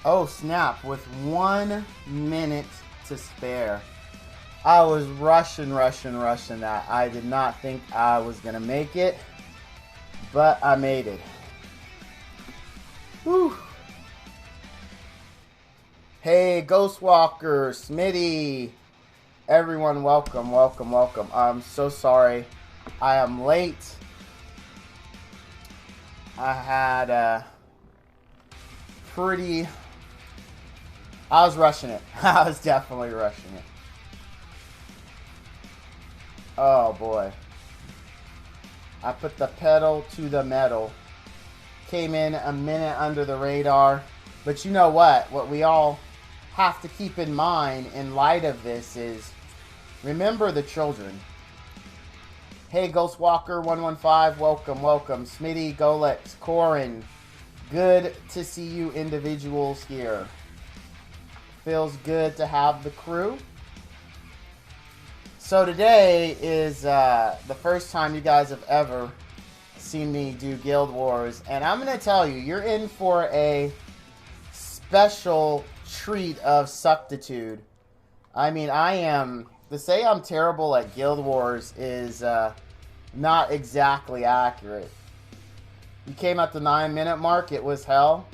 Oh snap, with 1 minute to spare. I was rushing that. I did not think I was going to make it, but I made it. Whew. Hey, Ghostwalker, Smitty, everyone, welcome. I'm so sorry I am late. I had a I was rushing it. I was definitely rushing it. Oh boy. I put the pedal to the metal. Came in a minute under the radar. But you know what? What we all have to keep in mind in light of this is remember the children. Hey, Ghostwalker115, welcome. Smitty, Golex, Corin, good to see you individuals here. Feels good to have the crew. So today is the first time you guys have ever seen me do Guild Wars, and I'm going to tell you, you're in for a special treat of suctitude. I mean, to say I'm terrible at Guild Wars is not exactly accurate. You came at the 9-minute mark, it was hell.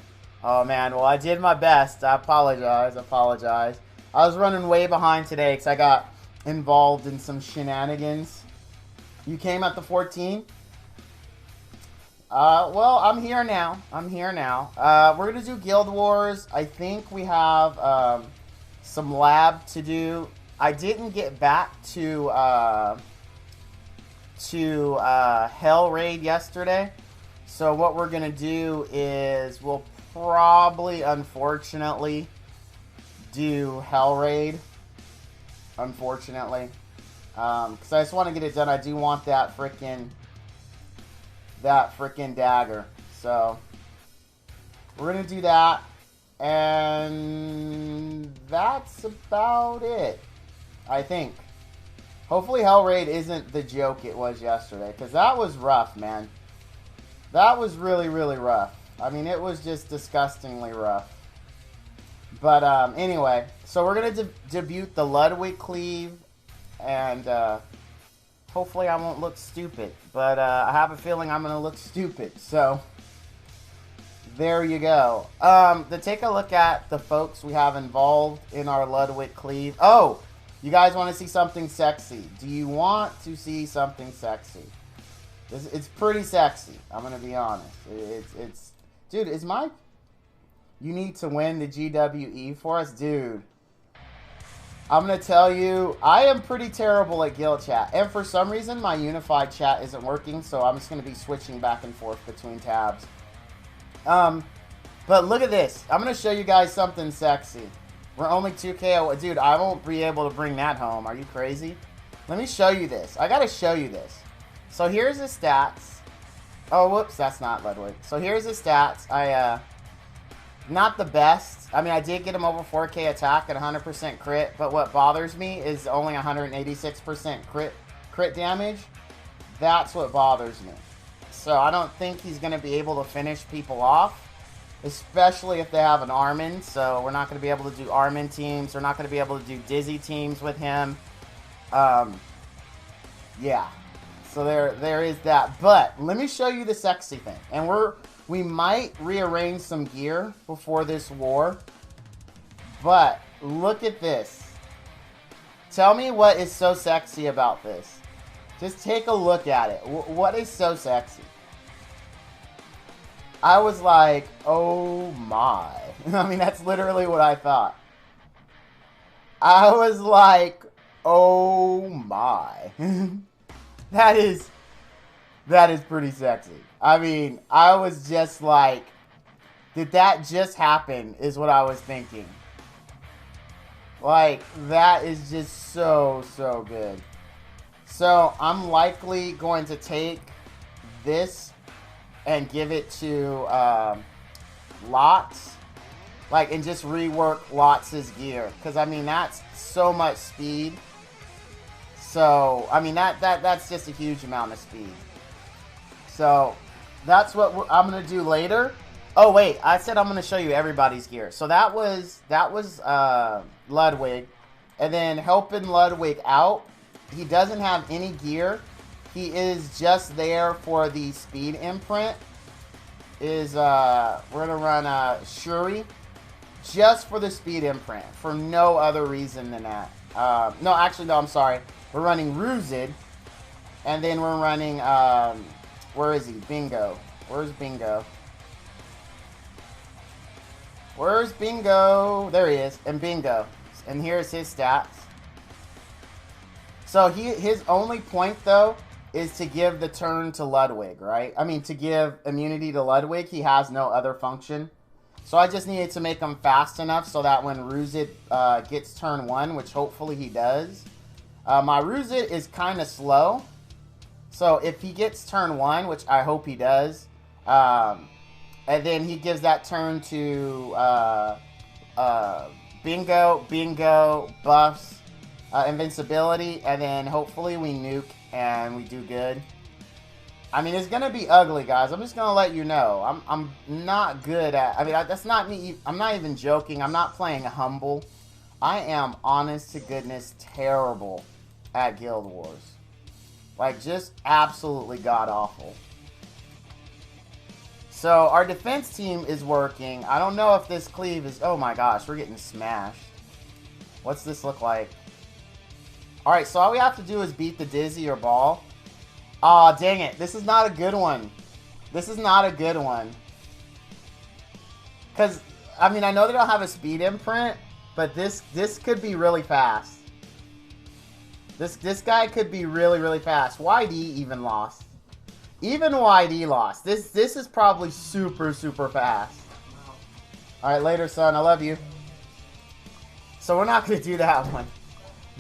Oh man, well I did my best. I apologize. I was running way behind today because I got involved in some shenanigans. You came at the 14? Well, I'm here now. We're gonna do Guild Wars. I think we have some lab to do. I didn't get back to Hell Raid yesterday. So what we're gonna do is we'll probably, unfortunately, do Hell Raid. Unfortunately, because I just want to get it done. I do want that freaking dagger. So we're gonna do that, and that's about it. I think. Hopefully, Hell Raid isn't the joke it was yesterday, because that was rough, man. That was really rough. I mean, it was just disgustingly rough. But anyway, so we're going to debut the Ludwig cleave, and hopefully I won't look stupid. But I have a feeling I'm going to look stupid, so there you go. To take a look at the folks we have involved in our Ludwig cleave. Oh, you guys want to see something sexy? Do you want to see something sexy? It's pretty sexy, I'm going to be honest. It's dude, is my... You need to win the GWE for us? Dude, I'm going to tell you, I am pretty terrible at guild chat. And for some reason, my unified chat isn't working, so I'm just going to be switching back and forth between tabs. But look at this. I'm going to show you guys something sexy. We're only 2K away. Dude, I won't be able to bring that home. Are you crazy? Let me show you this. I got to show you this. So here's the stats. Oh, whoops, that's not Ludwig. So here's the stats. Not the best. I mean, I did get him over 4K attack at 100% crit, but what bothers me is only 186% crit damage. That's what bothers me. So I don't think he's going to be able to finish people off, especially if they have an Armin. So we're not going to be able to do Armin teams. We're not going to be able to do Dizzy teams with him. Yeah. So there is that. But let me show you the sexy thing. And we might rearrange some gear before this war. But look at this. Tell me what is so sexy about this. Just take a look at it. What is so sexy? I was like, oh my. I mean, that's literally what I thought. I was like, oh my. That is pretty sexy. I mean, I was just like, did that just happen is what I was thinking. Like, that is just so good. So, I'm likely going to take this and give it to Lots. Like, and just rework Lots' gear. Because, I mean, that's so much speed. So, I mean, that's just a huge amount of speed. So, that's what I'm going to do later. Oh wait, I said I'm gonna show you everybody's gear. So that was Ludwig, and then helping Ludwig out. He doesn't have any gear. He is just there for the speed imprint. We're gonna run Shuri just for the speed imprint, for no other reason than that. No, actually, no, I'm sorry. We're running Ruzid, and then we're running, where is he? Bingo. Where's Bingo? Where's Bingo? There he is, and Bingo. And here's his stats. So his only point, though, is to give the turn to Ludwig, right? I mean, to give immunity to Ludwig. He has no other function. So I just needed to make him fast enough so that when Ruzit gets turn 1, which hopefully he does. My Ruzit is kind of slow. So if he gets turn 1, which I hope he does, and then he gives that turn to Bingo, buffs, invincibility, and then hopefully we nuke and we do good. I mean, it's gonna be ugly, guys. I'm just gonna let you know. I'm not good at. I mean, that's not me. I'm not even joking. I'm not playing humble. I am, honest to goodness, terrible at Guild Wars. Like, just absolutely god awful. So our defense team is working. I don't know if this cleave is. Oh my gosh, we're getting smashed. What's this look like? All right, so all we have to do is beat the Dizzy or Ball. Aw, dang it. This is not a good one. This is not a good one. Because, I mean, I know they don't have a speed imprint, but this could be really fast. This guy could be really, really fast. YD even lost. Even YD lost. This is probably super, super fast. Alright, later, son. I love you. So we're not going to do that one.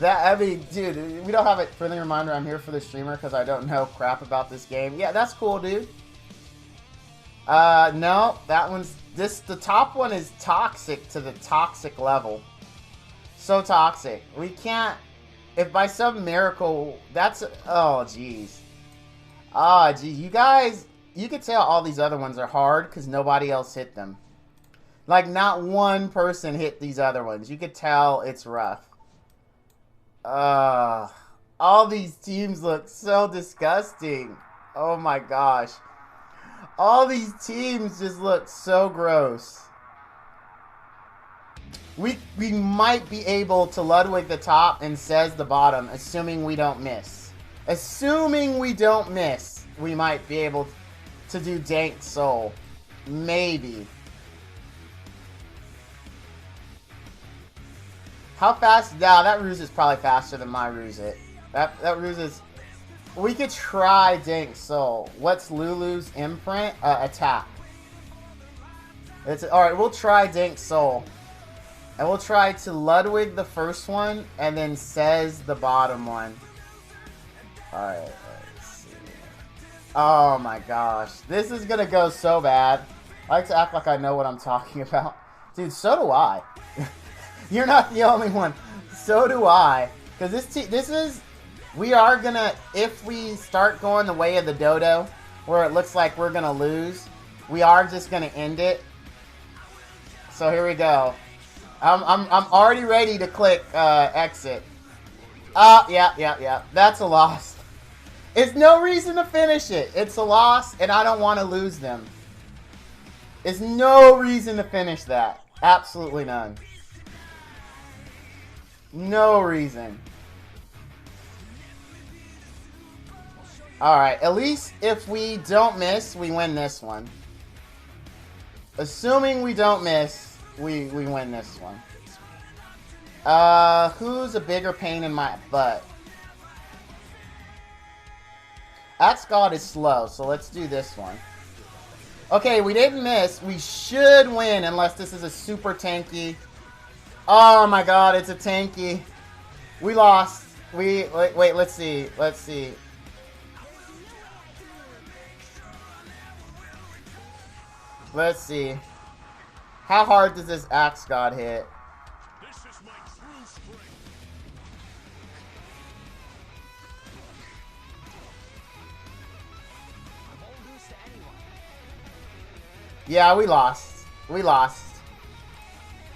I mean, dude, we don't have a friendly reminder. I'm here for the streamer because I don't know crap about this game. Yeah, that's cool, dude. No, that one's the top one is toxic to the toxic level. So toxic. We can't. If by some miracle, that's oh jeez. Ah, geez, you guys, you could tell all these other ones are hard because nobody else hit them. Like not one person hit these other ones. You could tell it's rough. All these teams look so disgusting. Oh my gosh. All these teams just look so gross. We might be able to Ludwig the top and says the bottom, assuming we don't miss. Assuming we don't miss, we might be able to do Dank Soul. Maybe. How fast? Nah, that ruse is probably faster than my ruse. That ruse is. We could try Dank Soul. What's Lulu's imprint? Attack. All right. We'll try Dank Soul, and we'll try to Ludwig the first one, and then says the bottom one. All right. Let's see. Oh my gosh, this is gonna go so bad. I like to act like I know what I'm talking about, dude. So do I. You're not the only one. So do I. Because this is... We are going to... If we start going the way of the dodo, where it looks like we're going to lose, we are just going to end it. So here we go. I'm already ready to click exit. Yeah. That's a loss. It's no reason to finish it. It's a loss, and I don't want to lose them. It's no reason to finish that. Absolutely none. No reason. Alright, at least if we don't miss, we win this one. Assuming we don't miss, we win this one. Who's a bigger pain in my butt? Axe God is slow, so let's do this one. Okay, we didn't miss. We should win unless this is a super tanky... Oh my god, it's a tanky. We lost. Wait, let's see. Let's see. Let's see. How hard does this Axe God hit? Yeah, we lost. We lost.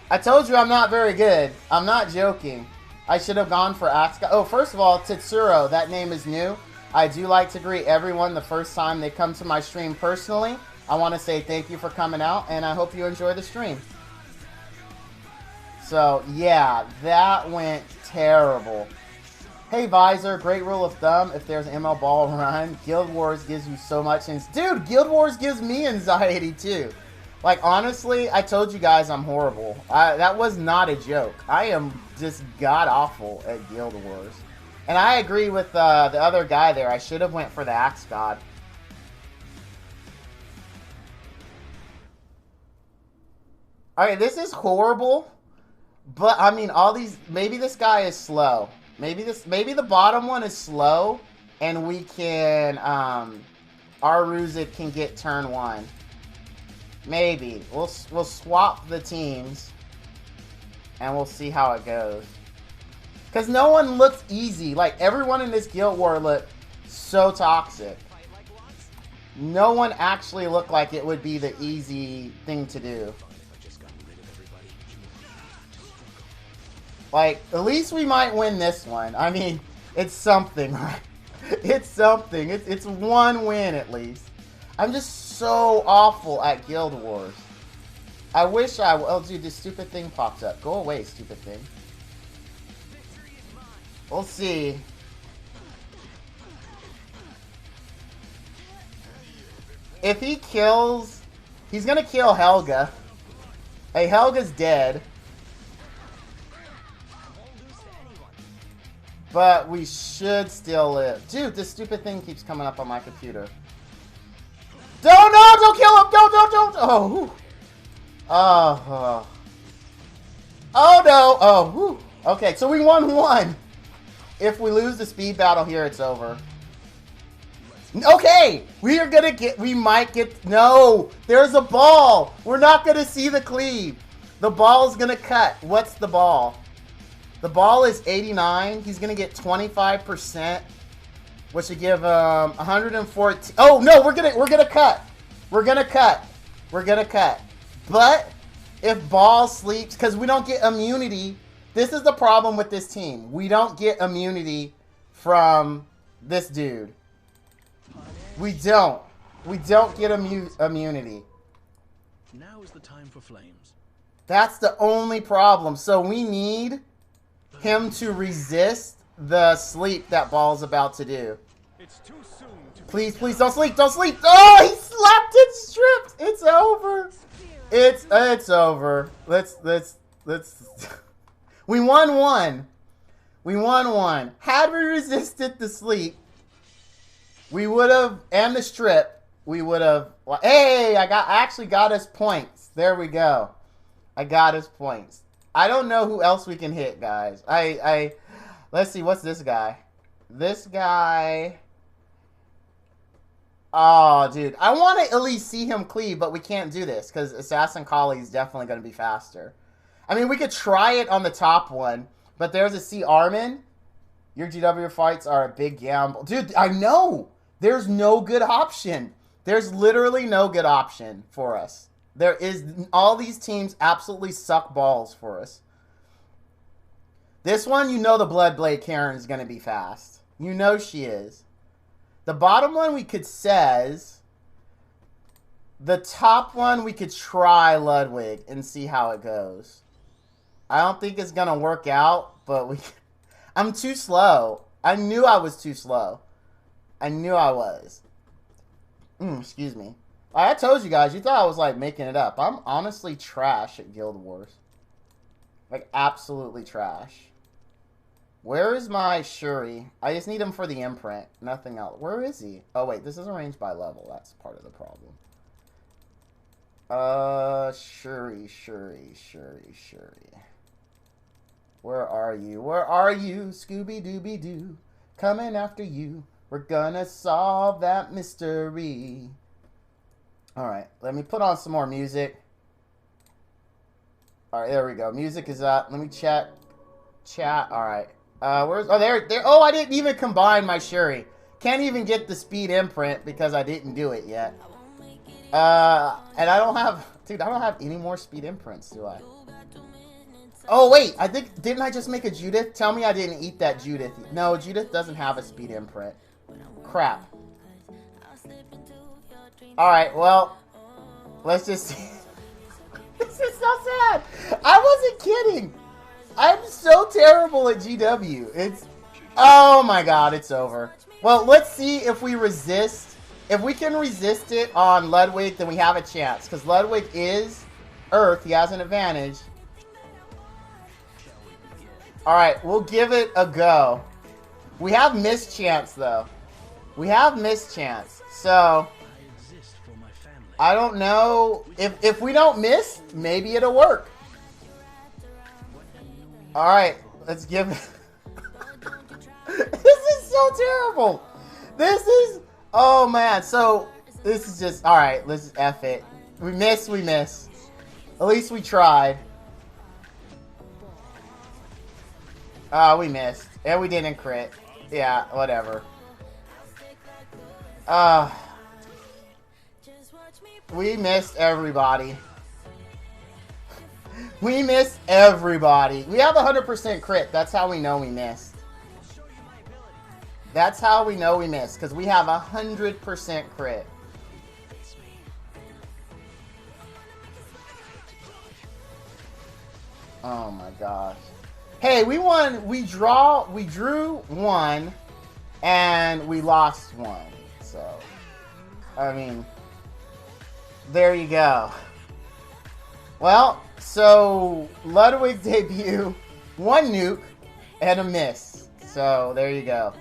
I told you I'm not very good. I'm not joking. I should have gone for Axe God. Oh, first of all, Tetsuro, that name is new. I do like to greet everyone the first time they come to my stream personally. I want to say thank you for coming out, and I hope you enjoy the stream. So, yeah, that went terrible. Hey, Visor, great rule of thumb, if there's ML Ball run, Guild Wars gives you so much... Dude, Guild Wars gives me anxiety, too. Like, honestly, I told you guys I'm horrible. That was not a joke. I am just god-awful at Guild Wars. And I agree with the other guy there. I should have went for the Axe God. Alright, this is horrible. But, I mean, all these... Maybe this guy is slow. Maybe the bottom one is slow. And we can... Aruzid can get turn 1. Maybe. We'll swap the teams. And we'll see how it goes. Because no one looks easy. Like, everyone in this Guild War looked so toxic. No one actually looked like it would be the easy thing to do. Like, at least we might win this one. I mean, it's something, right? It's something. It's one win, at least. I'm just so awful at Guild Wars. I wish I... Oh, dude, this stupid thing popped up. Go away, stupid thing. We'll see. If he kills... He's gonna kill Helga. Hey, Helga's dead. But we should still live. Dude, this stupid thing keeps coming up on my computer. Don't kill him! Don't! Oh, oh no! Oh, whew. Okay, so we won one. If we lose the speed battle here, it's over. Okay, we might get, no, there's a ball. We're not gonna see the cleave. The ball's gonna cut. What's the ball? The ball is 89. He's gonna get 25%, which would give 114. Oh no, we're gonna cut. We're gonna cut. But if ball sleeps, because we don't get immunity. This is the problem with this team. We don't get immunity from this dude. We don't get immunity. Now is the time for flames. That's the only problem. So we need him to resist the sleep that Ball's about to do. It's too soon to please don't sleep. Oh, he slapped it stripped. It's over. It's over. Let's We won one. We won one. Had we resisted the sleep, we would have, and the strip, we would have. Hey, I actually got us points. There we go. I got us points. I don't know who else we can hit, guys. Let's see. What's this guy? This guy. Oh, dude. I want to at least see him cleave, but we can't do this because Assassin Collie is definitely going to be faster. I mean, we could try it on the top one, but there's a C. Armin. Your GW fights are a big gamble. Dude, I know. There's no good option. There's literally no good option for us. There is... All these teams absolutely suck balls for us. This one, you know the Bloodblade Karen is going to be fast. You know she is. The bottom one we could says... The top one we could try Ludwig and see how it goes. I don't think it's going to work out, but we... I'm too slow. I knew I was too slow. I knew I was. Excuse me. I told you guys, you thought I was like making it up. I'm honestly trash at Guild Wars. Like absolutely trash. Where is my Shuri? I just need him for the imprint. Nothing else. Where is he? Oh wait, this is arranged by level. That's part of the problem. Shuri. Where are you? Where are you? Scooby-Dooby-Doo. Coming after you. We're gonna solve that mystery. Alright, let me put on some more music. Alright, there we go. Music is up. Let me chat. Alright. Where's... Oh, there. Oh, I didn't even combine my Shuri. Can't even get the speed imprint because I didn't do it yet. And I don't have, dude, I don't have any more speed imprints, do I? Oh, wait, I think, didn't I just make a Judith? Tell me I didn't eat that Judith. No, Judith doesn't have a speed imprint. Crap. Alright, well, let's just see. This is so sad. I wasn't kidding. I'm so terrible at GW. It's, oh my god, it's over. Well, let's see if we resist. If we can resist it on Ludwig, then we have a chance. Because Ludwig is Earth. He has an advantage. Alright, we'll give it a go. We have mischance, though. We have mischance. So, I don't know. If we don't miss, maybe it'll work. Alright, let's give it... This is so terrible. This is... Oh, man. So, this is just... Alright, let's just F it. We miss, we miss. At least we tried. We missed. And we didn't crit. Yeah, whatever. We missed everybody. We missed everybody. We have 100% crit. That's how we know we missed. That's how we know we missed. Because we have 100% crit. Oh my gosh. Hey, we won. We drew one. And we lost one. So, I mean, there you go. Well, so Ludwig debut, one nuke, and a miss. So, there you go.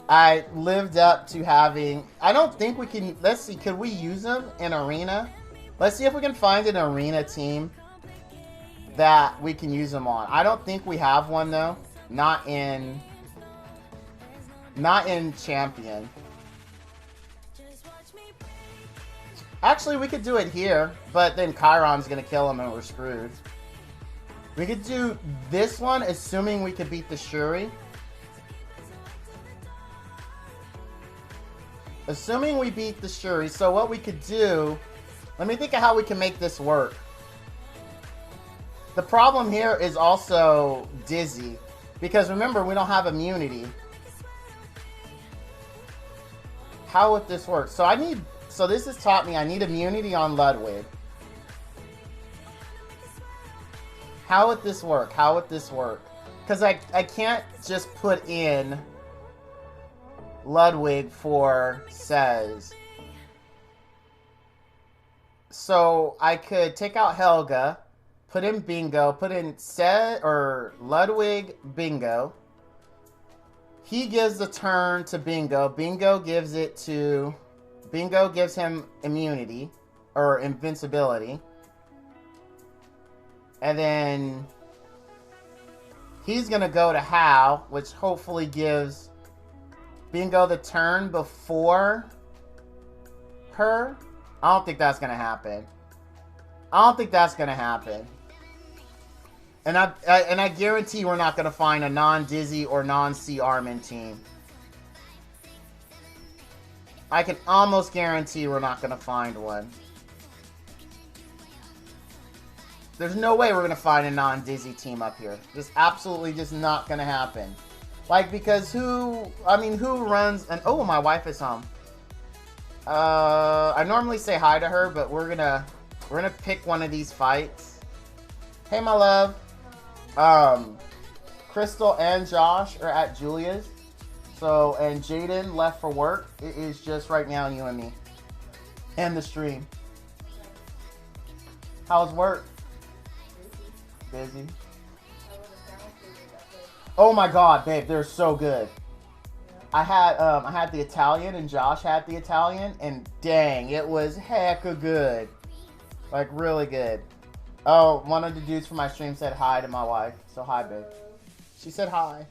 I lived up to having... I don't think we can... Let's see, could we use them in arena? Let's see if we can find an arena team that we can use them on. I don't think we have one, though. Not in Champion. Actually, we could do it here, but then Chiron's going to kill him and we're screwed. We could do this one, assuming we could beat the Shuri. Assuming we beat the Shuri. So what we could do... Let me think of how we can make this work. The problem here is also Dizzy. Because remember, we don't have immunity. How would this work? So I need... So this has taught me I need immunity on Ludwig. How would this work? How would this work? Because I can't just put in Ludwig for says. So I could take out Helga, put in Bingo, put in Sez or Ludwig Bingo. He gives the turn to Bingo. Bingo gives it to... Bingo gives him immunity, or invincibility. And then he's going to go to Hal, which hopefully gives Bingo the turn before her. I don't think that's going to happen. I don't think that's going to happen. And I guarantee we're not going to find a non-Dizzy or non-C Armin team. I can almost guarantee we're not going to find one. There's no way we're going to find a non-Dizzy team up here. Just absolutely just not going to happen. Like, because who runs... Oh, my wife is home. I normally say hi to her, but we're gonna pick one of these fights. Hey, my love. Crystal and Josh are at Julia's. So, and Jaden left for work. It is just right now you and me. And the stream. How's work? Busy. Oh my god, babe, they're so good. I had the Italian and Josh had the Italian and dang, it was hecka good. Like really good. Oh, one of the dudes from my stream said hi to my wife. So hi, babe. She said hi.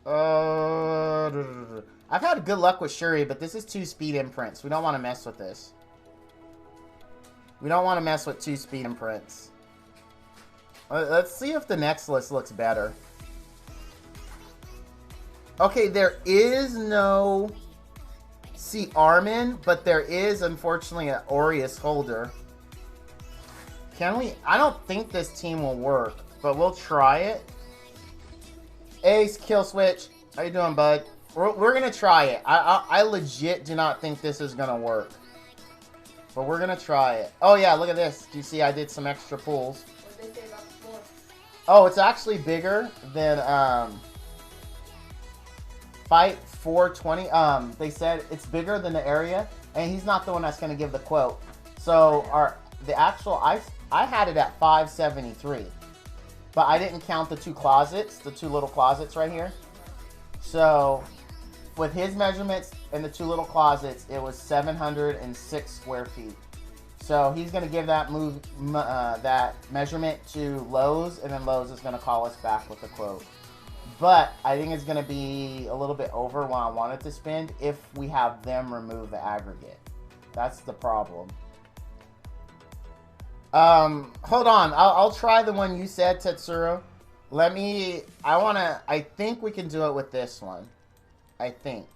I've had good luck with Shuri, but this is 2 speed imprints. We don't want to mess with this. We don't want to mess with 2 speed imprints. Let's see if the next list looks better. Okay, there is no see Armin, but there is unfortunately an Aureus holder. Can we? I don't think this team will work, but we'll try it. Ace, kill switch. How you doing, bud? We're gonna try it. I legit do not think this is gonna work, but we're gonna try it. Oh yeah, look at this. Do you see? I did some extra pulls. What did they say about the floor? Oh, it's actually bigger than Fight 420. They said it's bigger than the area, and he's not the one that's gonna give the quote. So the actual I had it at 573, but I didn't count the two closets, the two little closets right here. So with his measurements and the two little closets, it was 706 square feet. So he's going to give that that measurement to Lowe's, and then Lowe's is going to call us back with a quote. But I think it's going to be a little bit over what I wanted to spend if we have them remove the aggregate. That's the problem. Hold on. I'll try the one you said, Tetsuro. I think we can do it with this one. I think.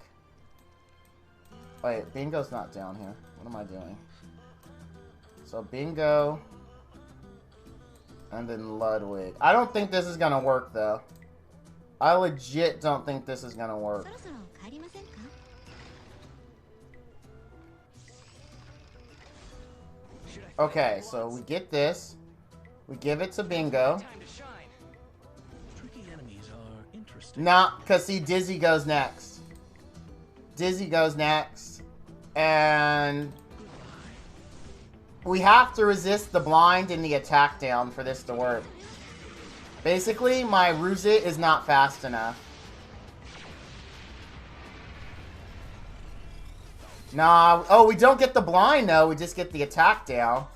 Wait, Bingo's not down here. What am I doing? So Bingo. And then Ludwig. I don't think this is gonna work, though. I legit don't think this is gonna work. Okay, so we get this. We give it to Bingo. Nah, because see, Dizzy goes next. Dizzy goes next. And we have to resist the blind and the attack down for this to work. Basically, my Ruzit is not fast enough. Nah, oh, we don't get the blind, though. We just get the attack down.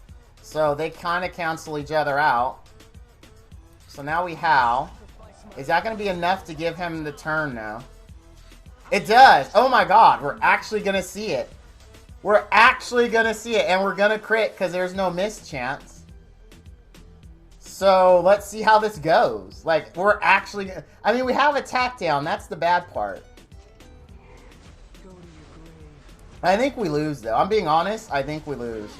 So they kind of cancel each other out. So now we Howl. Is that going to be enough to give him the turn now? It does. Oh my god, we're actually going to see it. We're actually going to see it, and we're going to crit because there's no miss chance. So let's see how this goes. Like, we're actually... I mean, we have attack down. That's the bad part. I think we lose, though. I'm being honest. I think we lose.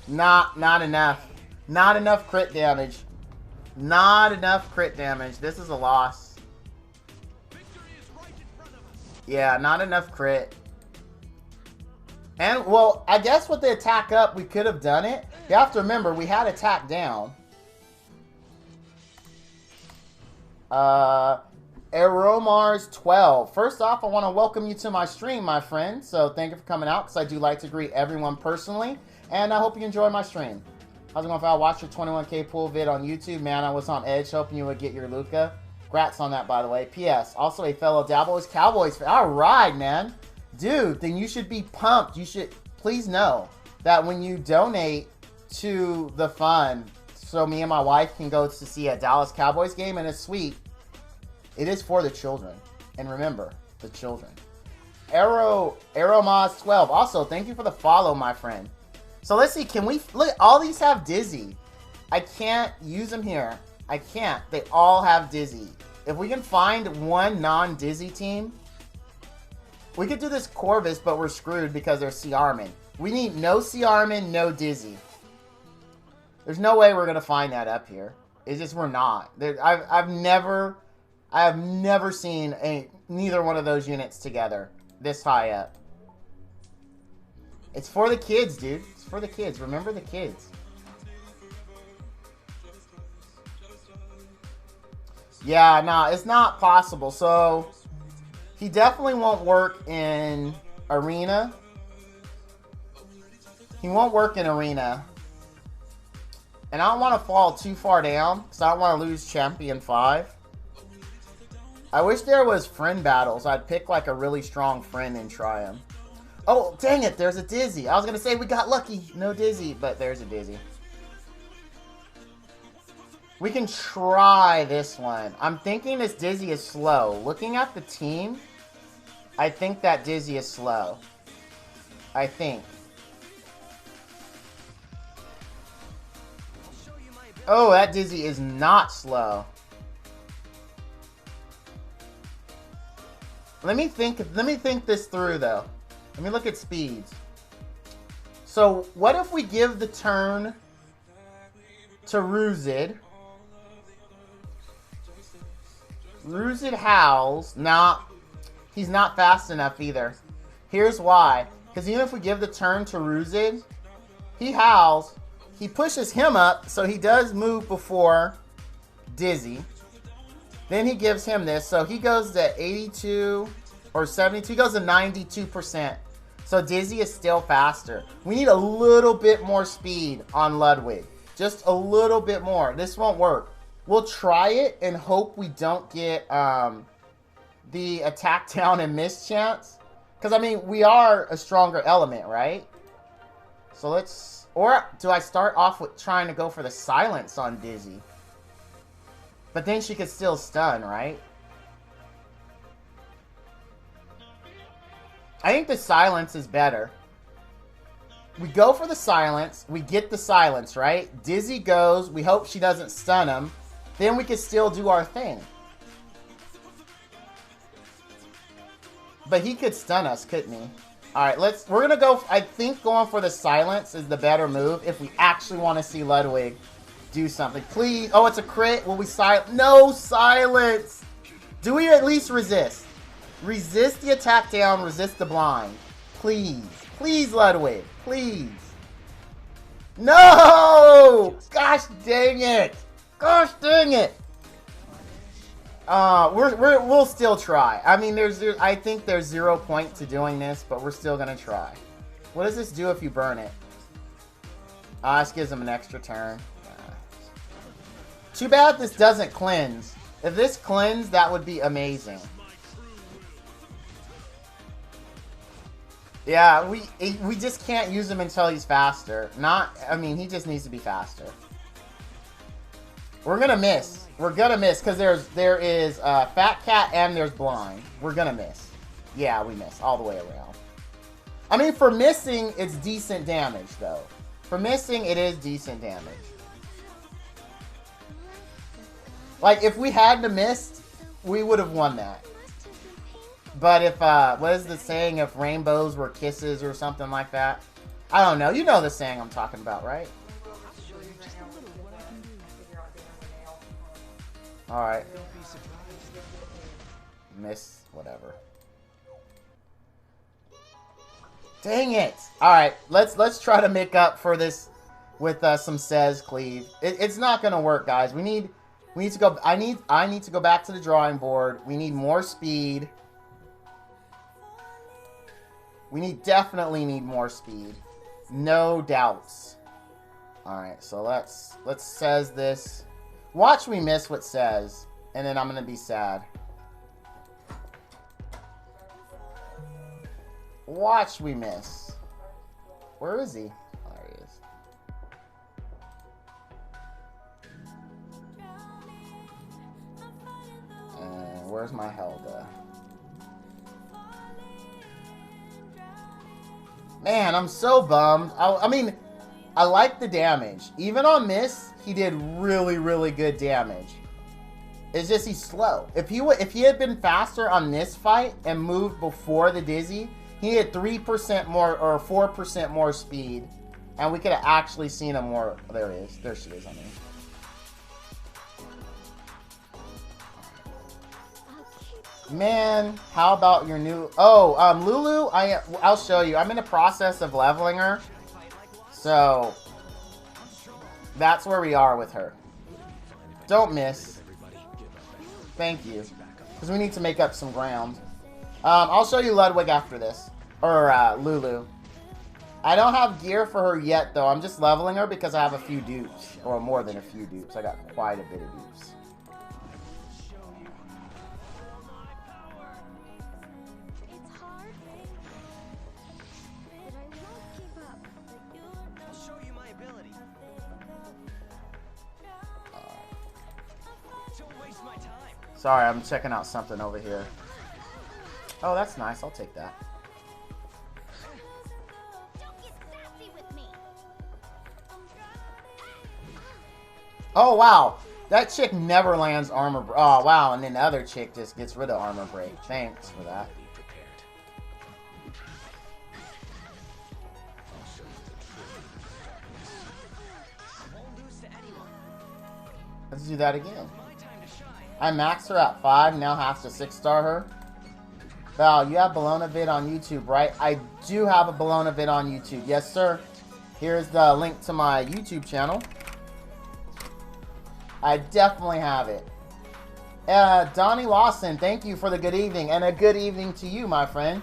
Not enough. Not enough crit damage. Not enough crit damage. This is a loss. Yeah, not enough crit. And, well, I guess with the attack up, we could have done it. You have to remember, we had attack down. Aromars 12. First off, I want to welcome you to my stream, my friend. So thank you for coming out, because I do like to greet everyone personally. And I hope you enjoy my stream. How's it going, Val? Watch your 21K pool vid on YouTube. Man, I was on edge hoping you would get your Luca. Congrats on that, by the way. P.S. Also a fellow Cowboys fan. All right, man. Dude, then you should be pumped. You should please know that when you donate to the fund so me and my wife can go to see a Dallas Cowboys game, and it's sweet, it is for the children. And remember, the children. Aeromaz 12. Also, thank you for the follow, my friend. So let's see, can we... Look, all these have Dizzy. I can't use them here. I can't. They all have Dizzy. If we can find one non-Dizzy team... We could do this Corvus, but we're screwed because there's C-Armin. We need no C-Armin, no Dizzy. There's no way we're going to find that up here. It's just we're not. I've never seen neither one of those units together this high up. It's for the kids, dude. It's for the kids. Remember the kids. Yeah, nah, it's not possible. So, he definitely won't work in Arena. He won't work in Arena. And I don't want to fall too far down, because I don't want to lose Champion 5. I wish there was friend battles. I'd pick like a really strong friend and try him. Oh, dang it, there's a Dizzy. I was going to say we got lucky. No Dizzy, but there's a Dizzy. We can try this one. I'm thinking this Dizzy is slow. Looking at the team, I think that Dizzy is slow. I think. Oh, that Dizzy is not slow. Let me think this through, though. Let me look at speeds. So, what if we give the turn to Ruzid? Ruzid howls. Nah, he's not fast enough either. Here's why. Because even if we give the turn to Ruzid, he howls. He pushes him up, so he does move before Dizzy. Then he gives him this, so he goes to 82 or 72. He goes to 92%. So Dizzy is still faster. We need a little bit more speed on Ludwig. Just a little bit more. This won't work. We'll try it and hope we don't get the attack down and miss chance. Because, I mean, we are a stronger element, right? So let's... Or do I start off with trying to go for the silence on Dizzy? But then she could still stun, right? I think the silence is better. We go for the silence. We get the silence, right? Dizzy goes. We hope she doesn't stun him. Then we can still do our thing. But he could stun us, couldn't he? Alright, we're gonna go, I think going for the silence is the better move if we actually want to see Ludwig do something. Please. Oh, it's a crit. Will we silence? No silence. Do we at least resist? Resist the attack down. Resist the blind. Please. Please, Ludwig. Please. No! Gosh dang it. Gosh dang it. We'll still try. I mean, I think there's 0 point to doing this, but we're still gonna try. What does this do if you burn it? This gives him an extra turn. Too bad this doesn't cleanse. If this cleansed, that would be amazing. Yeah, we just can't use him until he's faster. I mean, he just needs to be faster. We're gonna miss. We're gonna miss because there is Fat Cat and there's Blind. We're gonna miss. Yeah, we miss all the way around. I mean, for missing, it's decent damage though. For missing, it is decent damage. Like, if we hadn't missed, we would have won that. But if, what is the saying? If rainbows were kisses or something like that? I don't know. You know the saying I'm talking about, right? Alright. Miss, whatever. Dang it! Alright, let's try to make up for this with some Says Cleave. It's not gonna work, guys. We need to go. I need to go back to the drawing board. We need more speed. We definitely need more speed. No doubts. Alright, so let's Says this. Watch me miss what Says, and then I'm gonna be sad. Watch we miss. Where is he? Oh, there he is. Where's my Helga? Man, I'm so bummed. I mean, I like the damage. Even on miss, he did really, really good damage. It's just he's slow. If he had been faster on this fight and moved before the Dizzy, he had 3% more or 4% more speed, and we could have actually seen him more. There he is. There she is. I mean. Man, how about your new... Oh, Lulu, I'll show you. I'm in the process of leveling her. So, that's where we are with her. Don't miss. Thank you. Because we need to make up some ground. I'll show you Ludwig after this. Or, Lulu. I don't have gear for her yet, though. I'm just leveling her because I have a few dupes. Or more than a few dupes. I got quite a bit of dupes. Sorry, I'm checking out something over here. Oh, that's nice. I'll take that. Oh, wow. That chick never lands armor. Oh, wow. And then the other chick just gets rid of armor break. Thanks for that. Let's do that again. I maxed her at 5. Now have to 6-star her. Val, you have Bologna vid on YouTube, right? I do have a Bologna vid on YouTube. Yes, sir. Here's the link to my YouTube channel. I definitely have it. Donnie Lawson, thank you for the good evening. And a good evening to you, my friend.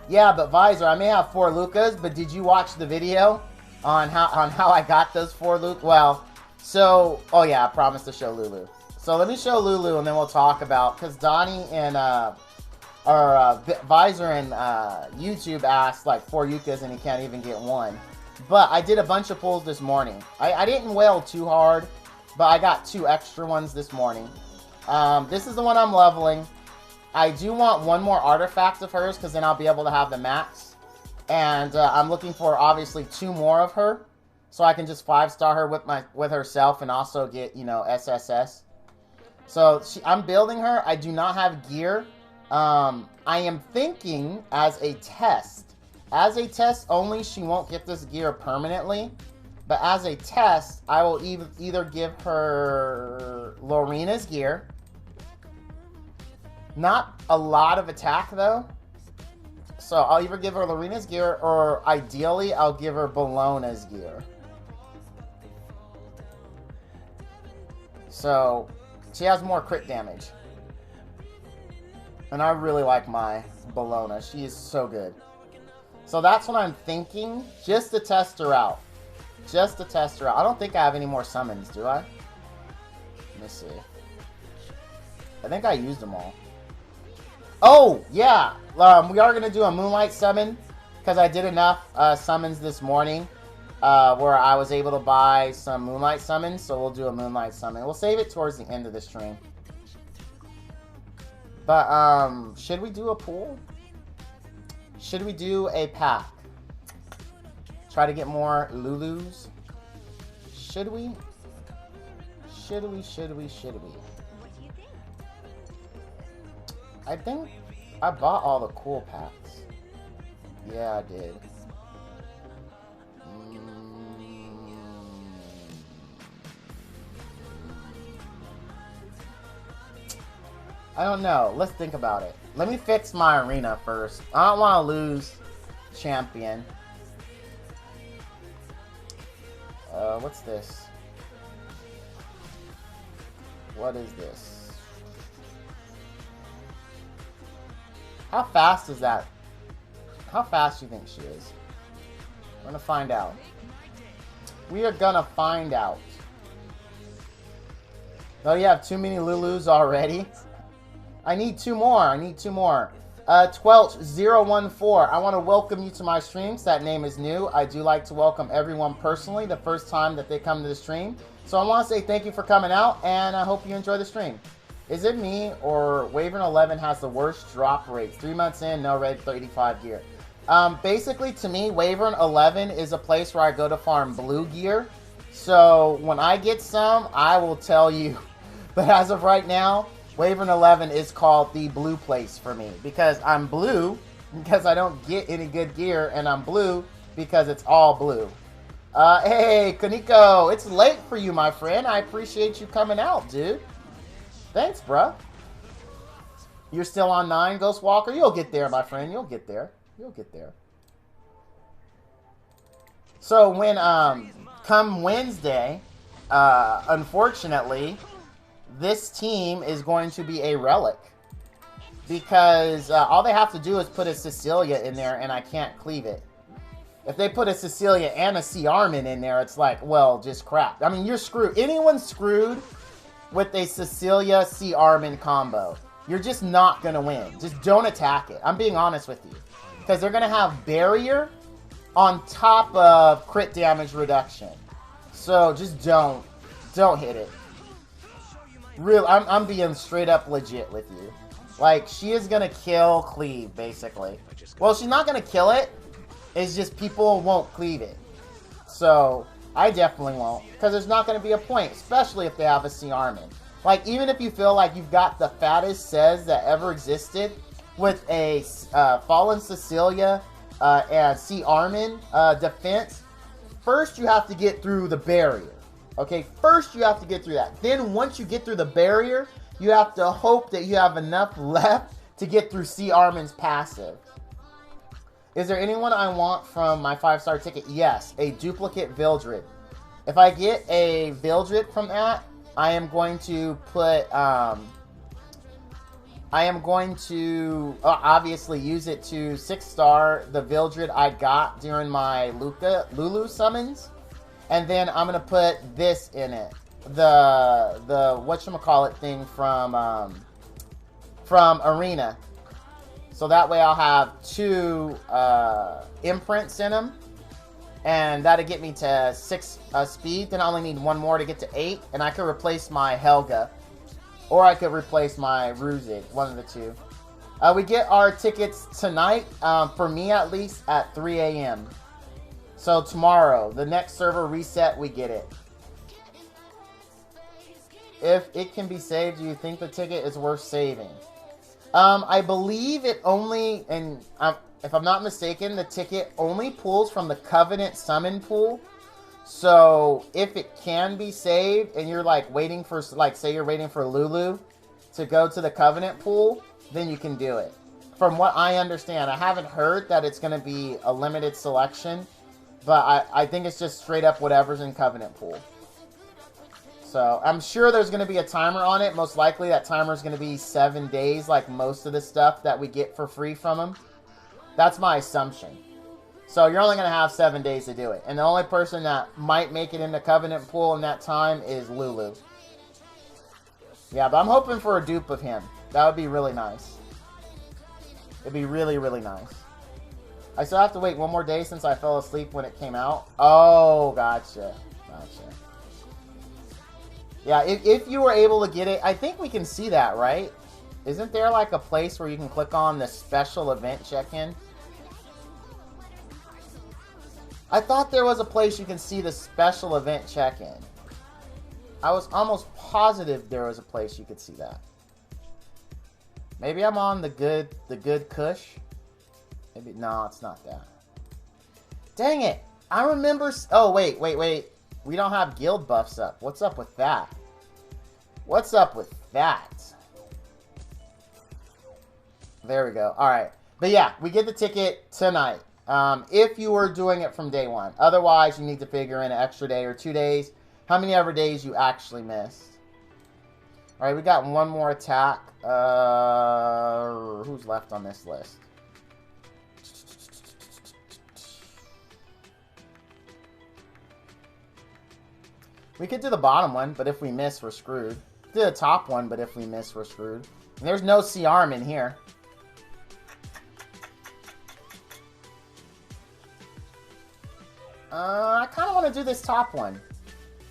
Yeah, but Visor, I may have 4 Lucas, but did you watch the video on how I got those 4 Lucas? Well, so, oh yeah, I promised to show Lulu. So let me show Lulu and then we'll talk about, because Donnie and, Visor and YouTube asked like 4 Yukas and he can't even get 1. But I did a bunch of pulls this morning. I didn't whale too hard, but I got 2 extra ones this morning. This is the one I'm leveling. I do want 1 more artifact of hers because then I'll be able to have the max. And I'm looking for obviously 2 more of her. So I can just 5-star her with herself and also get, you know, SSS. So I'm building her. I do not have gear. I am thinking as a test only, she won't get this gear permanently. But as a test, I will either give her Lorena's gear. Not a lot of attack though. So I'll either give her Lorena's gear or ideally I'll give her Bologna's gear. So she has more crit damage. And I really like my Bologna. She is so good. So that's what I'm thinking. Just to test her out. Just to test her out. I don't think I have any more summons, do I? Let me see. I think I used them all. Oh, yeah. We are going to do a Moonlight summon. Because I did enough summons this morning. Where I was able to buy some Moonlight summons. So we'll do a Moonlight summon. We'll save it towards the end of the stream. But, should we do a pool? Should we do a pack? Try to get more Lulus? Should we? Should we? I think I bought all the cool packs. Yeah, I did. I don't know. Let's think about it. Let me fix my arena first. I don't want to lose champion. What's this? What is this? How fast is that? How fast do you think she is? We're gonna find out. We are gonna find out. Oh, you have too many Lulus already? I need 2 more. I need 2 more. Twelch014. I want to welcome you to my streams. That name is new. I do like to welcome everyone personally the first time that they come to the stream. So I want to say thank you for coming out, and I hope you enjoy the stream. Is it me or Wyvern 11 has the worst drop rates? 3 months in, no red 35 gear. Basically, to me, Wyvern 11 is a place where I go to farm blue gear. So when I get some, I will tell you. But as of right now, Wyvern 11 is called the blue place for me. Because I'm blue, because I don't get any good gear, and I'm blue because it's all blue. Hey, Kaniko, it's late for you, my friend. I appreciate you coming out, dude. Thanks, bruh. You're still on 9, Ghost Walker? You'll get there, my friend. You'll get there. You'll get there. So when, come Wednesday, unfortunately, this team is going to be a relic. Because all they have to do is put a Cecilia in there and I can't cleave it. If they put a Cecilia and a C. Armin in there, it's like, well, just crap. I mean, you're screwed. Anyone's screwed with a Cecilia C. Armin combo. You're just not going to win. Just don't attack it. I'm being honest with you. Because they're going to have barrier on top of crit damage reduction. So just don't hit it. Real, I'm being straight up legit with you. Like, she is going to kill cleave, basically. Well, she's not going to kill it. It's just people won't cleave it. So, I definitely won't, because there's not going to be a point, especially if they have a C Armin. Like, even if you feel like you've got the fattest Says that ever existed with a Fallen Cecilia and C Armin defense, first you have to get through the barrier. Okay, first you have to get through that. Then once you get through the barrier, you have to hope that you have enough left to get through C Armin's passive. Is there anyone I want from my 5-star ticket? Yes, a duplicate Vildred. If I get a Vildred from that, I am going to put, I am going to obviously use it to 6-star the Vildred I got during my Lulu summons. And then I'm going to put this in it. The whatchamacallit thing from Arena. So that way I'll have 2 imprints in them. And that'll get me to 6 speed. Then I only need 1 more to get to 8. And I could replace my Helga. Or I could replace my Ruzig. One of the 2. We get our tickets tonight. For me at least at 3 a.m. So tomorrow, the next server reset, we get it. If it can be saved, do you think the ticket is worth saving? I believe it only, and if I'm not mistaken, the ticket only pulls from the Covenant summon pool. So if it can be saved and you're like waiting for, like say you're waiting for Lulu to go to the Covenant pool, then you can do it. From what I understand, I haven't heard that it's going to be a limited selection. But I think it's just straight up whatever's in Covenant pool. So I'm sure there's going to be a timer on it. Most likely that timer is going to be 7 days like most of the stuff that we get for free from them. That's my assumption. So you're only going to have 7 days to do it. And the only person that might make it into Covenant pool in that time is Lulu. Yeah, but I'm hoping for a dupe of him. That would be really nice. It'd be really, really nice. I still have to wait 1 more day since I fell asleep when it came out. Oh, gotcha. Gotcha. Yeah, if you were able to get it, I think we can see that, right? Isn't there like a place where you can click on the special event check-in? I thought there was a place you can see the special event check-in. I was almost positive there was a place you could see that. Maybe I'm on the good Kush. Maybe, no, it's not that. Dang it. I remember... Oh, wait. We don't have guild buffs up. What's up with that? What's up with that? There we go. All right. But yeah, we get the ticket tonight. If you were doing it from day 1. Otherwise, you need to figure in an extra day or 2 days. How many ever days you actually missed. All right, we got 1 more attack. Who's left on this list? We could do the bottom one, but if we miss, we're screwed. Do the top one, but if we miss, we're screwed. And there's no C-Arm in here. I kind of want to do this top one.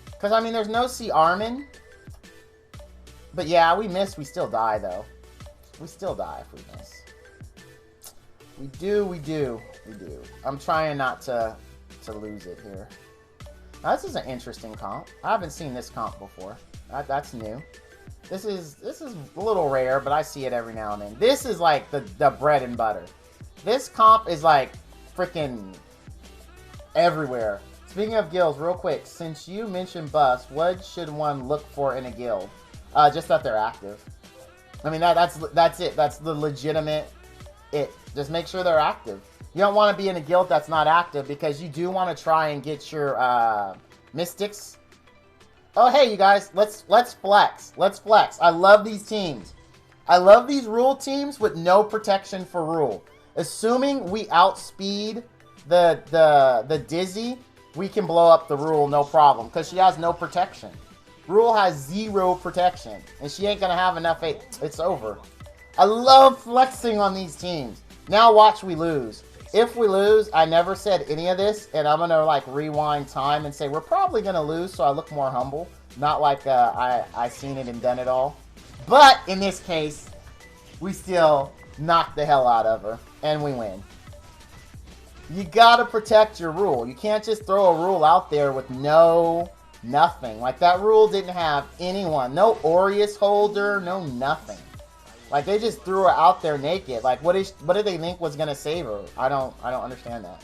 Because, I mean, there's no C-Armin. But yeah, we miss. We still die, though. We still die if we miss. We do. I'm trying not to lose it here. Now, this is an interesting comp. I haven't seen this comp before. That's new. This is a little rare, but I see it every now and then. This is like the bread and butter. This comp is like freaking everywhere. Speaking of guilds, real quick, since you mentioned buffs, what should one look for in a guild? Just that they're active. I mean, that's it. That's the legitimate it. Just make sure they're active. You don't want to be in a guild that's not active because you do want to try and get your mystics. Oh, hey, you guys, let's flex. Let's flex. I love these teams. I love these rule teams with no protection for rule. Assuming we outspeed the Dizzy, we can blow up the rule no problem because she has no protection. Rule has 0 protection, and she ain't going to have enough. It's over. I love flexing on these teams. Now watch we lose. If we lose, I never said any of this, and I'm going to like rewind time and say we're probably going to lose, so I look more humble. Not like I seen it and done it all. But in this case, we still knock the hell out of her, and we win. You gotta protect your rule. You can't just throw a rule out there with nothing. Like, that rule didn't have anyone. No Aureus holder, no nothing. Like, they just threw her out there naked. Like, what did they think was gonna save her? I don't understand that.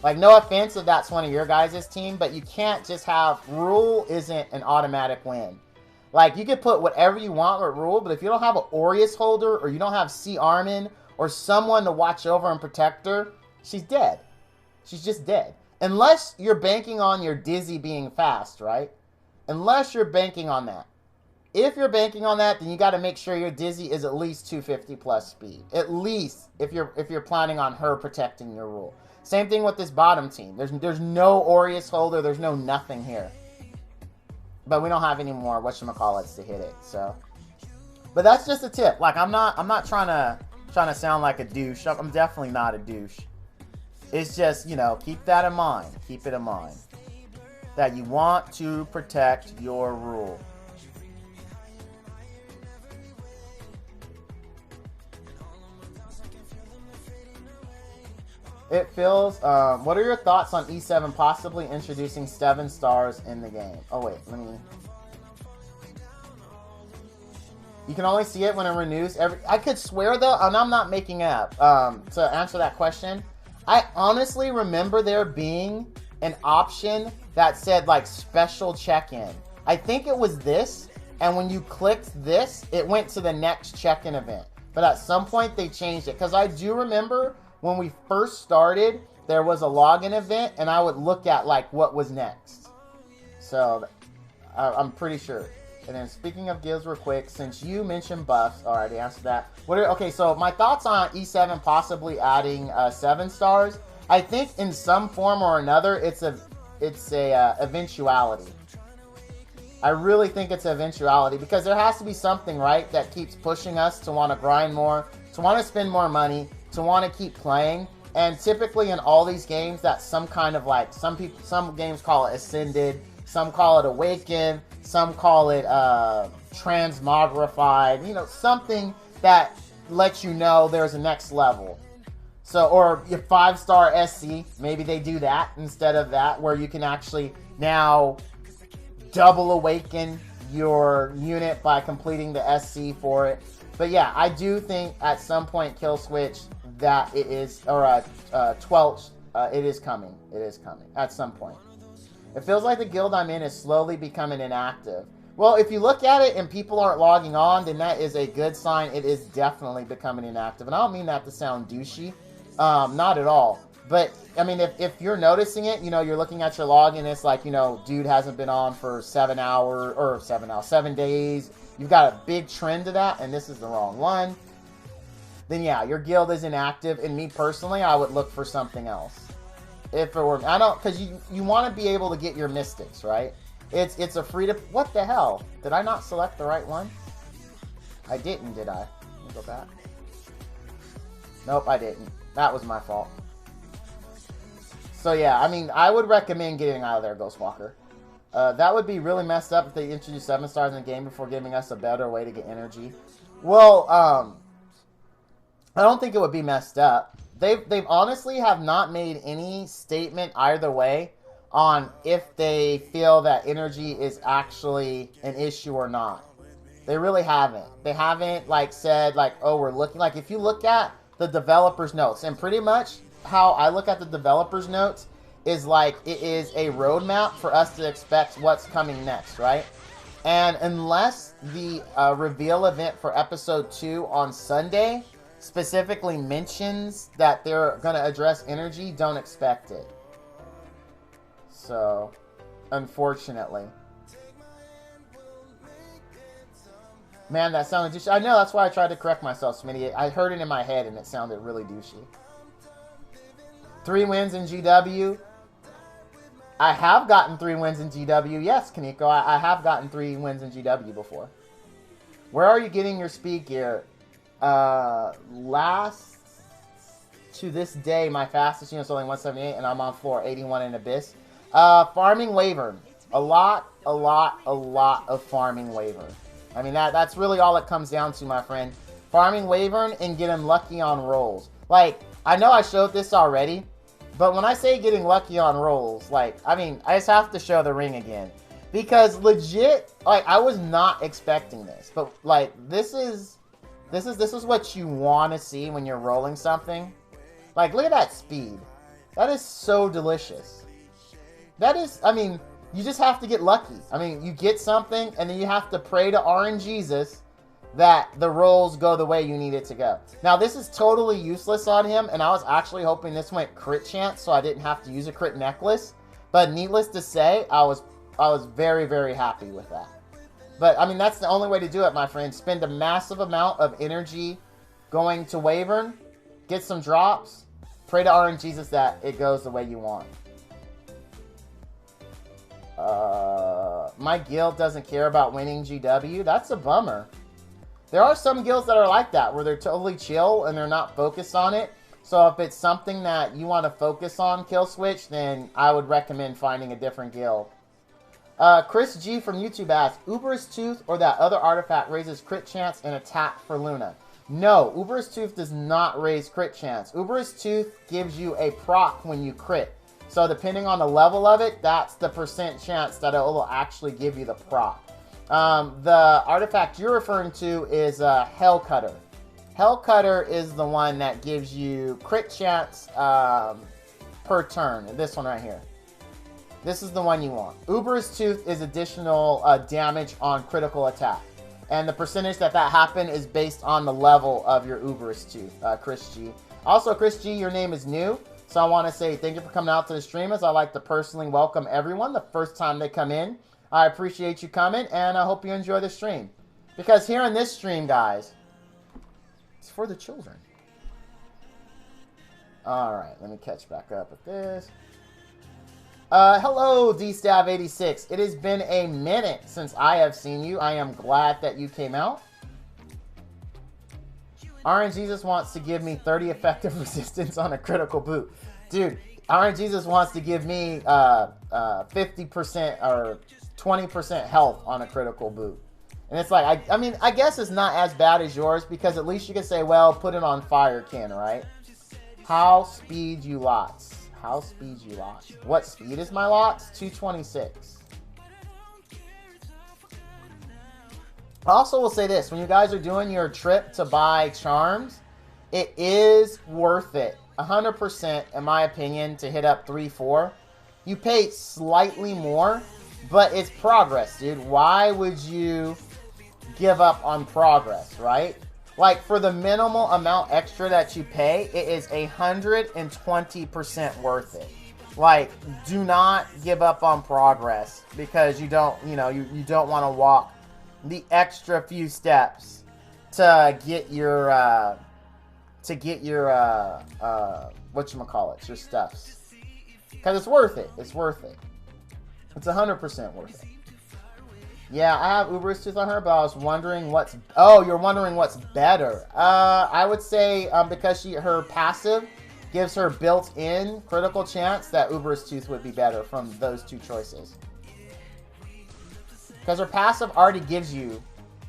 Like, no offense if that's one of your guys' team, but you can't just have... Rule isn't an automatic win. Like, you could put whatever you want with Rule, but if you don't have an Aureus holder, or you don't have C. Armin, or someone to watch over and protect her, she's dead. She's just dead. Unless you're banking on your Dizzy being fast, right? Unless you're banking on that. If you're banking on that, then you got to make sure your Dizzy is at least 250 plus speed. At least if you're planning on her protecting your Rule. Same thing with this bottom team. There's no Aureus holder. There's no nothing here. But we don't have any more whatchamacallits to hit it. So, but that's just a tip. Like, I'm not trying to sound like a douche. I'm definitely not a douche. It's just, you know, keep that in mind. Keep it in mind that you want to protect your Rule. It feels, what are your thoughts on E7 possibly introducing 7 stars in the game? Oh, wait, let me... You can only see it when it renews I could swear, though, and I'm not making up, to answer that question. I honestly remember there being an option that said, like, special check-in. I think it was this, and when you clicked this, it went to the next check-in event. But at some point, they changed it, because I do remember... When we first started, there was a login event, and I would look at, like, what was next. So, I'm pretty sure. And then, speaking of guilds real quick, since you mentioned buffs, I already answered that. Okay, so my thoughts on E7 possibly adding 7 stars. I think in some form or another, it's a eventuality. I really think it's an eventuality, because there has to be something, right, that keeps pushing us to want to grind more, to want to spend more money, to want to keep playing. And typically in all these games, that's some kind of, like, some games call it Ascended, some call it Awakened, some call it Transmogrified, you know, something that lets you know there's a next level. So, or your 5-star SC, maybe they do that instead of that, where you can actually now double awaken your unit by completing the SC for it. But yeah, I do think at some point Kill Switch that it is, or 12, it is coming. It is coming at some point. It feels like the guild I'm in is slowly becoming inactive. Well, if you look at it and people aren't logging on, then that is a good sign. It is definitely becoming inactive. And I don't mean that to sound douchey. Not at all. But, I mean, if you're noticing it, you know, you're looking at your login, it's like, you know, dude hasn't been on for 7 days. You've got a big trend to that, and this is the wrong one. Then yeah, your guild is inactive, and me personally, I would look for something else. If it were, because you want to be able to get your mystics, right? It's a free to, what the hell? Did I not select the right one? I didn't, did I? Let me go back. Nope, I didn't. That was my fault. So yeah, I mean, I would recommend getting out of there, Ghostwalker. That would be really messed up if they introduced 7 stars in the game before giving us a better way to get energy. Well, I don't think it would be messed up. They've honestly have not made any statement either way on if they feel that energy is actually an issue or not. They really haven't. They haven't, like, said, like, oh, we're looking. Like, if you look at the developer's notes, and pretty much how I look at the developer's notes is like it is a roadmap for us to expect what's coming next, right? And unless the reveal event for episode 2 on Sunday specifically mentions that they're going to address energy, don't expect it. So, unfortunately. Man, that sounded douchey. I know, that's why I tried to correct myself, Smitty. I heard it in my head and it sounded really douchey. 3 wins in GW. I have gotten 3 wins in GW. Yes, Kaneko, I have gotten 3 wins in GW before. Where are you getting your speed gear? Last to this day, my fastest unit is only 178, and I'm on floor 81 in Abyss. Farming Wyvern. A lot of farming Wyvern. I mean, that's really all it comes down to, my friend. Farming Wyvern and getting lucky on rolls. Like, I know I showed this already, But when I say getting lucky on rolls, like, I mean, I just have to show the ring again. Because legit, like, I was not expecting this. But, like, this is what you want to see when you're rolling something. Like, look at that speed. That is so delicious. That is, I mean, you just have to get lucky. I mean, you get something, and then you have to pray to RNGesus that the rolls go the way you need it to go. Now, this is totally useless on him, and I was actually hoping this went crit chance, so I didn't have to use a crit necklace. But needless to say, I was very, very happy with that. But, I mean, that's the only way to do it, my friend. Spend a massive amount of energy going to Wyvern, get some drops, pray to RNGesus that it goes the way you want. My guild doesn't care about winning GW. That's a bummer. There are some guilds that are like that, where they're totally chill and they're not focused on it. So if it's something that you want to focus on, Kill Switch, then I would recommend finding a different guild. Chris G from YouTube asks, Uber's Tooth or that other artifact raises crit chance and attack for Luna? No, Uber's Tooth does not raise crit chance. Uber's Tooth gives you a proc when you crit. So depending on the level of it, that's the percent chance that it will actually give you the proc. The artifact you're referring to is Hell Cutter. Hell Cutter is the one that gives you crit chance per turn. This one right here. This is the one you want. Uber's Tooth is additional damage on critical attack. And the percentage that happened is based on the level of your Uber's Tooth, Chris G. Also, Chris G, your name is new. So I want to say thank you for coming out to the stream, as I like to personally welcome everyone the first time they come in. I appreciate you coming, and I hope you enjoy the stream. Because here in this stream, guys, it's for the children. Alright, let me catch back up with this. Hello, DStab86. It has been a minute since I have seen you. I am glad that you came out. RNGesus wants to give me 30 effective resistance on a critical boot. Dude, RNGesus wants to give me 50% or 20% health on a critical boot. And it's like, I mean, I guess it's not as bad as yours, because at least you can say, well, put it on fire, Ken, right? How speed you lots? How speed you lots? What speed is my lots? 226. I also will say this, when you guys are doing your trip to buy charms, it is worth it, 100% in my opinion, to hit up 3-4. You pay slightly more, but it's progress, dude. Why would you give up on progress, right? Like, for the minimal amount extra that you pay, it is 120% worth it. Like, do not give up on progress, because you don't, you don't want to walk the extra few steps to get your whatchamacallit, your stuffs. Because it's worth it. It's worth it. It's 100% worth it. Yeah, I have Uber's Tooth on her, but I was wondering what's... Oh, you're wondering what's better. I would say because her passive gives her built-in critical chance, that Uber's Tooth would be better from those two choices. Because her passive already gives you,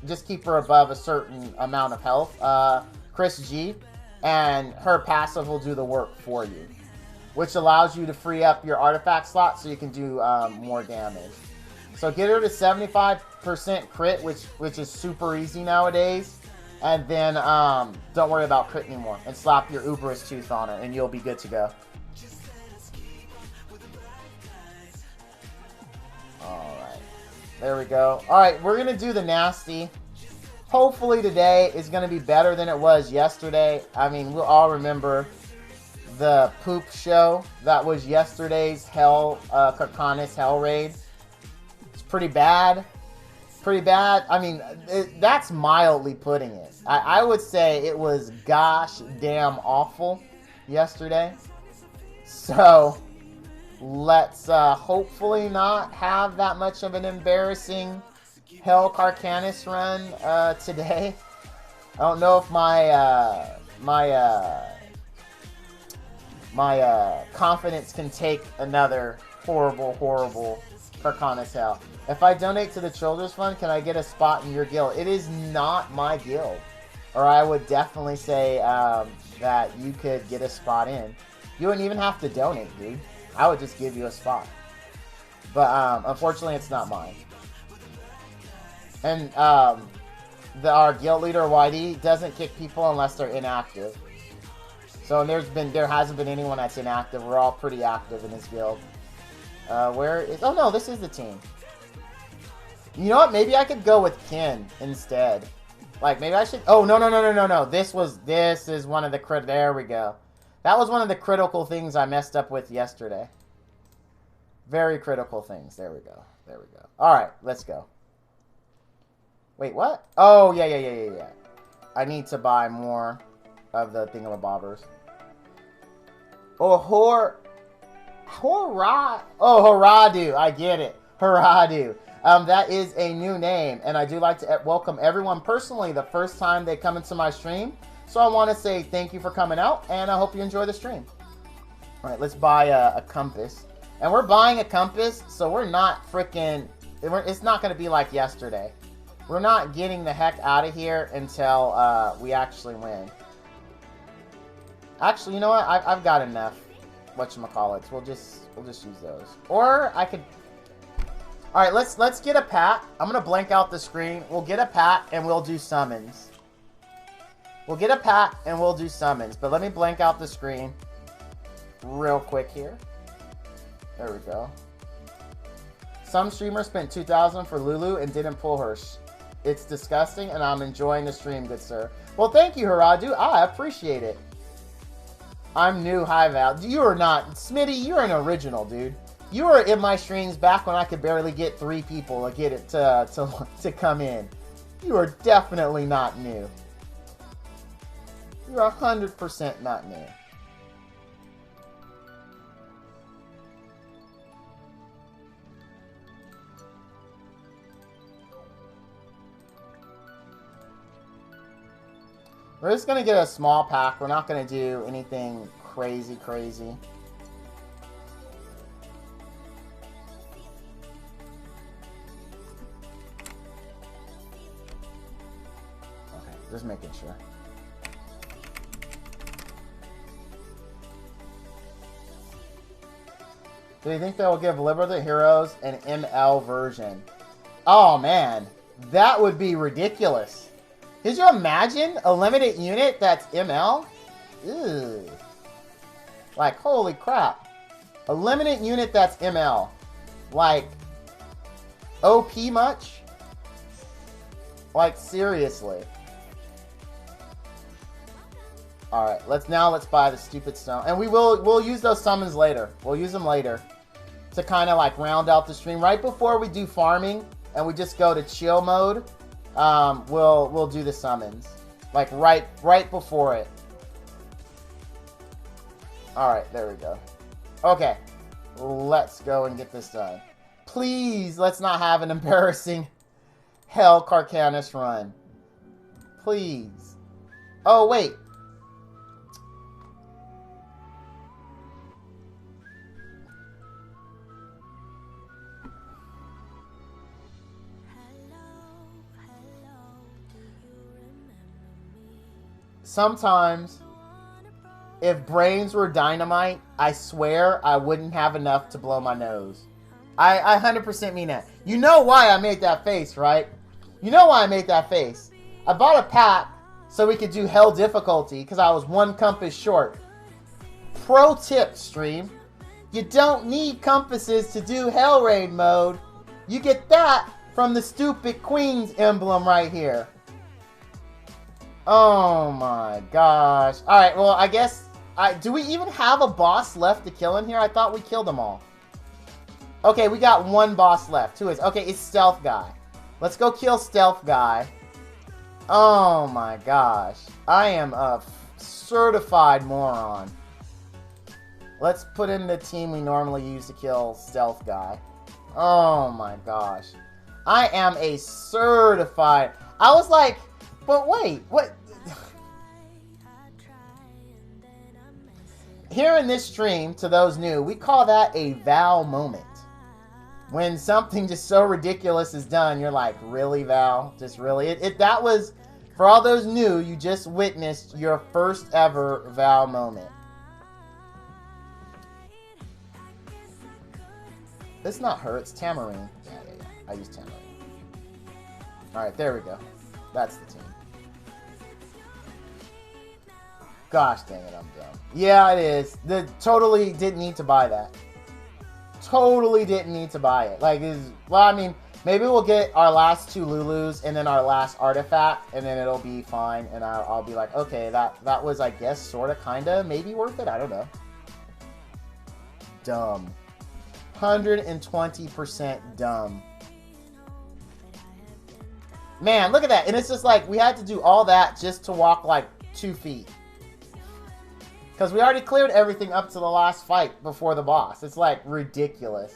just keep her above a certain amount of health, Chris G, and her passive will do the work for you, which allows you to free up your artifact slot so you can do more damage. So get her to 75% crit, which is super easy nowadays, and then don't worry about crit anymore, and slap your Uber's Tooth on her, and you'll be good to go. Alright. There we go. Alright, we're going to do the nasty. Hopefully today is going to be better than it was yesterday. I mean, we'll all remember the poop show that was yesterday's Karkanis Hell Raid. It's pretty bad. Pretty bad. I mean, that's mildly putting it. I would say it was gosh damn awful yesterday. So... let's hopefully not have that much of an embarrassing Hell Karkanis run today. I don't know if my confidence can take another horrible Karkanis Hell. If I donate to the Children's Fund, can I get a spot in your guild? It is not my guild. Or I would definitely say that you could get a spot in. You wouldn't even have to donate, dude. I would just give you a spot. But unfortunately, it's not mine. And our guild leader YD doesn't kick people unless they're inactive. So there hasn't been anyone that's inactive. We're all pretty active in this guild. Where is? Oh no, this is the team. You know what? Maybe I could go with Ken instead. Like maybe I should. Oh no. This is one of the There we go. That was one of the critical things I messed up with yesterday. Very critical things. There we go. There we go. All right, let's go. Wait, what? Oh yeah. I need to buy more of the thingamabobbers. Oh, Horadu. I get it. Horadu. That is a new name, and I do like to welcome everyone personally the first time they come into my stream. So I want to say thank you for coming out, and I hope you enjoy the stream. All right, let's buy a compass. And we're buying a compass, so we're not freaking... It's not going to be like yesterday. We're not getting the heck out of here until we actually win. Actually, you know what? I've got enough whatchamacallits. We'll just use those. Or I could... Alright, let's get a pack. I'm going to blank out the screen. We'll get a pack and we'll do summons. We'll get a pack and we'll do summons. But let me blank out the screen real quick here. There we go. Some streamer spent $2,000 for Lulu and didn't pull her. It's disgusting and I'm enjoying the stream, good sir. Well, thank you, Haradu. I appreciate it. I'm new, high val. You are not. Smitty, you're an original, dude. You were in my streams back when I could barely get 3 people to get it to come in. You are definitely not new. You're 100% not new. We're just going to get a small pack. We're not going to do anything crazy. Okay, just making sure. Do you think they will give Liber the Heroes an ML version? Oh man, that would be ridiculous. Could you imagine a limited unit that's ML? Ew. Like, holy crap. A limited unit that's ML. Like, OP much? Like, seriously. Alright, let's buy the stupid stone. And we'll use those summons later. We'll use them later. To kind of like round out the stream. Right before we do farming and we just go to chill mode. We'll do the summons. Like right before it. Alright, there we go. Okay. Let's go and get this done. Please, let's not have an embarrassing Hell Carcanus run. Please. Oh, wait. Sometimes, if brains were dynamite, I swear I wouldn't have enough to blow my nose. I 100% mean that. You know why I made that face, right? You know why I made that face. I bought a pack so we could do hell difficulty because I was 1 compass short. Pro tip, stream. You don't need compasses to do hell raid mode. You get that from the stupid Queen's emblem right here. Oh my gosh. Alright, well, I guess... do we even have a boss left to kill in here? I thought we killed them all. Okay, we got 1 boss left. Who is... Okay, it's Stealth Guy. Let's go kill Stealth Guy. Oh my gosh. I am a certified moron. Let's put in the team we normally use to kill Stealth Guy. Oh my gosh. I am a certified... I was like... But wait, what? Here in this stream, to those new, we call that a Val moment. When something just so ridiculous is done, you're like, really, Val? Just really? That was, for all those new, you just witnessed your first ever Val moment. It's not her, it's Tamarine. Yeah. I use Tamarine. Alright, there we go. That's the team. Gosh dang it, I'm dumb. Yeah, it is. Totally didn't need to buy that. Totally didn't need to buy it. Like, well, I mean, maybe we'll get our last 2 Lulus and then our last artifact, and then it'll be fine, and I'll be like, okay, that was, I guess, sort of, kind of, maybe worth it. I don't know. Dumb. 120% dumb. Man, look at that. And it's just like, we had to do all that just to walk, like, 2 feet. Because we already cleared everything up to the last fight before the boss. It's, like, ridiculous.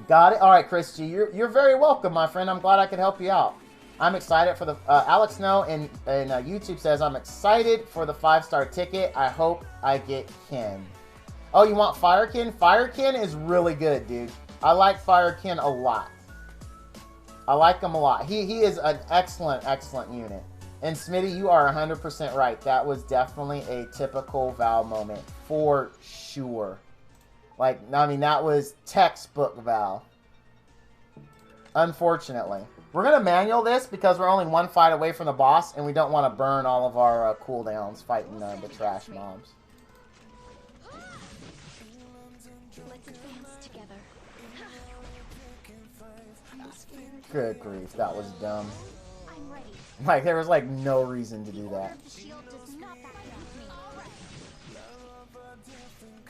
Got it? Alright, Chris G. You're very welcome, my friend. I'm glad I could help you out. I'm excited for the... Alex Snow in YouTube says, I'm excited for the 5-star ticket. I hope I get Ken. Oh, you want Firekin? Firekin is really good, dude. I like Firekin a lot. I like him a lot. He is an excellent, excellent unit. And Smitty, you are 100% right. That was definitely a typical Val moment. For sure. Like, I mean, that was textbook Val. Unfortunately. We're going to manual this because we're only 1 fight away from the boss. And we don't want to burn all of our cooldowns fighting the trash mobs. Good grief, that was dumb. Like, there was, like, no reason to do that.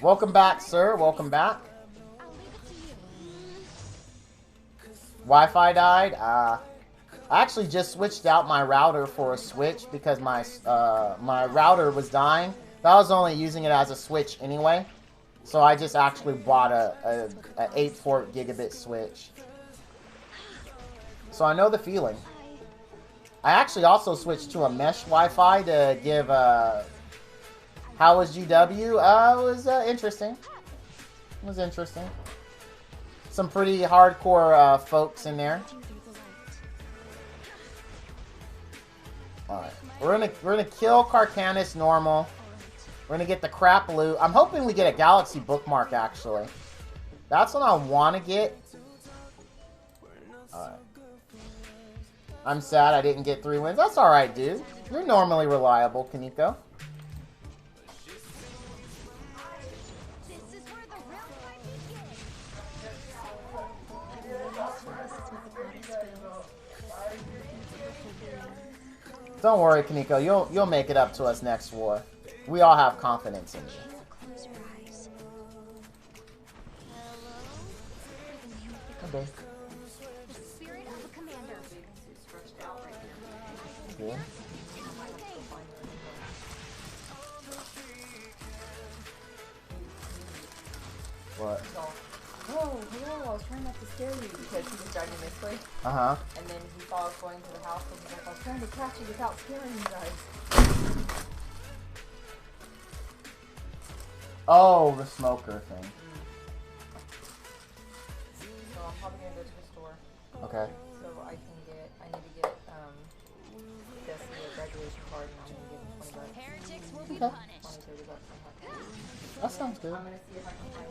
Welcome back, sir. Welcome back. Wi-Fi died. I actually just switched out my router for a switch because my router was dying. I was only using it as a switch anyway. So I just actually bought a 8-port gigabit switch. So I know the feeling. I actually also switched to a mesh Wi-Fi to give, how was GW? It was interesting. It was interesting. Some pretty hardcore folks in there. Alright. We're gonna kill Carcanis normal. We're gonna get the crap loot. I'm hoping we get a Galaxy bookmark, actually. That's what I want to get. Alright. I'm sad I didn't get 3 wins. That's alright, dude. You're normally reliable, Kaneko. Don't worry, Kaneko. You'll make it up to us next war. We all have confidence in you. Okay. Cool. What? Oh, hello, I was trying not to scare you because he was driving this way. Uh-huh. And then he saw us going to the house and he's like, I was trying to catch you without scaring you guys. Oh, the smoker thing. So I'm probably going to go to the store. Okay. So I need to get, Jesse a graduation card and I'm going to give him 20 bucks. Heretics will be Okay. punished. 20, 30 bucks, something like that. That sounds good. I'm going to see if I can find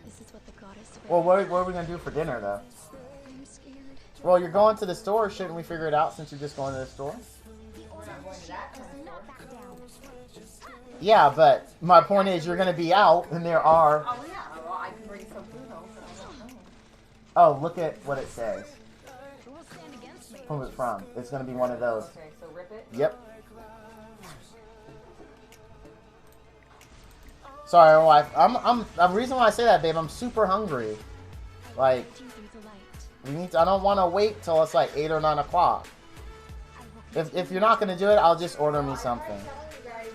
This is what the goddess Well, what are we going to do for dinner, though? I'm scared. Well, you're going to the store. Shouldn't we figure it out since you're just going to the store? We're not going to that kind of store. Yeah, but my point is you're going to be out, and there are... Oh, yeah. Well, I can bring some food home, but I don't know. Oh, look at what it says. Who will stand against me? Who's it from? It's going to be one of those. Okay, so rip it. Yep. Sorry, wife. The reason why I say that, babe, I'm super hungry. Like, Through the light. we need to, I don't want to wait till it's like 8 or 9 o'clock. If you're not going to do it, I'll just order me something. I was telling you guys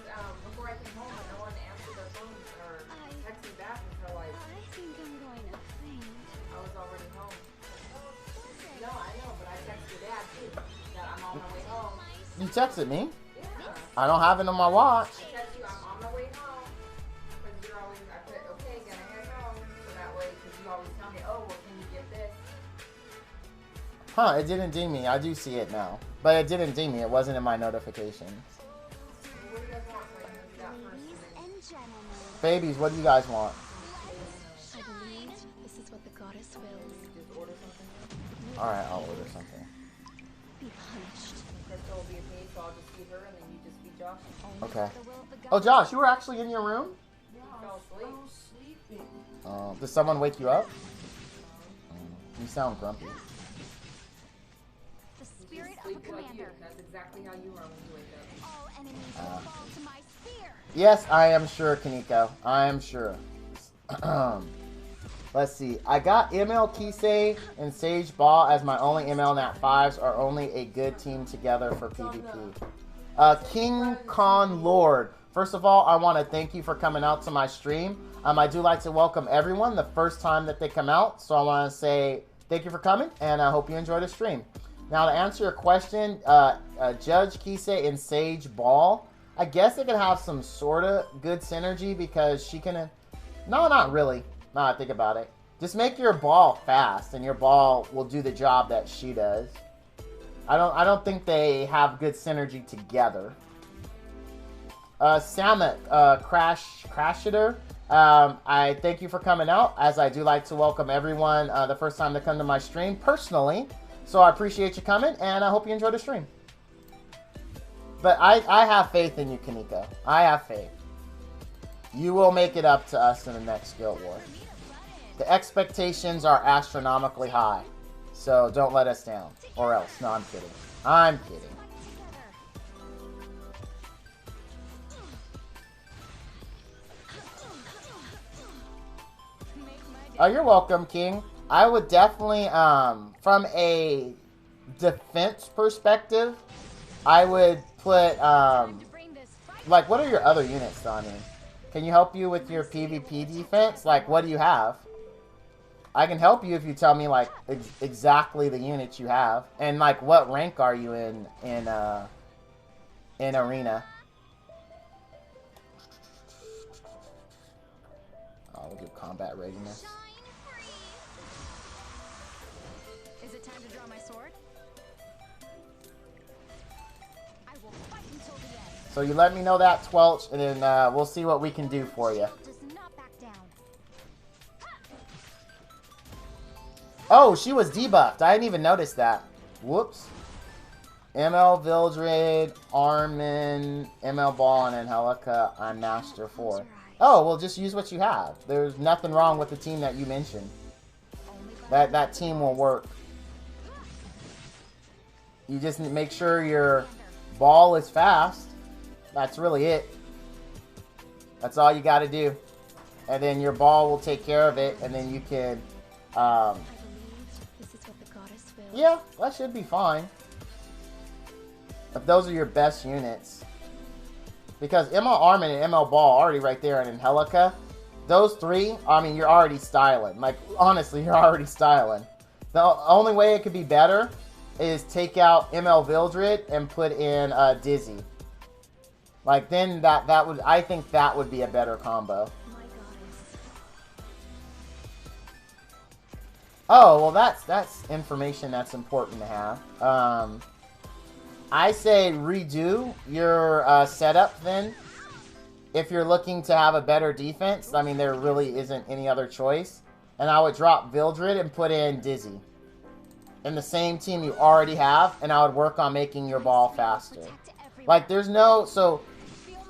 before I came home, no one answered their phones or texted me back until like I think I'm going to faint. I was already home. No, I know, but I texted Dad too that I'm on my way home. You texted me? Yeah. I don't have it on my watch. I text you, I'm on my way home. Because you're always, I put, okay, gonna head home. So that way, because you always tell me, oh, well, can you get this? Huh, it didn't ding me. I do see it now. But it didn't ding me. It wasn't in my notifications. Well, what do you guys want so I can do that first? Ladies and gentlemen, Babies, what do you guys want? I believe Alright, I'll order something. Be punished. Crystal will be with me, so I'll just feed her, and then you just feed Josh. Only Okay. by the will of the Oh, gods. Josh, you were actually in your room? He fell asleep. Did someone wake you up? You sound grumpy. The spirit of a Sleep like you. commander. That's exactly how you are when you wake up. All enemies will fall to my spear. Yes, I am sure, Kaneko. I am sure. Let's see. I got ML Kisei and Sage Ball as my only ML Nat 5s are only a good team together for PvP. King Khan Lord. First of all, I want to thank you for coming out to my stream. I do like to welcome everyone the first time that they come out. So I want to say thank you for coming, and I hope you enjoy the stream. Now, to answer your question, Judge Kisei and Sage Ball, I guess they can have some sort of good synergy because she can... No, not really. Now I think about it. Just make your ball fast, and your ball will do the job that she does. I don't think they have good synergy together. Samet, Crashitter, I thank you for coming out, as I do like to welcome everyone the first time they come to my stream personally. So I appreciate you coming, and I hope you enjoy the stream. But I have faith in you, Kaneko. I have faith. You will make it up to us in the next Guild War. The expectations are astronomically high. So don't let us down. Or else. No, I'm kidding. I'm kidding. Oh, you're welcome, King. I would definitely, from a defense perspective, I would put, like, what are your other units, Donnie? Can you help you with your PvP defense? Like, what do you have? I can help you if you tell me, like, exactly the units you have. And, like, what rank are you in Arena? Oh, we'll do combat readiness. Is it time to draw my sword? I will fight until the end. So you let me know that, Twelch, and then we'll see what we can do for you. Does not back down. Oh, she was debuffed. I didn't even notice that. Whoops. ML Vildred, Armin, ML Ball, and Angelica on Master 4. Oh, well, just use what you have. There's nothing wrong with the team that you mentioned. That team will work. You just need to make sure your ball is fast. That's really it. That's all you got to do. And then your ball will take care of it, and then you can... I believe this is what the goddess wills. yeah, that should be fine. If those are your best units. Because ML Armin and ML Ball already right there, and Angelica, those three, I mean, you're already styling. Like, honestly, you're already styling. The only way it could be better is take out ML Vildred and put in Dizzy. Like, then that would, I think that would be a better combo. My goddess. Oh, well, that's information that's important to have. I say redo your setup then. If you're looking to have a better defense, I mean, there really isn't any other choice. And I would drop Vildred and put in Dizzy. In the same team you already have, and I would work on making your ball faster. Like, there's no, so,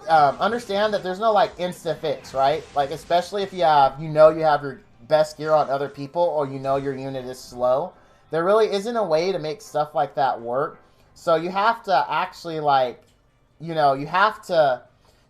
understand that there's no, like, insta-fix, right? Like, especially if you have, you have your best gear on other people, or your unit is slow. There really isn't a way to make stuff like that work. So you have to actually, like, you have to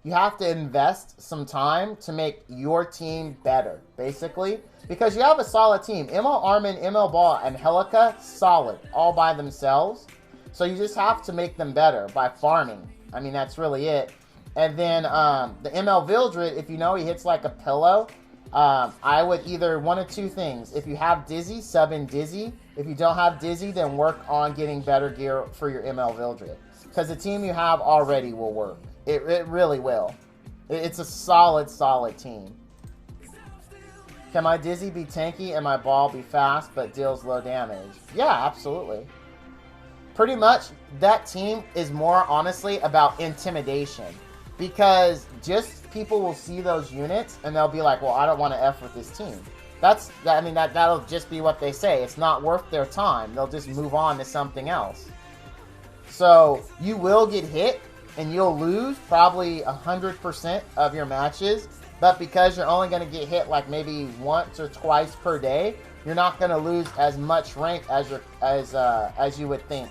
invest some time to make your team better, basically. Because you have a solid team. ML Armin, ML Ball, and Angelica, solid, all by themselves. So you just have to make them better by farming. I mean, that's really it. And then the ML Vildred, if he hits like a pillow, I would either one of two things. If you have Dizzy, sub in Dizzy. If you don't have Dizzy, then work on getting better gear for your ML Vildred. Because the team you have already will work. It really will. It's a solid team. Can my Dizzy be tanky and my ball be fast but deals low damage? Yeah, absolutely. Pretty much, that team is more honestly about intimidation. Because just people will see those units and they'll be like, well, I don't want to F with this team. I mean, that'll just be what they say. It's not worth their time. They'll just move on to something else. So you will get hit, and you'll lose probably 100% of your matches. But because you're only going to get hit like maybe once or twice per day, you're not going to lose as much rank as you would think.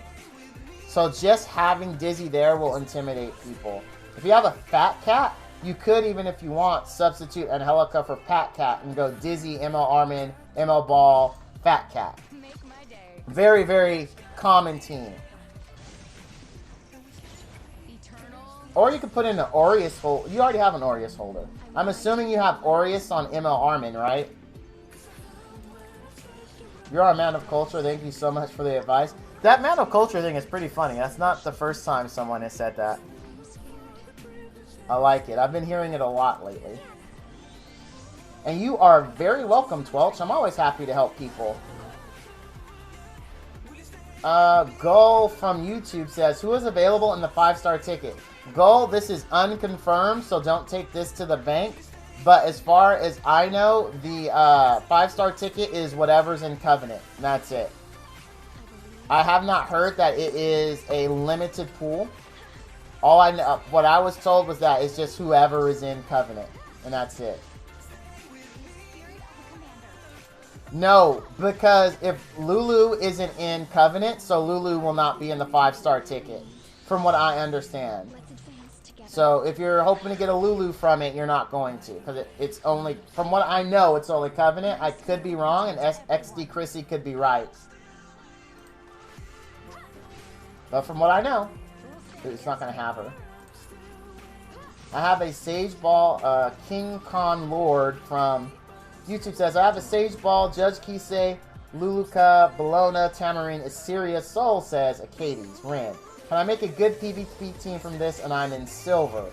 So just having Dizzy there will intimidate people. If you have a Fat Cat, you could, even if you want, substitute Angelica for Pat Cat and go Dizzy, ML Armin, ML Ball, Fat Cat. Very, very common team. Or you could put in an Aureus holder. You already have an Aureus holder. I'm assuming you have Aureus on ML Armin, right? You're our man of culture. Thank you so much for the advice. That man of culture thing is pretty funny. That's not the first time someone has said that. I like it. I've been hearing it a lot lately. And you are very welcome, Twelch. I'm always happy to help people. Gull from YouTube says, who is available in the 5-star ticket? Gull, this is unconfirmed, so don't take this to the bank. But as far as I know, the 5-star ticket is whatever's in Covenant. And that's it. I have not heard that it is a limited pool. All I know, what I was told was that it's just whoever is in Covenant. And that's it. No, because if Lulu isn't in Covenant, so Lulu will not be in the 5-star ticket, from what I understand. So if you're hoping to get a Lulu from it, you're not going to, because it's only, from what I know, it's only Covenant. I could be wrong, and XD Chrissy could be right. But from what I know, it's not going to have her. I have a Sage Ball, King Khan Lord from YouTube says, I have a Sage Ball, Judge Kisei, Luluka, Bologna, Tamarine, Assyria. Soul says, Acades, Ren. Can I make a good PvP team from this and I'm in silver?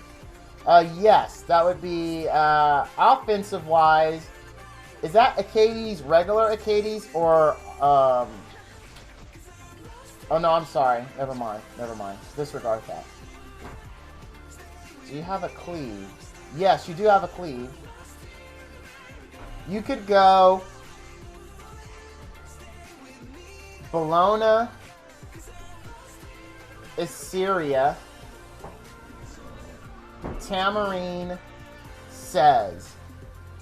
Yes, that would be, offensive-wise. Is that Acades, regular Acades, or, oh no, I'm sorry. Never mind. Never mind. Disregard that. Do you have a cleave? Yes, you do have a cleave. You could go Bologna, Assyria, Tamarine, Says.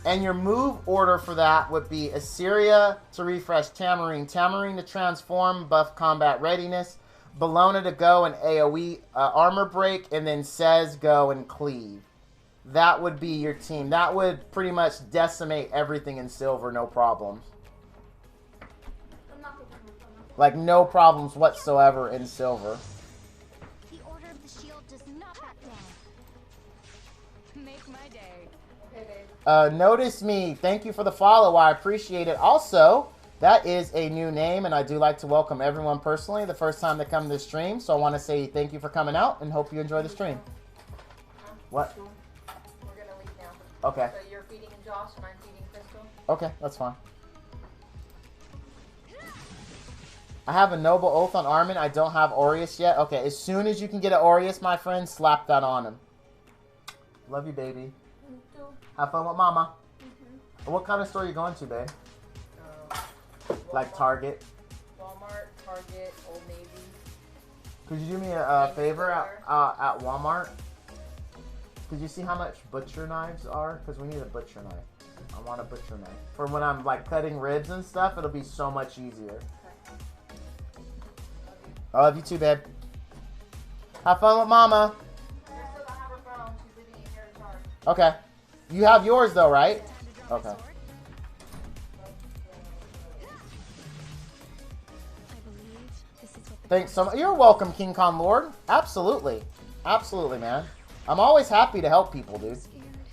And your move order for that would be Assyria to refresh Tamarine, Tamarine to transform, buff combat readiness, Bologna to go and AoE armor break, and then Says go and cleave. That would be your team. That would pretty much decimate everything in silver, no problems. Like, no problems whatsoever in silver. The Order of the Shield does not back down. Make my day. Okay, babe. Notice me. Thank you for the follow. I appreciate it. Also, that is a new name, and I do like to welcome everyone personally the first time they come to the stream. So I want to say thank you for coming out and hope you enjoy the stream. What? We're gonna leave now. Okay. So you're feeding Josh and I'm feeding Crystal? Okay, that's fine. I have a Noble Oath on Armin. I don't have Aureus yet. Okay, as soon as you can get an Aureus, my friend, slap that on him. Love you, baby. Have fun with mama. What kind of store are you going to, babe? Like Target? Walmart, Target, Old Navy. Could you do me a favor at Walmart? Could you see how much butcher knives are? Because we need a butcher knife. I want a butcher knife. For when I'm like cutting ribs and stuff, it'll be so much easier. I love you too, babe. Have fun with mama. Crystal don't have her phone. She's leaving it here to charge. Okay. You have yours though, right? Okay. I believe this is what the Thanks so much. You're welcome, King Kong Lord. Absolutely. Absolutely, man. I'm always happy to help people, dude.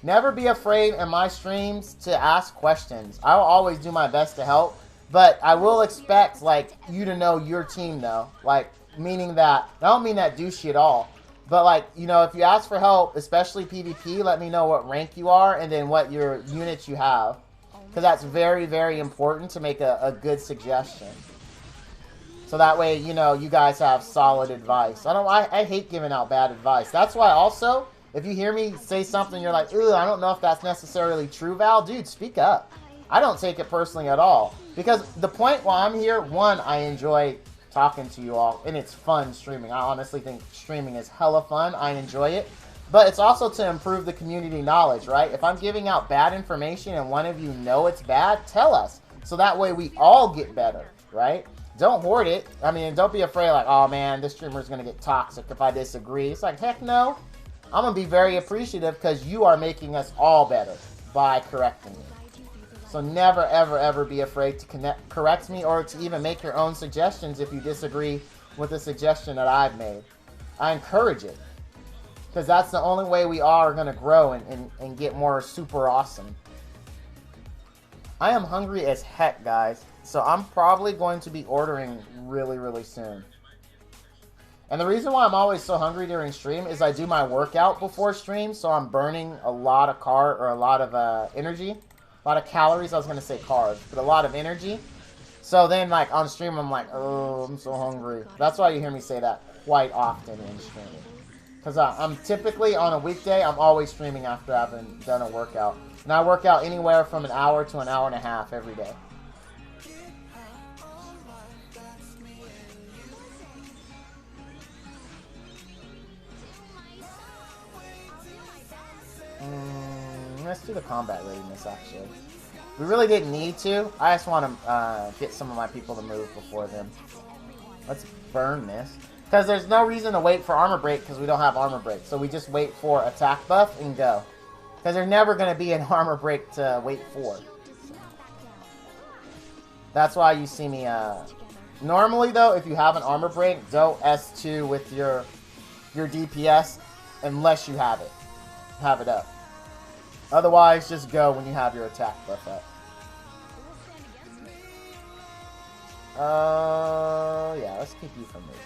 Never be afraid in my streams to ask questions. I will always do my best to help. But I will expect, like, you to know your team, though. Like, meaning that, I don't mean that douchey at all. But, like, you know, if you ask for help, especially PvP, let me know what rank you are and then what your units you have. Because that's very, very important to make a good suggestion. So that way, you know, you guys have solid advice. I hate giving out bad advice. That's why also, if you hear me say something, you're like, ooh, I don't know if that's necessarily true, Val. Dude, speak up. I don't take it personally at all. Because the point while I'm here, one, I enjoy talking to you all, and it's fun streaming. I honestly think streaming is hella fun. I enjoy it. But it's also to improve the community knowledge, right? If I'm giving out bad information and one of you know it's bad, tell us. So that way we all get better, right? Don't hoard it. I mean, don't be afraid like, oh man, this streamer is going to get toxic if I disagree. It's like, heck no. I'm going to be very appreciative because you are making us all better by correcting me. So never, ever, ever be afraid to correct me or to even make your own suggestions if you disagree with the suggestion that I've made. I encourage it. Because that's the only way we are going to grow and get more super awesome. I am hungry as heck, guys. So I'm probably going to be ordering really, really soon. And the reason why I'm always so hungry during stream is I do my workout before stream. So I'm burning a lot of energy. A lot of calories. I was going to say carbs, but a lot of energy. So then, like, on stream, I'm like, oh, I'm so hungry. That's why you hear me say that quite often in streaming. Because I'm typically, on a weekday, I'm always streaming after I've done a workout. And I work out anywhere from an hour to an hour and a half every day. Let's do the combat readiness, actually. We really didn't need to. I just want to get some of my people to move before then. Let's burn this. Because there's no reason to wait for armor break because we don't have armor break. So we just wait for attack buff and go. Because there's never going to be an armor break to wait for. That's why you see me... Normally, though, if you have an armor break, don't S2 with your DPS unless you have it. Have it up. Otherwise, just go when you have your attack buff up. Yeah, let's keep you from moving.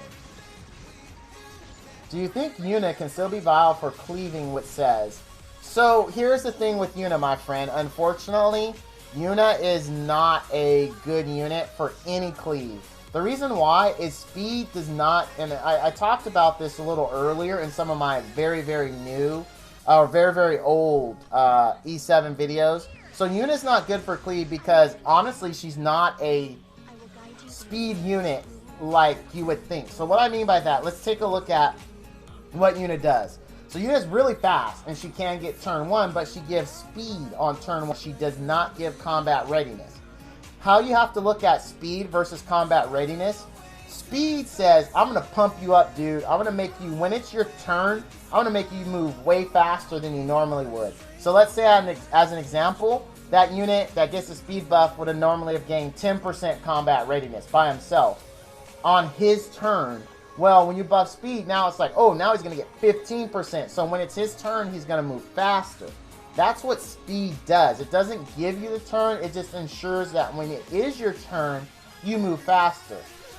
Do you think Yuna can still be vile for cleaving what says? So, here's the thing with Yuna, my friend. Unfortunately, Yuna is not a good unit for any cleave. The reason why is speed does not, and I talked about this a little earlier in some of my very, very new or very, very old E7 videos. So Yuna's not good for cleave because, honestly, she's not a speed unit like you would think. So what I mean by that, let's take a look at what Yuna does. So Yuna's really fast, and she can get turn 1, but she gives speed on turn 1. She does not give combat readiness. How you have to look at speed versus combat readiness. Speed says, I'm going to pump you up, dude. I'm going to make you, when it's your turn, I'm going to make you move way faster than you normally would. So let's say, as an example, that unit that gets the speed buff would have normally have gained 10% combat readiness by himself on his turn. Well, when you buff speed, now it's like, oh, now he's going to get 15%. So when it's his turn, he's going to move faster. That's what speed does. It doesn't give you the turn. It just ensures that when it is your turn, you move faster.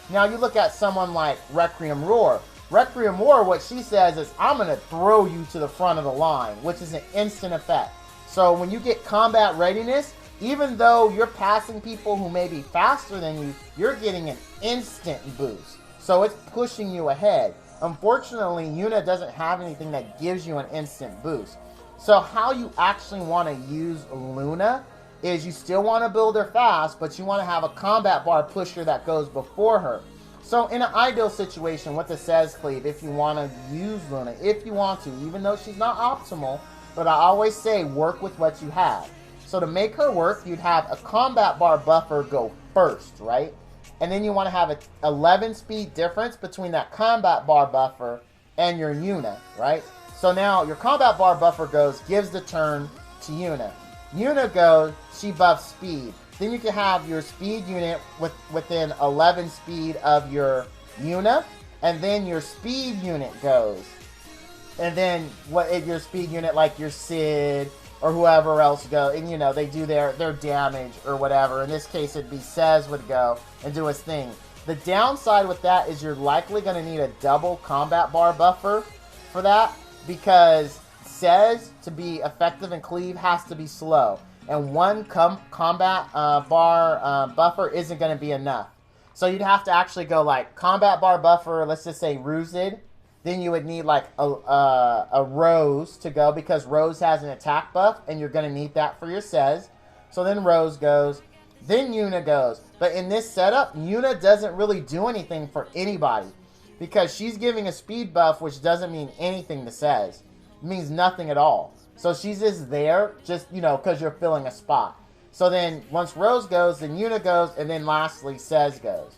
Now, you look at someone like Requiem Roar. Requiem Roar, what she says is, I'm going to throw you to the front of the line, which is an instant effect. So when you get combat readiness, even though you're passing people who may be faster than you, you're getting an instant boost. So it's pushing you ahead. Unfortunately, Yuna doesn't have anything that gives you an instant boost. So how you actually want to use Luna is you still want to build her fast, but you want to have a combat bar pusher that goes before her. So in an ideal situation, what this says, Cleve, if you want to use Luna, if you want to, even though she's not optimal, but I always say work with what you have. So to make her work, you'd have a combat bar buffer go first, right? And then you want to have an 11 speed difference between that combat bar buffer and your Yuna, right? So now your combat bar buffer goes, gives the turn to Yuna. Yuna goes, she buffs speed. Then you can have your speed unit within 11 speed of your Yuna, and then your speed unit goes. And then your speed unit, like your Sid or whoever else go, and you know, they do their damage or whatever. In this case, it'd be Sez would go and do his thing. The downside with that is you're likely going to need a double combat bar buffer for that, because Sez, to be effective in cleave, has to be slow. And one combat bar buffer isn't going to be enough. So you'd have to actually go like combat bar buffer, let's just say Ruzid. Then you would need like a Rose to go, because Rose has an attack buff, and you're going to need that for your Sez. So then Rose goes. Then Yuna goes. But in this setup, Yuna doesn't really do anything for anybody. Because she's giving a speed buff, which doesn't mean anything to Sez. It means nothing at all. So she's just there, just, you know, because you're filling a spot. So then once Rose goes, then Yuna goes, and then lastly Sez goes.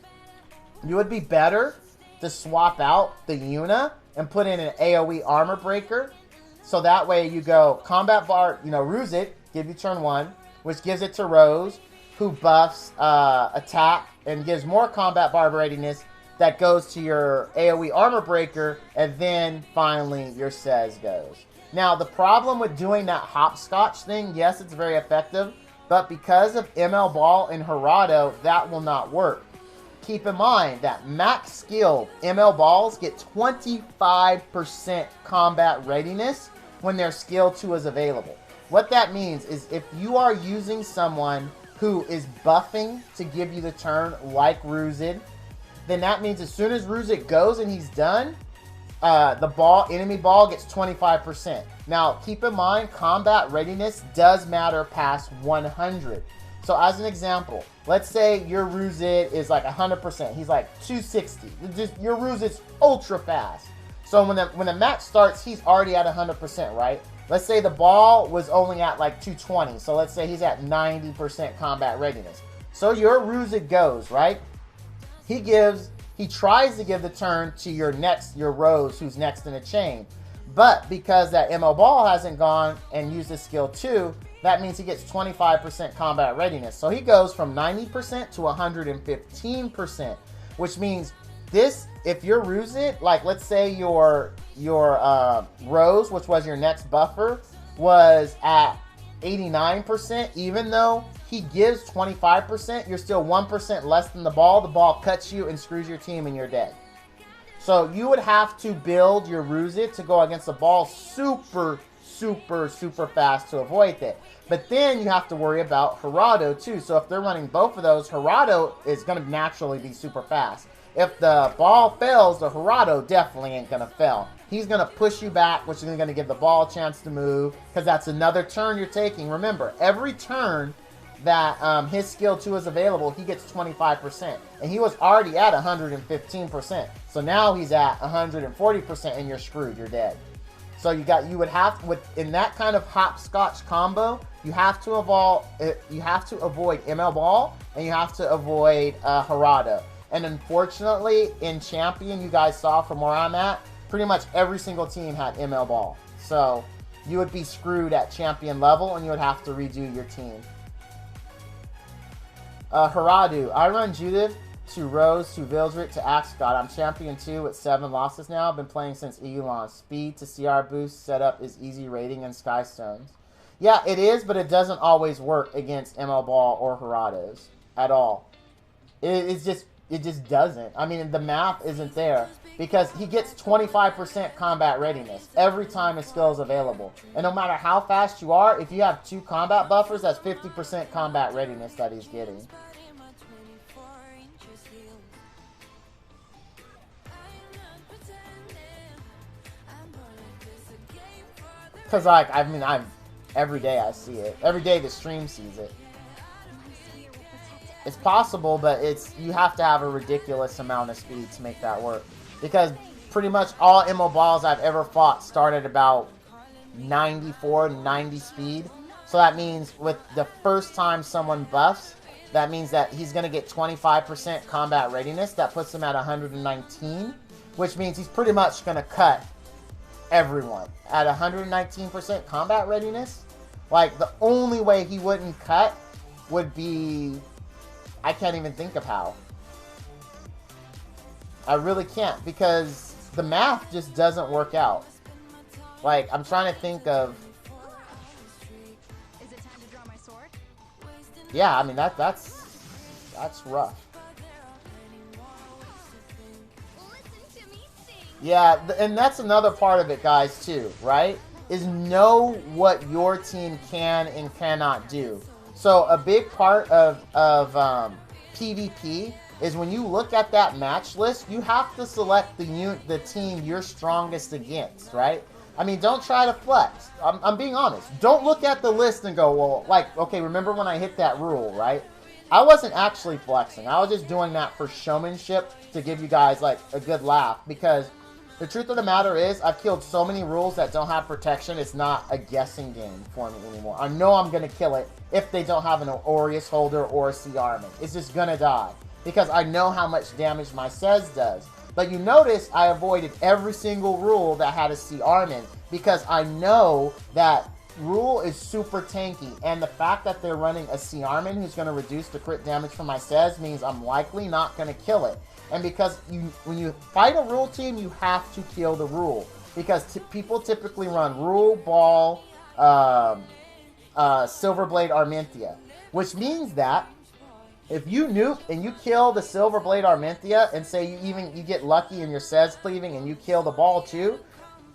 You would be better to swap out the Yuna and put in an AoE armor breaker. So that way you go combat bar, you know, Ruse it, give you turn 1, which gives it to Rose, who buffs attack and gives more combat barb readiness that goes to your AoE armor breaker, and then finally your Sez goes. Now, the problem with doing that hopscotch thing, yes, it's very effective, but because of ML Ball and Gerardo, that will not work. Keep in mind that max skill ML Balls get 25% combat readiness when their skill 2 is available. What that means is if you are using someone who is buffing to give you the turn like Ruzid, then that means as soon as Ruzid goes and he's done, the enemy ball gets 25%. Now, keep in mind, combat readiness does matter past 100. So as an example, let's say your Ruzid is like 100%. He's like 260. Your Ruzid's ultra fast. So when the match starts, he's already at 100%, right? Let's say the ball was only at like 220. So let's say he's at 90% combat readiness. So your Ruzid goes, right? He tries to give the turn to your Rose, who's next in the chain. But because that ML Ball hasn't gone and used his skill 2, that means he gets 25% combat readiness. So he goes from 90% to 115%, which means this, if your Ruzid, like let's say your Rose, which was your next buffer, was at 89%, even though he gives 25%, you're still 1% less than the ball cuts you and screws your team and you're dead. So you would have to build your Ruzid to go against the ball super fast to avoid that. But then you have to worry about Gerardo too. So if they're running both of those, Gerardo is going to naturally be super fast. If the ball fails, the Gerardo definitely ain't going to fail. He's going to push you back, which is going to give the ball a chance to move, because that's another turn you're taking. Remember, every turn that his skill 2 is available, he gets 25%. And he was already at 115%. So now he's at 140% and you're screwed. You're dead. So in that kind of hopscotch combo, you have to avoid ML Ball and you have to avoid Gerardo. And unfortunately, in Champion, you guys saw from where I'm at, pretty much every single team had ML Ball. So you would be screwed at Champion level and you would have to redo your team. Gerardo, I run Judith to Rose to Vildrit to Axcott. I'm Champion 2 with 7 losses now. I've been playing since Elon. Speed to CR boost setup is easy rating in Skystones. Yeah, it is, but it doesn't always work against ML Ball or Gerardo's at all. It just doesn't. I mean, the math isn't there because he gets 25% combat readiness every time his skill is available. And no matter how fast you are, if you have 2 combat buffers, that's 50% combat readiness that he's getting. Because, like, I mean, every day I see it. Every day the stream sees it. It's possible, but you have to have a ridiculous amount of speed to make that work. Because pretty much all ML Balls I've ever fought started about 94, 90 speed. So that means with the first time someone buffs, that means that he's going to get 25% combat readiness. That puts him at 119, which means he's pretty much going to cut everyone at 119% combat readiness. Like, the only way he wouldn't cut would be, I can't even think of how. I really can't, because the math just doesn't work out. Like, I'm trying to think of. Is it time to draw my sword? Yeah, I mean that's rough. Listen to me sing. Yeah, and that's another part of it, guys, too, right? Is know what your team can and cannot do. So a big part of PvP is when you look at that match list, you have to select the team you're strongest against, right? I mean, don't try to flex. I'm being honest. Don't look at the list and go, well, like, okay, remember when I hit that rule, right? I wasn't actually flexing. I was just doing that for showmanship to give you guys, like, a good laugh. Because the truth of the matter is, I've killed so many rules that don't have protection, it's not a guessing game for me anymore. I know I'm going to kill it if they don't have an Aureus holder or a Sea Armin. It's just going to die. Because I know how much damage my Sez does. But you notice I avoided every single rule that had a Sea Armin. Because I know that rule is super tanky. And the fact that they're running a Sea Armin who's going to reduce the crit damage from my Sez means I'm likely not going to kill it. And because when you fight a rule team, you have to kill the rule. Because people typically run rule, ball, Silverblade, Armentia. Which means that if you nuke and you kill the Silverblade Armentia, and say you get lucky in your Sez cleaving and you kill the ball too,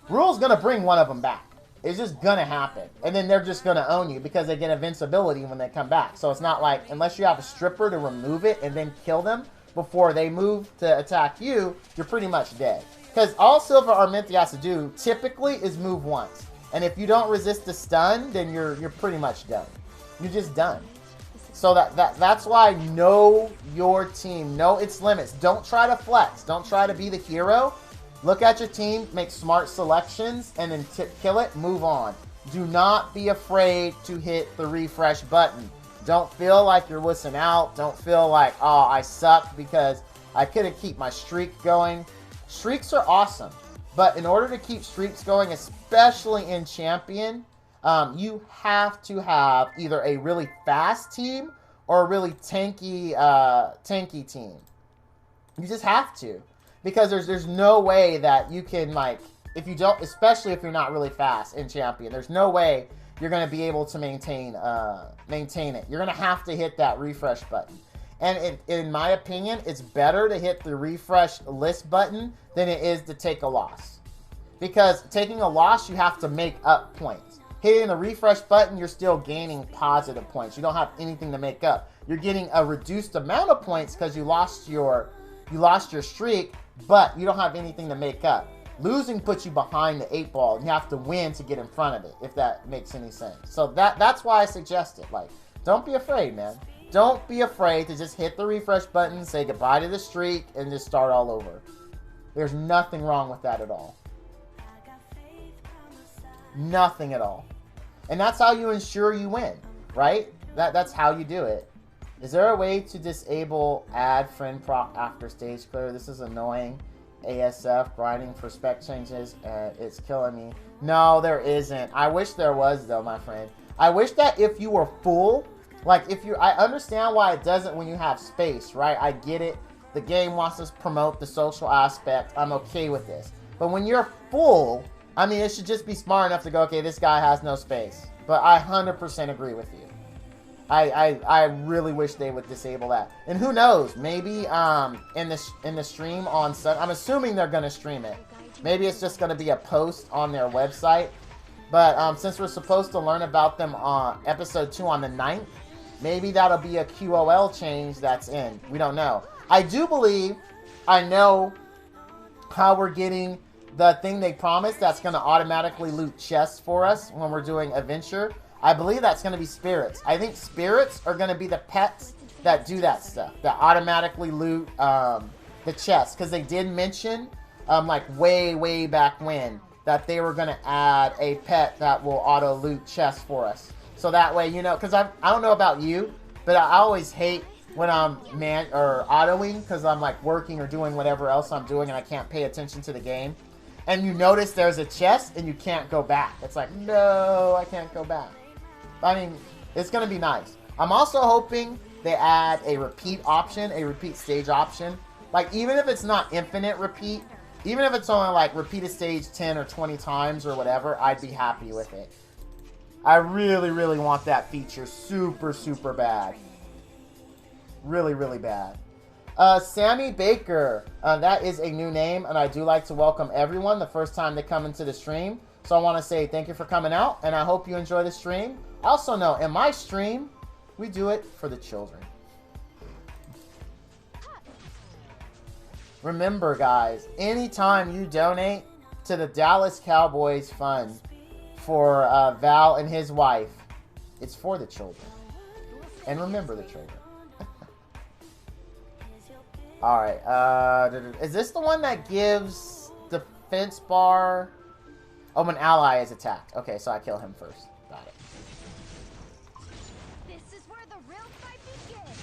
rule's going to bring one of them back. It's just going to happen. And then they're just going to own you because they get invincibility when they come back. So it's not like, unless you have a stripper to remove it and then kill them before they move to attack you, you're pretty much dead. Because all Silver Armentia has to do, typically, is move once. And if you don't resist the stun, then you're pretty much done. You're just done. So that's why know your team. Know its limits. Don't try to flex. Don't try to be the hero. Look at your team, make smart selections, and then kill it, move on. Do not be afraid to hit the refresh button. Don't feel like you're wussing out. Don't feel like, oh, I suck because I couldn't keep my streak going. Streaks are awesome. But in order to keep streaks going, especially in Champion, you have to have either a really fast team or a really tanky team. You just have to. Because there's no way that you can, like, if you don't, especially if you're not really fast in Champion, there's no way you're going to be able to maintain it. You're going to have to hit that refresh button. And in my opinion, it's better to hit the refresh list button than it is to take a loss. Because taking a loss, you have to make up points. Hitting the refresh button, you're still gaining positive points. You don't have anything to make up. You're getting a reduced amount of points because you lost your streak, but you don't have anything to make up. Losing puts you behind the 8 ball, and you have to win to get in front of it, if that makes any sense. So that's why I suggest it. Like, don't be afraid, man. Don't be afraid to just hit the refresh button, say goodbye to the streak, and just start all over. There's nothing wrong with that at all. Nothing at all. And that's how you ensure you win, right? That's how you do it. Is there a way to disable add friend proc after stage clear? This is annoying. ASF, grinding for spec changes, it's killing me. No, there isn't. I wish there was, though, my friend. I wish that if you were full, like, I understand why it doesn't when you have space, right? I get it. The game wants to promote the social aspect. I'm okay with this. But when you're full, I mean, it should just be smart enough to go, okay, this guy has no space. But I 100% agree with you. I really wish they would disable that. And who knows? Maybe in the stream on Sunday, I'm assuming they're gonna stream it. Maybe it's just gonna be a post on their website. But since we're supposed to learn about them on episode 2 on the 9th, maybe that'll be a QOL change that's in. We don't know. I do believe I know how we're getting the thing they promised that's gonna automatically loot chests for us when we're doing adventure. I believe that's going to be spirits. I think spirits are going to be the pets that do that stuff, that automatically loot the chests. Because they did mention, like way back when, that they were going to add a pet that will auto loot chests for us. So that way, you know, because I don't know about you, but I always hate when I'm autoing because I'm like working or doing whatever else I'm doing and I can't pay attention to the game. And you notice there's a chest and you can't go back. It's like, no, I can't go back. I mean, it's going to be nice. I'm also hoping they add a repeat option, a repeat stage option. Like, even if it's not infinite repeat, even if it's only like repeat a stage 10 or 20 times or whatever, I'd be happy with it. I really want that feature super bad. Really bad. Sammy Baker, that is a new name, and I do like to welcome everyone the first time they come into the stream. So I want to say thank you for coming out, and I hope you enjoy the stream. I also know in my stream, we do it for the children. Remember, guys, anytime you donate, to the Dallas Cowboys Fund for Val and his wife. It's for the children. And remember the children. Alright, is this the one that gives defense bar? Oh, when ally is attacked. Okay, so I kill him first. Got it. This is where the real fight begins.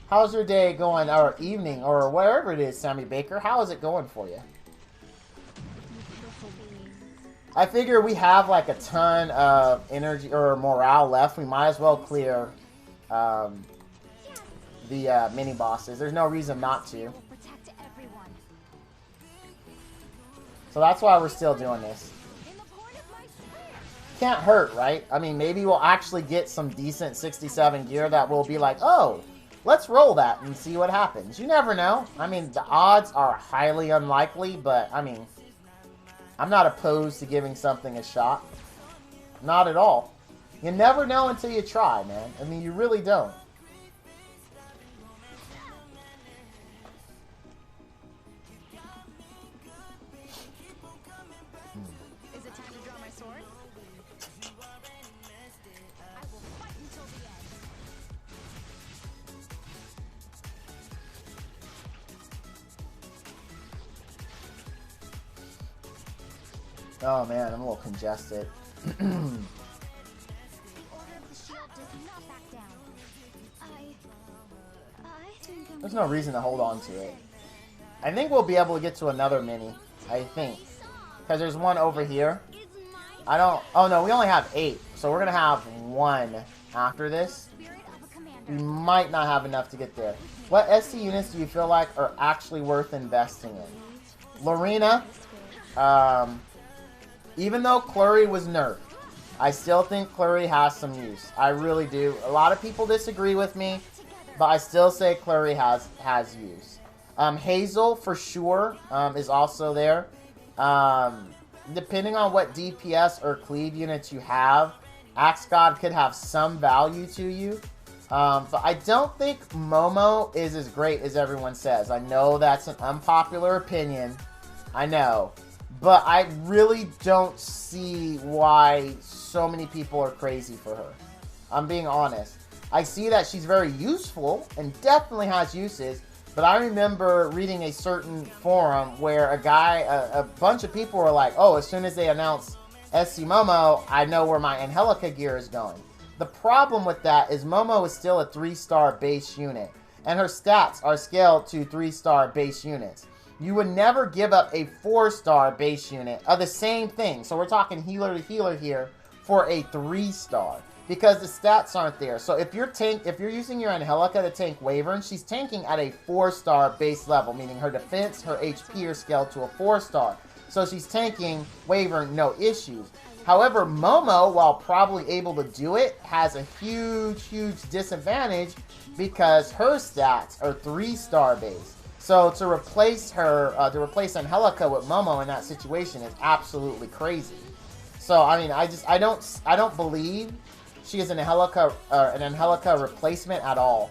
How's your day going, or evening, or wherever it is, Sammy Baker? How is it going for you? I figure we have like a ton of energy or morale left. We might as well clear the mini bosses. There's no reason not to. So that's why we're still doing this. Can't hurt, right? I mean, maybe we'll actually get some decent 67 gear that will be like, oh, let's roll that and see what happens. You never know. I mean, the odds are highly unlikely, but I mean, I'm not opposed to giving something a shot. Not at all. You never know until you try, man. I mean, you really don't. Is it time to draw my sword? I will fight until the end. Oh man, I'm a little congested. The Order of the Shield does not back down. There's no reason to hold on to it. I think we'll be able to get to another mini. I think. Because there's one over here. I don't... Oh no, we only have 8. So we're going to have 1 after this. We might not have enough to get there. What SC units do you feel like are actually worth investing in? Lorena. Even though Clury was nerfed, I still think Clury has some use. I really do. A lot of people disagree with me, but I still say Clury has use. Hazel, for sure, is also there. Depending on what DPS or cleave units you have, Axe God could have some value to you. But I don't think Momo is as great as everyone says. I know that's an unpopular opinion. I know. But I really don't see why so many people are crazy for her. I'm being honest. I see that she's very useful and definitely has uses. But I remember reading a certain forum where a bunch of people were like, oh, as soon as they announce SC Momo, I know where my Angelica gear is going. The problem with that is Momo is still a 3-star base unit. And her stats are scaled to 3-star base units. You would never give up a 4-star base unit of the same thing. So we're talking healer to healer here for a 3-star. Because the stats aren't there. So if you're using your Angelica to tank Wyvern, she's tanking at a 4-star base level, meaning her defense, her HP are scaled to a 4-star. So she's tanking Wyvern, no issues. However, Momo, while probably able to do it, has a huge, huge disadvantage because her stats are 3-star base. So to replace her, replace Angelica with Momo in that situation is absolutely crazy. So I mean, I don't believe she is an Angelica replacement at all.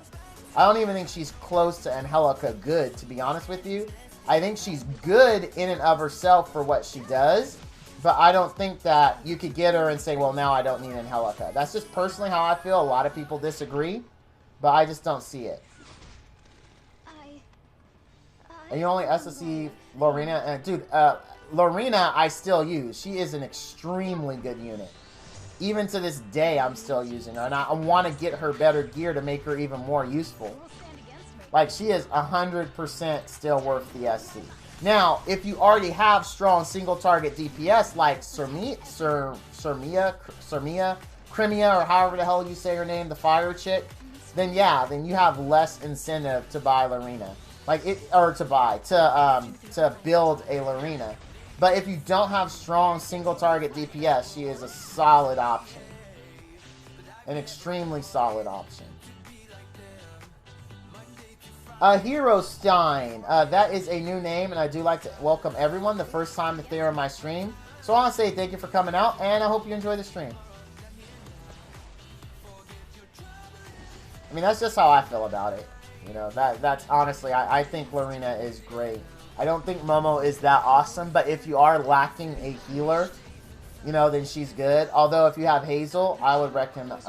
I don't even think she's close to Angelica good, to be honest with you. I think she's good in and of herself for what she does, but I don't think that you could get her and say, well, now I don't need Angelica. That's just personally how I feel. A lot of people disagree, but I just don't see it. And you only SSC Lorena, and dude, Lorena I still use. She is an extremely good unit. Even to this day, I'm still using her, and I want to get her better gear to make her even more useful. Like, she is 100% still worth the SC. Now, if you already have strong single-target DPS like Crimea, or however the hell you say her name, the fire chick, then yeah, then you have less incentive to buy Lorena. To build a Lorena. But if you don't have strong single-target DPS, she is a solid option. An extremely solid option. Hero Stein. That is a new name, and I do like to welcome everyone the first time that they're on my stream. So I want to say thank you for coming out, and I hope you enjoy the stream. I mean, that's just how I feel about it. You know, that's honestly, I think Lorena is great. I don't think Momo is that awesome, but if you are lacking a healer, you know, then she's good. Although if you have Hazel, I would recommend.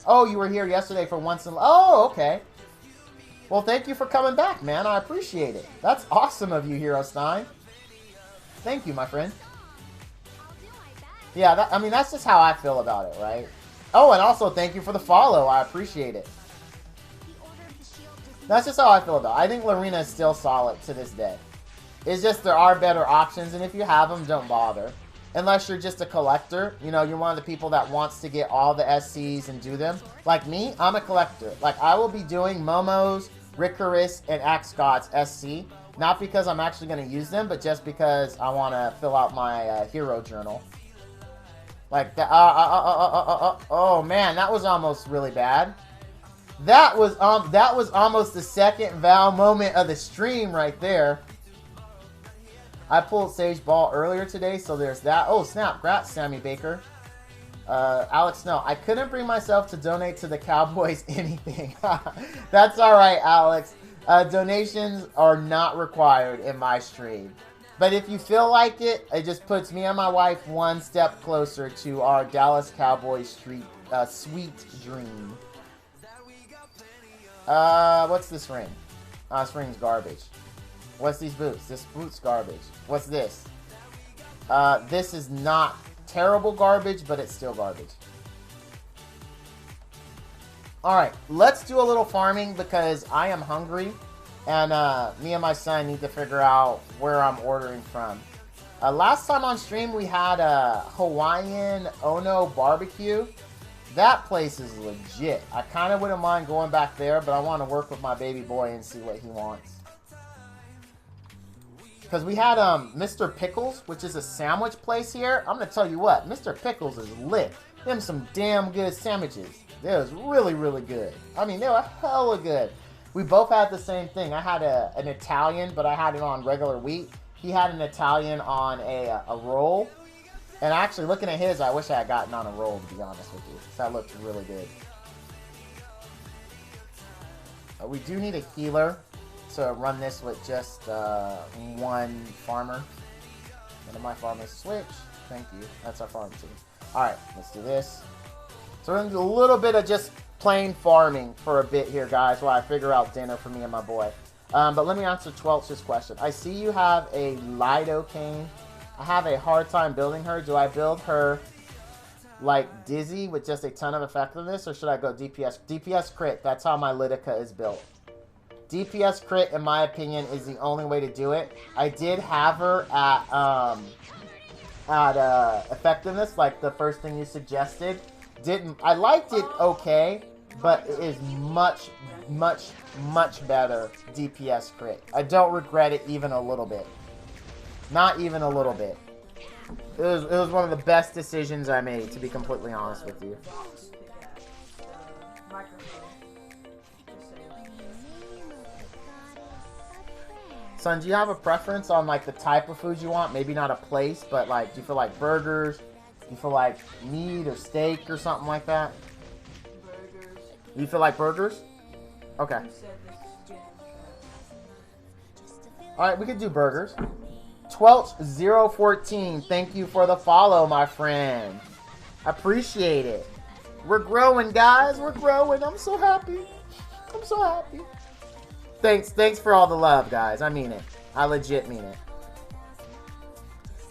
Oh, you were here yesterday for once in. Oh, okay. Well, thank you for coming back, man. I appreciate it. That's awesome of you, Hero Stein. Thank you, my friend. Yeah, I mean, that's just how I feel about it, right? Oh, and also thank you for the follow. I appreciate it. That's just how I feel about it. I think Lorena is still solid to this day. It's just there are better options, and if you have them, don't bother. Unless you're just a collector. You know, you're one of the people that wants to get all the SCs and do them. Like me, I'm a collector. Like, I will be doing Momo's, Ricarus, and Axe God's SC. Not because I'm actually going to use them, but just because I want to fill out my hero journal. Like, that. Oh, man, that was almost really bad. That was almost the second Val moment of the stream right there. I pulled Sage Ball earlier today, so there's that. Oh, snap. Congrats, Sammy Baker. Alex, no. I couldn't bring myself to donate to the Cowboys anything. That's all right, Alex. Donations are not required in my stream. But if you feel like it, it just puts me and my wife one step closer to our Dallas Cowboys sweet dream. What's this ring? This ring's garbage. What's these boots? This boot's garbage. What's this? This is not terrible garbage, but it's still garbage. Alright, let's do a little farming because I am hungry. And me and my son need to figure out where I'm ordering from. Last time on stream, we had a Hawaiian Ono barbecue. That place is legit. I kind of wouldn't mind going back there, but I want to work with my baby boy and see what he wants. Because we had Mr. Pickles, which is a sandwich place here. I'm going to tell you what, Mr. Pickles is lit. Them some damn good sandwiches. They was really, really good. I mean, they were hella good. We both had the same thing. I had an Italian, but I had it on regular wheat. He had an Italian on a roll. And actually, looking at his, I wish I had gotten on a roll, to be honest with you. That looked really good. We do need a healer to run this with just one farmer. One of my farmers switch. Thank you. That's our farm team. Alright, let's do this. So we're going to do a little bit of just plain farming for a bit here, guys, while I figure out dinner for me and my boy. But let me answer Twelch's question. I see you have a Lidocaine. I have a hard time building her. Do I build her like Dizzy with just a ton of effectiveness, or should I go DPS? DPS crit. That's how my Lidica is built. DPS crit, in my opinion, is the only way to do it. I did have her at effectiveness, like the first thing you suggested. I liked it okay, but it is much, much, much better DPS crit. I don't regret it even a little bit. Not even a little bit. It was one of the best decisions I made, to be completely honest with you. Son, do you have a preference on like the type of food you want? Maybe not a place, but like, do you feel like burgers? Do you feel like meat or steak or something like that? Burgers. You feel like burgers? Okay. Alright, we could do burgers. Twelch014, thank you for the follow, my friend. Appreciate it. We're growing, guys. We're growing. I'm so happy. I'm so happy. Thanks for all the love, guys. I mean it. I legit mean it.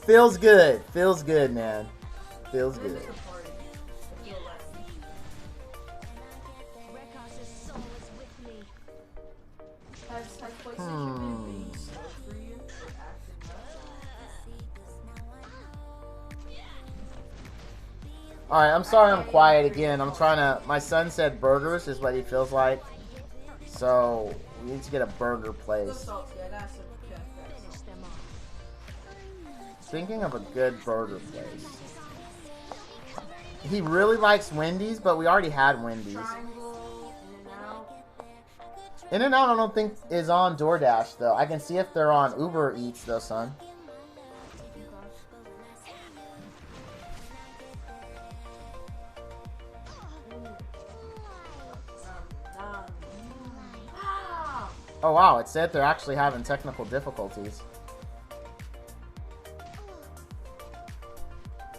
Feels good. Feels good, man. Feels good. Alright, I'm sorry I'm quiet again. I'm trying to... My son said burgers is what he feels like. So, we need to get a burger place. Thinking of a good burger place. He really likes Wendy's, but we already had Wendy's. In-N-Out I don't think is on DoorDash, though. I can see if they're on Uber Eats, though, son. Oh wow, it said they're actually having technical difficulties.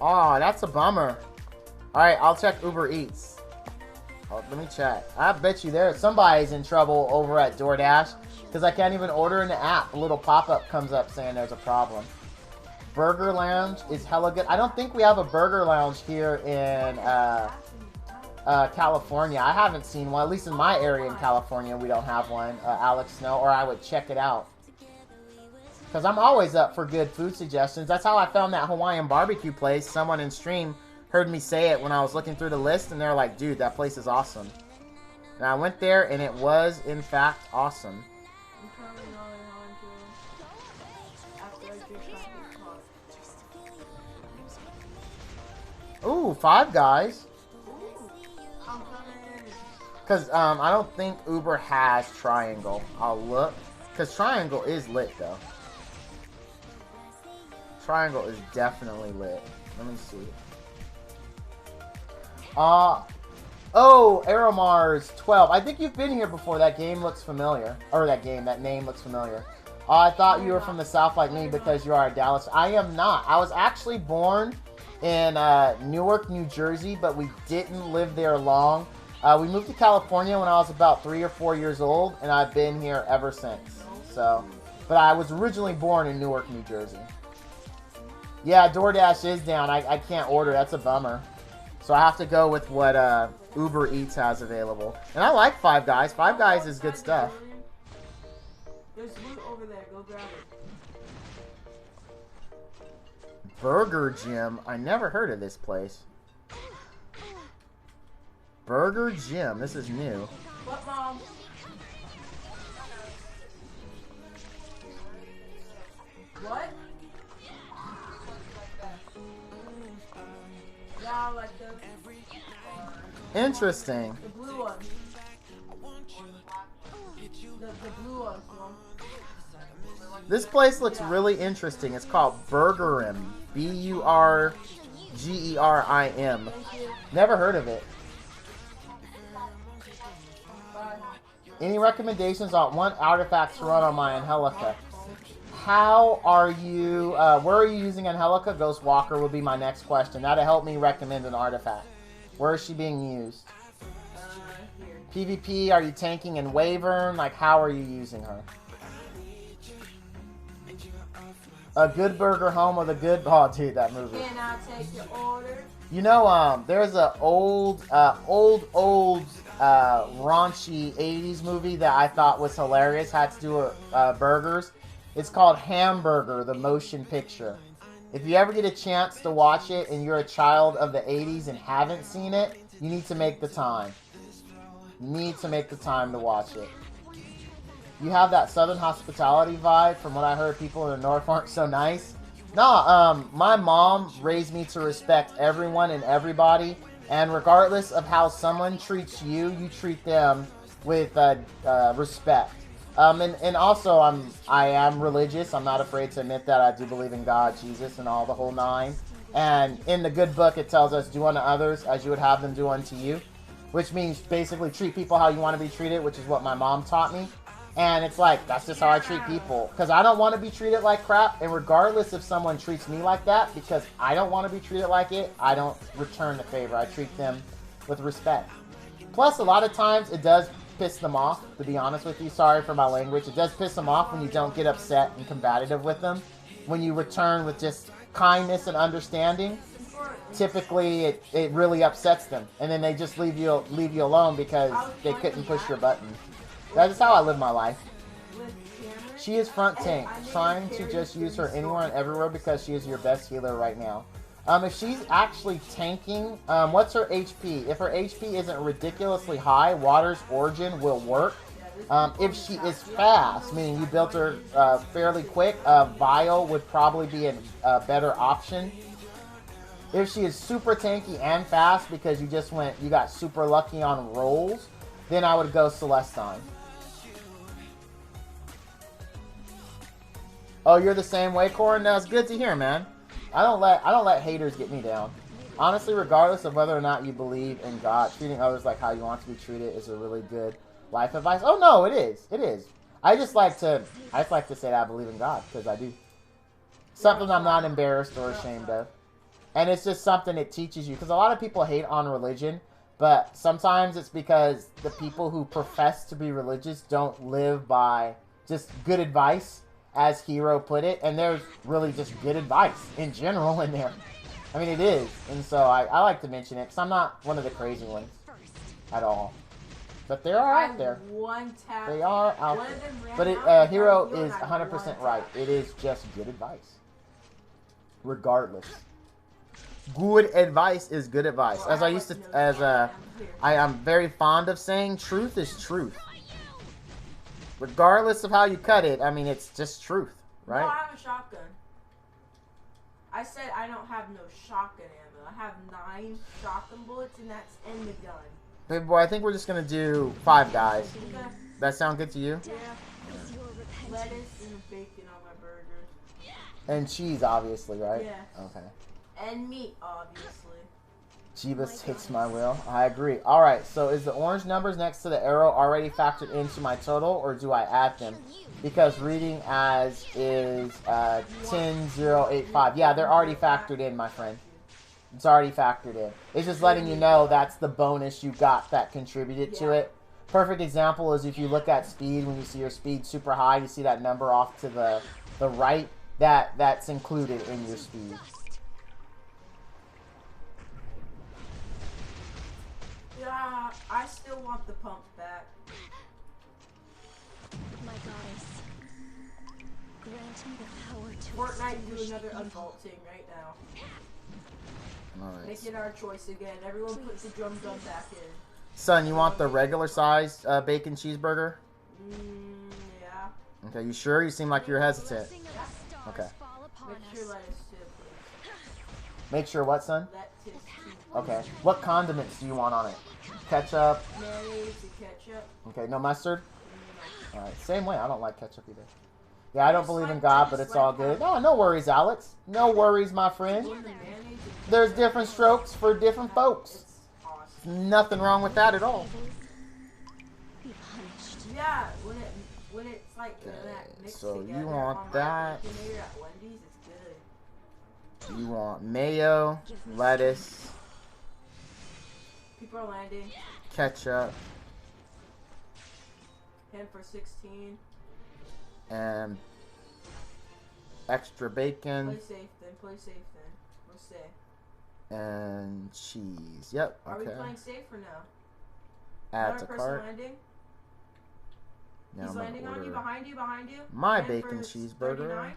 Oh, that's a bummer. Alright, I'll check Uber Eats. Oh, let me check. I bet you somebody's in trouble over at DoorDash because I can't even order in the app. A little pop-up comes up saying there's a problem. Burger Lounge is hella good. I don't think we have a Burger Lounge here in California. I haven't seen one. At least in my area in California, we don't have one. Alex Snow, or I would check it out. Because I'm always up for good food suggestions. That's how I found that Hawaiian barbecue place. Someone in stream heard me say it when I was looking through the list, and they're like, dude, that place is awesome. And I went there, and it was, in fact, awesome. Ooh, Five Guys. Because I don't think Uber has Triangle. I'll look. Because Triangle is lit, though. Triangle is definitely lit. Let me see. Oh, Aeromars 12. I think you've been here before. That game looks familiar. Or that name looks familiar. I thought you were from the South like me because you are a Dallas. I am not. I was actually born in Newark, New Jersey, but we didn't live there long. We moved to California when I was about 3 or 4 years old, and I've been here ever since. So, but I was originally born in Newark, New Jersey. Yeah, DoorDash is down. I can't order. That's a bummer. So I have to go with what Uber Eats has available. And I like Five Guys. Five Guys is good stuff. There's loot over there. Go grab it. Burger Gym. I never heard of this place. Burger Gym. This is new. What, Mom? What? Yeah, like the Interesting. blue one. The blue one, Mom. This place looks really interesting. It's called Burgerim. Burgerim. Never heard of it. Any recommendations on one artifact to run on my Angelica? How are you, where are you using Angelica? Ghost Walker would be my next question. That'll help me recommend an artifact. Where is she being used? PvP, are you tanking in Wyvern? Like, how are you using her? A Good Burger Home with a good... Oh, dude, that movie. Can I take your order? You know, there's a old, raunchy 80s movie that I thought was hilarious. Had to do with burgers. It's called Hamburger, the motion picture. If you ever get a chance to watch it and you're a child of the 80s and haven't seen it, you need to make the time. You need to make the time to watch it. You have that Southern hospitality vibe. From what I heard, people in the North aren't so nice. No, my mom raised me to respect everyone and everybody. And regardless of how someone treats you, you treat them with respect. And also, I am religious. I'm not afraid to admit that. I do believe in God, Jesus, and all the whole nine. And in the good book, it tells us, do unto others as you would have them do unto you. Which means basically treat people how you want to be treated, which is what my mom taught me. And it's like, that's just how I treat people. Because I don't want to be treated like crap. And regardless if someone treats me like that, because I don't want to be treated like it, I don't return the favor. I treat them with respect. Plus, a lot of times, it does piss them off, to be honest with you. Sorry for my language. It does piss them off when you don't get upset and combative with them. When you return with just kindness and understanding, typically it really upsets them. And then they just leave you alone because they couldn't push your button. That is how I live my life. She is front tank, trying to just use her anywhere and everywhere because she is your best healer right now. If she's actually tanking, what's her HP? If her HP isn't ridiculously high, Water's Origin will work. If she is fast, meaning you built her fairly quick, Vial would probably be a better option. If she is super tanky and fast because you got super lucky on rolls, then I would go Celestine. Oh, you're the same way, Corin? That's good to hear, man. I don't let haters get me down. Honestly, regardless of whether or not you believe in God, treating others like how you want to be treated is a really good life advice. Oh no, it is. It is. I just like to say that I believe in God, because I do. Something I'm not embarrassed or ashamed of. And it's just something it teaches you. Because a lot of people hate on religion, but sometimes it's because the people who profess to be religious don't live by just good advice, as Hero put it. And there's really just good advice in general in there. I mean, it is. And so I like to mention it, because I'm not one of the crazy ones at all. But they are out there. One tap. They are out One there. of them ran But out, Hero you and is I 100% one right. tap. It is just good advice. Regardless. Good advice is good advice. As I used to, I am very fond of saying, truth is truth. Regardless of how you cut it, I mean, it's just truth, No, I right? have a shotgun. I said I don't have no shotgun ammo. I have 9 shotgun bullets, and that's in the gun. Baby boy, I think we're just going to do 5 guys. Okay. That sound good to you? Yeah. Lettuce and bacon on my burger. And cheese, obviously, right? Yeah. Okay. And meat, obviously. Jeebus takes my will. I agree. Alright, so is the orange numbers next to the arrow already factored into my total, or do I add them? Because reading as is 10085. Yeah, they're already factored in, my friend. It's already factored in. It's just letting you know that's the bonus you got that contributed to it. Perfect example is if you look at speed, when you see your speed super high, you see that number off to the right. That's included in your speed. Yeah, I still want the pump back. My goddess, grant me the power to Fortnite do extinguish another evil. unvaulting right now. Alright. Making our choice again. Everyone put the drum gun back in. Son, you want the regular sized bacon cheeseburger? Yeah. Okay, you sure? You seem like you're hesitant. Blessing of the stars Okay. fall upon Make us. sure lettuce too, please. Make sure what, son? Lettuce too. Okay. What condiments do you want on it? Ketchup? Mayonnaise and ketchup. Okay, no mustard? No. Alright, same way. I don't like ketchup either. Yeah, I don't believe in God, but it's all good. Oh, no worries, Alex. No worries, my friend. When the mayonnaise and There's different strokes for different folks. it's awesome. Nothing wrong with that at all. Be punished. Yeah, when it's like that mixed so you together want on my that. Baconator at Wendy's, it's good. You want mayo, lettuce, People are landing. ketchup, Him for 16. and extra bacon Play safe then. Play safe then. We're safe. and cheese. Yep. Are we Okay. playing safe or no? Add Another to person cart. landing. Now He's I'm gonna landing on you, order behind you, behind you. my Him bacon for cheeseburger. 39.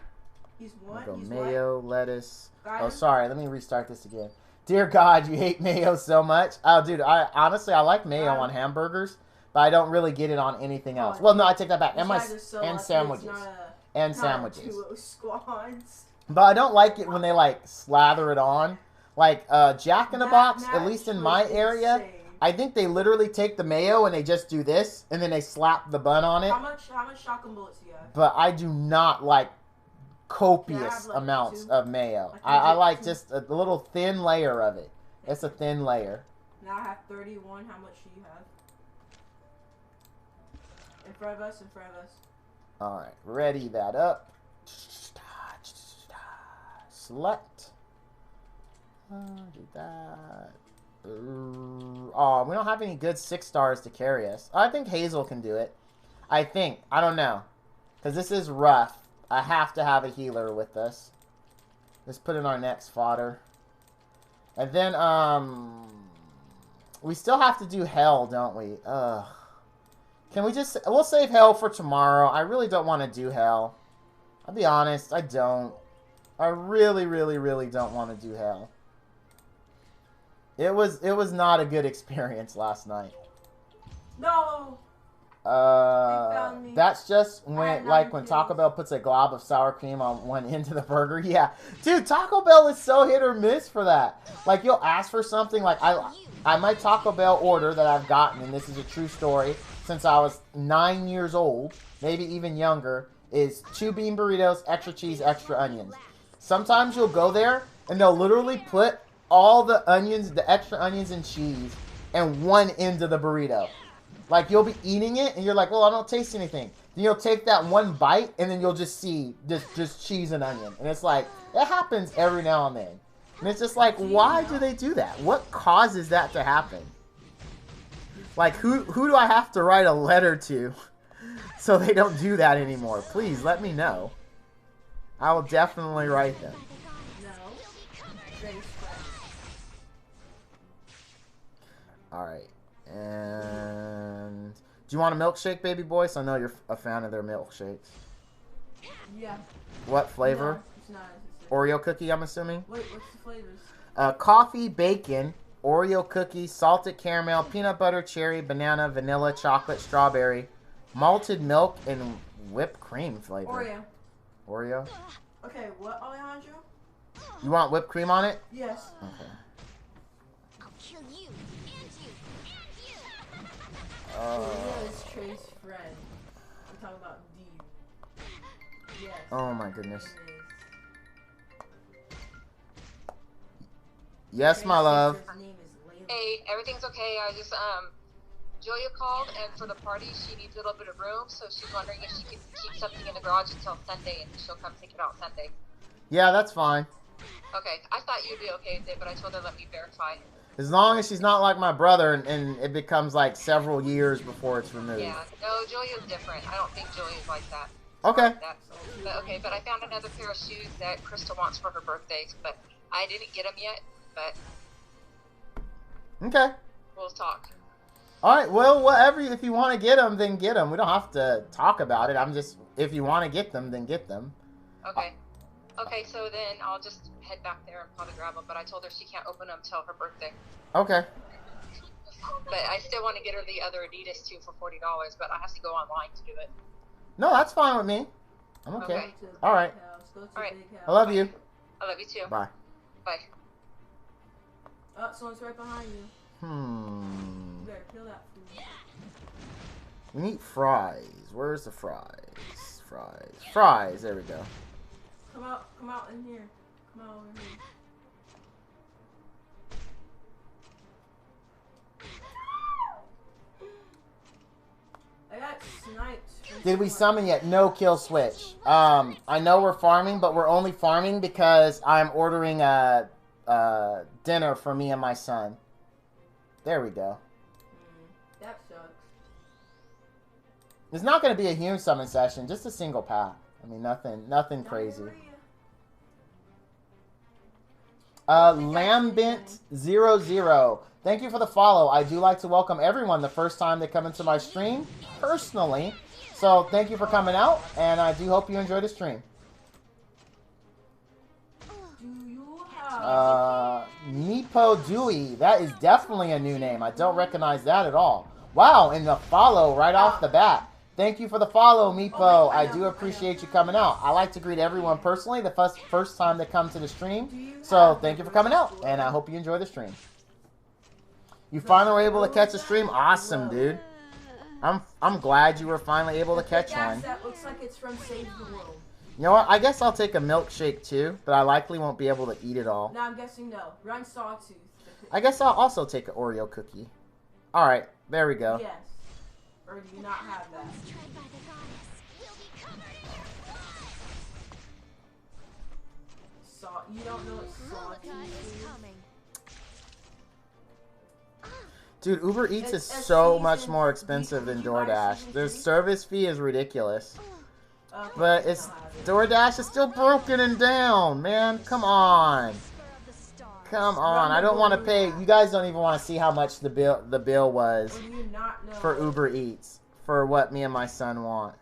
He's I'm one. gonna He's go mayo, lettuce. Got Oh, him? sorry. Let me restart this again. Dear God, you hate mayo so much. Oh, dude, I honestly like mayo on hamburgers, but I don't really get it on anything else. Oh, Well, no, I take that back. These And my guys are so and lucky sandwiches. It's not And not sandwiches. 2-0 squads. But I don't like it when they like slather it on. Like Jack in the Box, That at least in was my area, insane. I think they literally take the mayo and they just do this, and then they slap the bun on it. How much shotgun bullets do you have? But I do not like copious Yeah, I have, like, amounts 2. of mayo. I can I get like 2. just a little thin layer of it. It's a thin layer. Now I have 31. How much do you have? In front of us, in front of us. Alright, ready that up. Select. Do that. Oh, we don't have any good 6 stars to carry us. I think Hazel can do it. I think. I don't know. Because this is rough. I have to have a healer with us. Let's put in our next fodder. And then, we still have to do hell, don't we? Ugh. Can we just... We'll save hell for tomorrow. I really don't want to do hell. I'll be honest, I don't. I really, really, really don't want to do hell. It was not a good experience last night. No! found me. That's just I when, had like, 9 when kills. Taco Bell puts a glob of sour cream on one end of the burger. Yeah, dude, Taco Bell is so hit or miss for that. Like, you'll ask for something. Like, my Taco Bell order that I've gotten, and this is a true story, since I was 9 years old, maybe even younger, is 2 bean burritos, extra cheese, extra onions. Sometimes you'll go there, and they'll literally put all the onions, the extra onions and cheese, in one end of the burrito. Like, you'll be eating it, and you're like, well, I don't taste anything. Then you'll take that one bite, and then you'll just see just cheese and onion. And it's like, it happens every now and then. And it's just like, why do they do that? What causes that to happen? Like, who do I have to write a letter to so they don't do that anymore? Please, let me know. I will definitely write them. No. Very fresh. Alright. And... do you want a milkshake, baby boy? So I know you're a fan of their milkshakes. Yeah. What flavor? No, it's not. It's Oreo cookie, I'm assuming? Wait, what's the flavors? Coffee, bacon, Oreo cookie, salted caramel, peanut butter, cherry, banana, vanilla, chocolate, strawberry, malted milk, and whipped cream flavor. Oreo. Oreo? Okay, what, Alejandro? You want whipped cream on it? Yes. Okay. I'll kill you and you and you. Oreo is Trey's friend. I'm talking about D. Yes. Oh my goodness. it is. Yes, Trey's my love. sister's name is Layla. Hey, everything's okay. I just, Julia called, and for the party, she needs a little bit of room, so she's wondering if she can keep something in the garage until Sunday, and she'll come take it out Sunday. Yeah, that's fine. Okay, I thought you'd be okay with it, but I told her let me verify. As long as she's not like my brother and it becomes like several years before it's removed. Yeah, no, Julia's different. I don't think Julia's like that. Okay. But I found another pair of shoes that Krista wants for her birthday, but I didn't get them yet, but Okay. we'll talk. Alright, well, whatever. If you want to get them, then get them. We don't have to talk about it. I'm just, if you want to get them, then get them. Okay. Okay, so then I'll just head back there and probably grab them, but I told her she can't open them till her birthday. Okay. But I still want to get her the other Adidas too for $40, but I have to go online to do it. No, that's fine with me. I'm okay. Okay. Go to the All right. big house. Go to All right. the big house. I love you. I love you too. Bye. Bye. Oh, someone's right behind you. You better kill that food. We need fries. Where's the fries? Fries. There we go. Come out in here. Come out over here. I got sniped. Did we summon yet? No kill switch. I know we're farming, but we're only farming because I'm ordering a dinner for me and my son. There we go. That sucks. It's not going to be a huge summon session, just a single pack. I mean, nothing crazy. Lambent00. Thank you for the follow. I do like to welcome everyone the first time they come into my stream, personally. So thank you for coming out, and I do hope you enjoy the stream. Do you have... Meepo Dewey. That is definitely a new name. I don't recognize that at all. Wow, and the follow right off the bat. Thank you for the follow, Meepo. I do appreciate you coming out. I like to greet everyone personally the first time they come to the stream. So thank you for coming out, and I hope you enjoy the stream. You finally were able to catch a stream? Awesome, dude. I'm glad you were finally able to catch one. That looks like it's from Save the World. You know what? I guess I'll take a milkshake too, but I likely won't be able to eat it all. No, I'm guessing no. Run Sawtooth. I guess I'll also take an Oreo cookie. Alright, there we go. Yes. Or do you not have that? Tried by the goddess. Will be covered. You don't know what Sawtooth Is is? coming. Dude, Uber Eats is It's so much season- more expensive than did you buy DoorDash. season Their 3? service fee is ridiculous. Okay, But you it's don't have it. DoorDash is still broken and down, man. Come on. Spur of the stars. Come on. I don't want to pay. You guys don't even want to see how much the bill was Or do you not know? for Uber Eats for what me and my son want.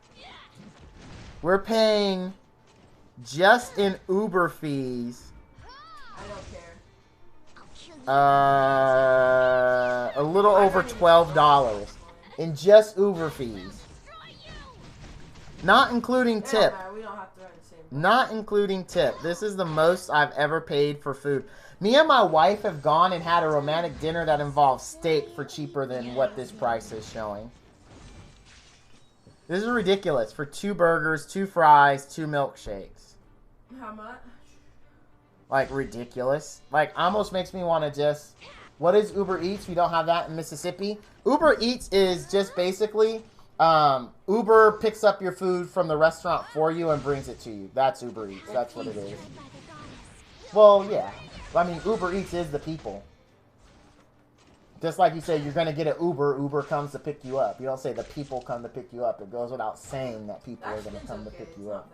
We're paying just in Uber fees I don't care. I'll kill you. a little over $12 in just Uber fees. Not including It don't tip. matter, we don't have to run the same. Not including tip. This is the most I've ever paid for food. Me and my wife have gone and had a romantic dinner that involves steak for cheaper than what this price is showing. This is ridiculous. For 2 burgers, 2 fries, 2 milkshakes. How much? Like, ridiculous. Like, almost makes me want to just... What is Uber Eats? We don't have that in Mississippi. Uber Eats is just basically Uber picks up your food from the restaurant for you and brings it to you. That's Uber Eats. That's what it is. Well, yeah. I mean, Uber Eats is the people. Just like you say, you're going to get an Uber. Uber comes to pick you up. You don't say the people come to pick you up. It goes without saying that people are going to come to pick you up.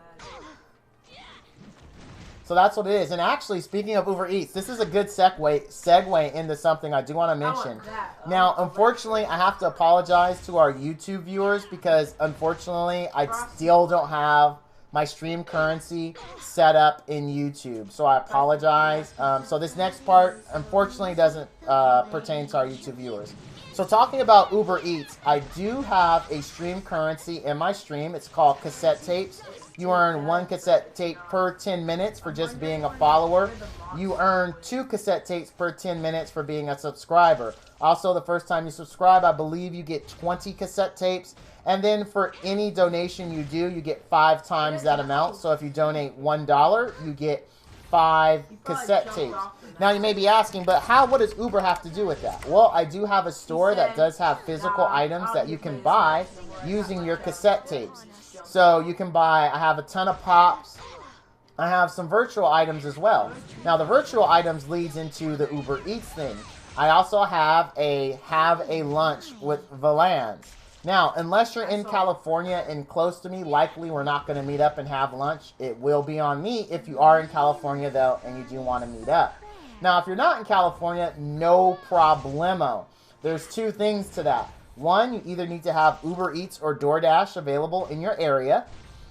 So that's what it is. And actually, speaking of Uber Eats, this is a good segue into something I do want to mention. Now, unfortunately, I have to apologize to our YouTube viewers because, unfortunately, I still don't have my stream currency set up in YouTube. So I apologize. So this next part, unfortunately, doesn't pertain to our YouTube viewers. So talking about Uber Eats, I do have a stream currency in my stream. It's called cassette tapes. You earn 1 cassette tape per 10 minutes for just being a follower. You earn 2 cassette tapes per 10 minutes for being a subscriber. Also, the first time you subscribe, I believe you get 20 cassette tapes. And then for any donation you do, you get 5 times that amount. So if you donate $1, you get 5 cassette tapes. Now you may be asking, but what does Uber have to do with that? Well, I do have a store that does have physical items that you can buy using your cassette tapes. So you can buy, I have a ton of pops. I have some virtual items as well. Now the virtual items leads into the Uber Eats thing. I also have a lunch with Valans. Now, unless you're in California and close to me, likely we're not going to meet up and have lunch. It will be on me if you are in California, though, and you do want to meet up. Now, if you're not in California, no problemo. There's 2 things to that. One, you either need to have Uber Eats or DoorDash available in your area.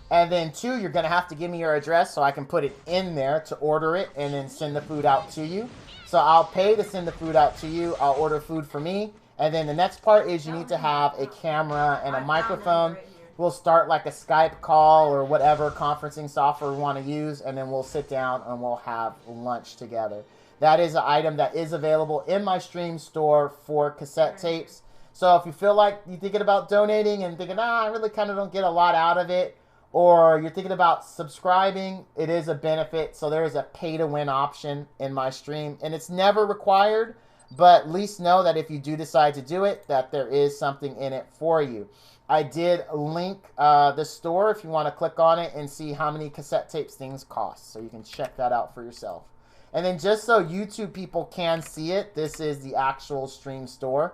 And then 2, you're going to have to give me your address so I can put it in there to order it and then send the food out to you. So I'll pay to send the food out to you. I'll order food for me. And then the next part is you need to have a camera and a microphone. We'll start like a Skype call or whatever conferencing software we want to use. And then we'll sit down and we'll have lunch together. That is an item that is available in my stream store for cassette tapes. So if you feel like you're thinking about donating and thinking, I really kind of don't get a lot out of it, or you're thinking about subscribing, it is a benefit. So there is a pay-to-win option in my stream. And it's never required, but at least know that if you do decide to do it, that there is something in it for you. I did link the store if you want to click on it and see how many cassette tapes things cost. So you can check that out for yourself. And then just so YouTube people can see it, this is the actual stream store.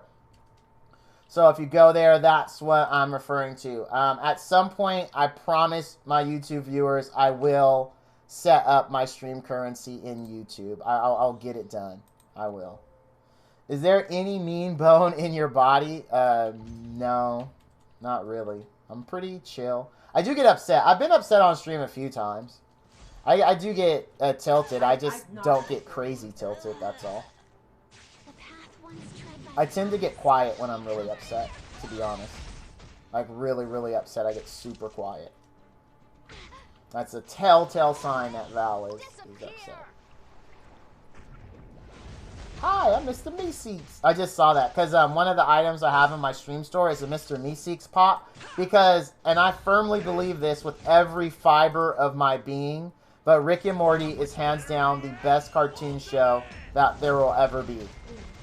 So if you go there, that's what I'm referring to. At some point, I promise my YouTube viewers, I will set up my stream currency in YouTube. I'll get it done. I will. Is there any mean bone in your body? No, not really. I'm pretty chill. I do get upset. I've been upset on stream a few times. I do get tilted. I just don't get crazy tilted, that's all. I tend to get quiet when I'm really upset, to be honest. Like, really, really upset. I get super quiet. That's a telltale sign that Val is upset. Hi, I'm Mr. Meeseeks. I just saw that because one of the items I have in my stream store is a Mr. Meeseeks pop. Because, and I firmly believe this with every fiber of my being, but Rick and Morty is hands down the best cartoon show that there will ever be.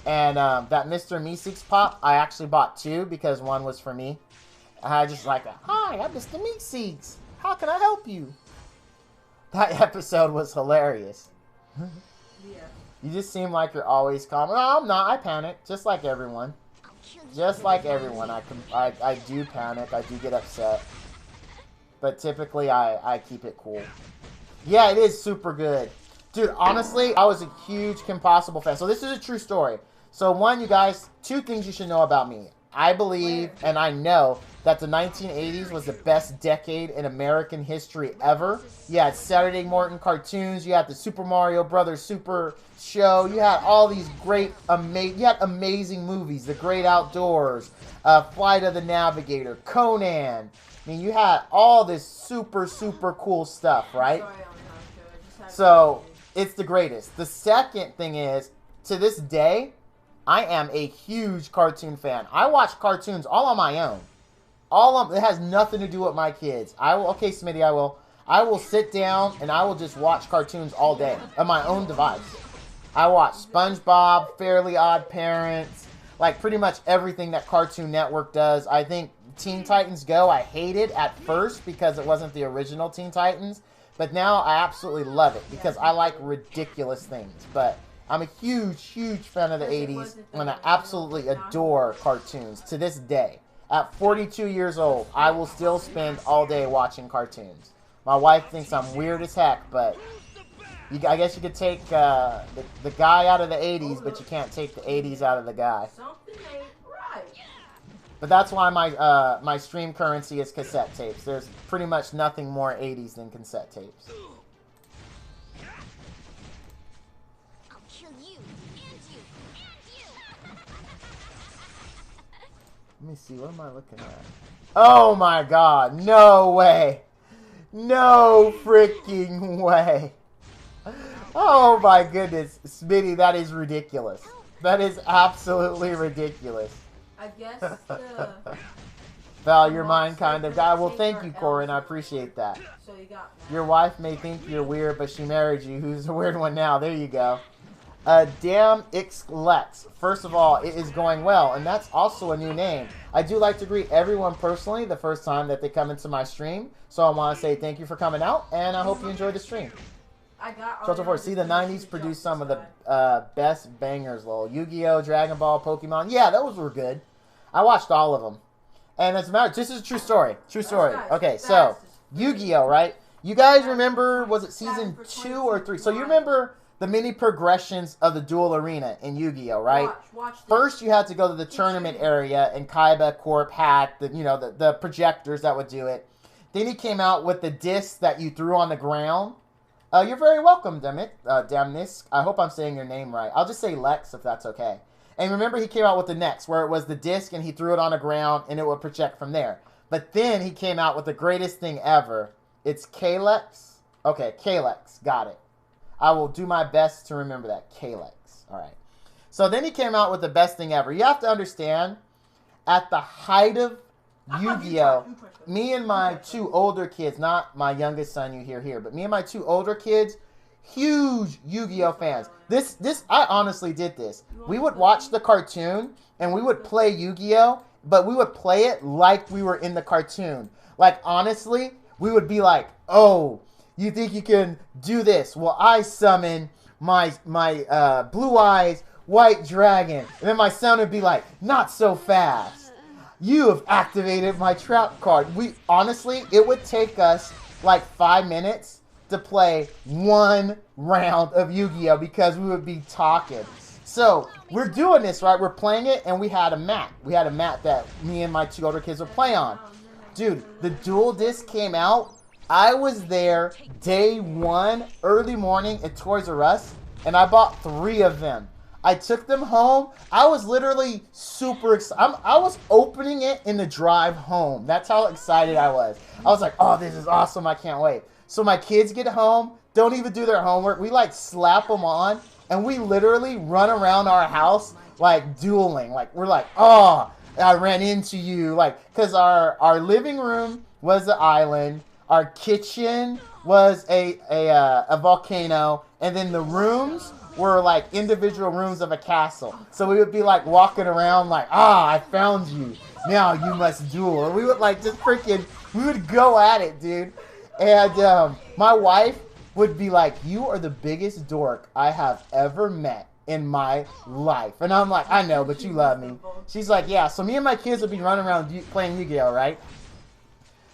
And that Mr. Meeseeks pop, I actually bought 2 because one was for me. And I just like, hi, I'm Mr. Meeseeks. How can I help you? That episode was hilarious. Yeah. You just seem like you're always calm. No, I'm not. I panic, just like everyone. Just like everyone, I do panic. I do get upset. But typically, I keep it cool. Yeah, it is super good. Dude, honestly, I was a huge Kim Possible fan. So this is a true story. So one, you guys, 2 things you should know about me. I believe and I know that the 1980s was the best decade in American history ever. You had Saturday morning cartoons. You had the Super Mario Brothers Super Show. You had all these great, you had amazing movies. The Great Outdoors, Flight of the Navigator, Conan. I mean, you had all this super, super cool stuff, right? So it's the greatest. The second thing is, to this day, I am a huge cartoon fan. I watch cartoons all on my own. It has nothing to do with my kids. Okay, Smitty, I will sit down and I will just watch cartoons all day on my own device. I watch SpongeBob, Fairly Odd Parents, like pretty much everything that Cartoon Network does. I think Teen Titans Go I hated at first because it wasn't the original Teen Titans, but now I absolutely love it because I like ridiculous things. But I'm a huge, huge fan of the 80s, and I absolutely adore cartoons to this day. At 42 years old, I will still spend all day watching cartoons. My wife thinks I'm weird as heck, but I guess you could take the guy out of the 80s, but you can't take the 80s out of the guy. Something ain't right. But that's why my stream currency is cassette tapes. There's pretty much nothing more 80s than cassette tapes. I'll kill you and you and you. Let me see, what am I looking at? Oh my god, no way. No freaking way. Oh my goodness, Smitty, that is ridiculous. That is absolutely ridiculous. I guess the... Val, you're mine kind of guy. Well, thank you, Corin. I appreciate that. So you got Your wife may think you're weird, but she married you. Who's the weird one now? There you go. Damn Lex. First of all, it is going well, and that's also a new name. I do like to greet everyone personally the first time that they come into my stream. So I want to say thank you for coming out, and I hope you enjoyed the stream. I got So forth. See, the 90s produced some of the best bangers, lol. Yu-Gi-Oh!, Dragon Ball, Pokemon. Yeah, those were good. I watched all of them. And as a matter, this is a true story. True story. Okay, so Yu-Gi-Oh!, right? You guys remember, was it season 2 or 3? So you remember the mini progressions of the duel arena in Yu-Gi-Oh!, right? Watch this. First, you had to go to the tournament area, and Kaiba Corp had the projectors that would do it. Then he came out with the disc that you threw on the ground. You're very welcome, Damnis. I hope I'm saying your name right. I'll just say Lex if that's okay. And remember, he came out with the next, where it was the disc, and he threw it on the ground, and it would project from there. But then he came out with the greatest thing ever. It's Kalex. Okay, Kalex. Got it. I will do my best to remember that. Kalex. All right. So then he came out with the best thing ever. You have to understand, at the height of Yu-Gi-Oh!, me and my two older kids, not my youngest son you hear here, but me and my two older kids, huge Yu-Gi-Oh! Fans. I honestly did this. We would watch the cartoon, and we would play Yu-Gi-Oh!, but we would play it like we were in the cartoon. Like, honestly, we would be like, oh, you think you can do this? Well, I summon my Blue Eyes White Dragon. And then my son would be like, not so fast. You have activated my trap card. Honestly, it would take us like 5 minutes to play one round of Yu-Gi-Oh! Because we would be talking. So, we're doing this, right? We're playing it, and we had a mat. We had a mat that me and my two older kids would play on. Dude, the dual disc came out. I was there day one, early morning at Toys R Us, and I bought 3 of them. I took them home. I was literally super excited. I was opening it in the drive home. That's how excited I was. I was like, oh, this is awesome. I can't wait. So my kids get home, don't even do their homework. We like slap them on, and we literally run around our house like dueling. Like, we're like, oh, I ran into you. Like, because our living room was the island. Our kitchen was a volcano. And then the rooms were like individual rooms of a castle. So we would be like walking around like, I found you. Now you must duel. And we would like just we would go at it, dude. And my wife would be like, you are the biggest dork I have ever met in my life. And I'm like, I know, but you love me. She's like, yeah. So me and my kids would be running around playing Yu-Gi-Oh, right?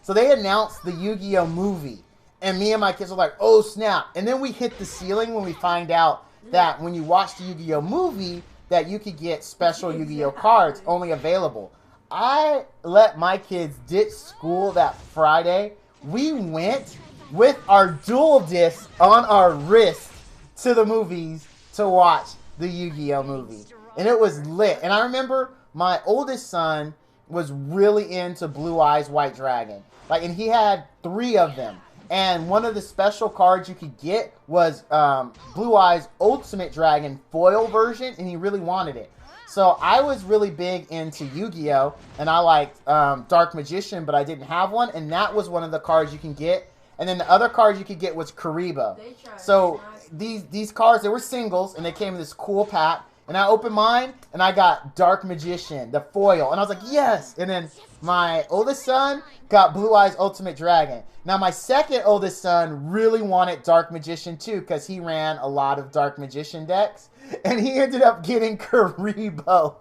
So they announced the Yu-Gi-Oh movie. And me and my kids were like, oh, snap. And then we hit the ceiling when we find out that when you watch the Yu-Gi-Oh movie, that you could get special Yu-Gi-Oh cards only available. I let my kids ditch school that Friday. We went with our dual discs on our wrist to the movies to watch the Yu-Gi-Oh movie. And it was lit. And I remember my oldest son was really into Blue Eyes White Dragon. And he had 3 of them. And one of the special cards you could get was Blue Eyes Ultimate Dragon foil version, and he really wanted it. So I was really big into Yu-Gi-Oh! And I liked Dark Magician, but I didn't have one, and that was one of the cards you can get. And then the other cards you could get was Karibo. So these cards, they were singles, and they came in this cool pack. And I opened mine, and I got Dark Magician, the foil. And I was like, yes! And then my oldest son got Blue Eyes Ultimate Dragon. Now, my second oldest son really wanted Dark Magician, too, because he ran a lot of Dark Magician decks. And he ended up getting Karibo.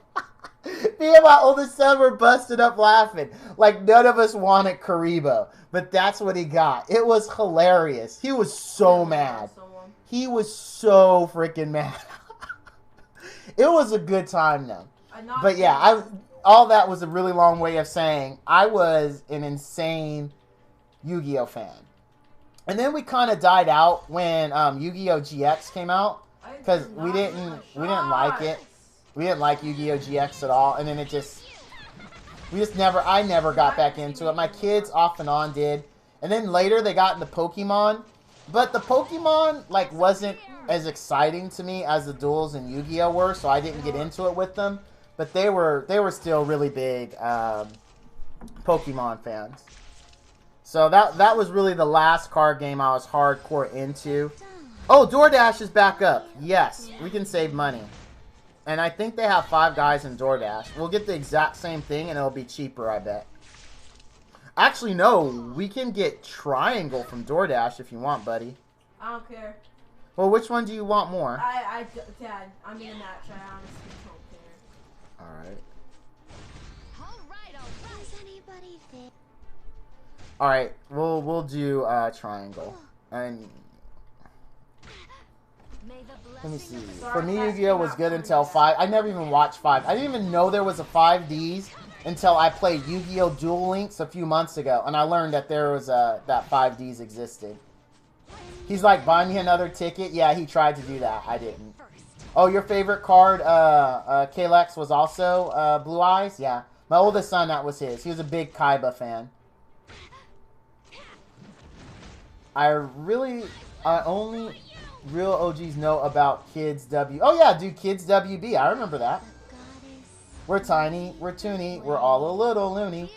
Me and my oldest son were busted up laughing. Like, none of us wanted Karibo. But that's what he got. It was hilarious. He was so mad. He was so freaking mad. It was a good time, though. But yeah, all that was a really long way of saying I was an insane Yu-Gi-Oh fan. And then we kind of died out when Yu-Gi-Oh GX came out because we didn't like it. We didn't like Yu-Gi-Oh GX at all, and then I never got back into it. My kids off and on did, and then later they got into Pokemon, but the Pokemon like wasn't as exciting to me as the duels in Yu-Gi-Oh were, so I didn't get into it with them. But they were still really big Pokemon fans. So that was really the last card game I was hardcore into. Oh, DoorDash is back up. Yes, we can save money. And I think they have 5 guys in DoorDash. We'll get the exact same thing, and it'll be cheaper, I bet. Actually, no. We can get Triangle from DoorDash if you want, buddy. I don't care. Well, which one do you want more? Dad, I'm in that try. I honestly don't care. Alright. Does anybody think? Alright, we'll do Triangle. And let me see. For me, Yu-Gi-Oh was good until 5. I never even watched 5. I didn't even know there was a 5Ds until I played Yu-Gi-Oh! Duel Links a few months ago, and I learned that there was that 5Ds existed. He's like, buy me another ticket. Yeah, he tried to do that. I didn't. Oh, your favorite card, Kalex, was also Blue Eyes? Yeah. My oldest son, that was his. He was a big Kaiba fan. I only real OGs know about Kids W. Oh, yeah, dude, Kids WB. I remember that. We're tiny, we're toony, we're all a little loony.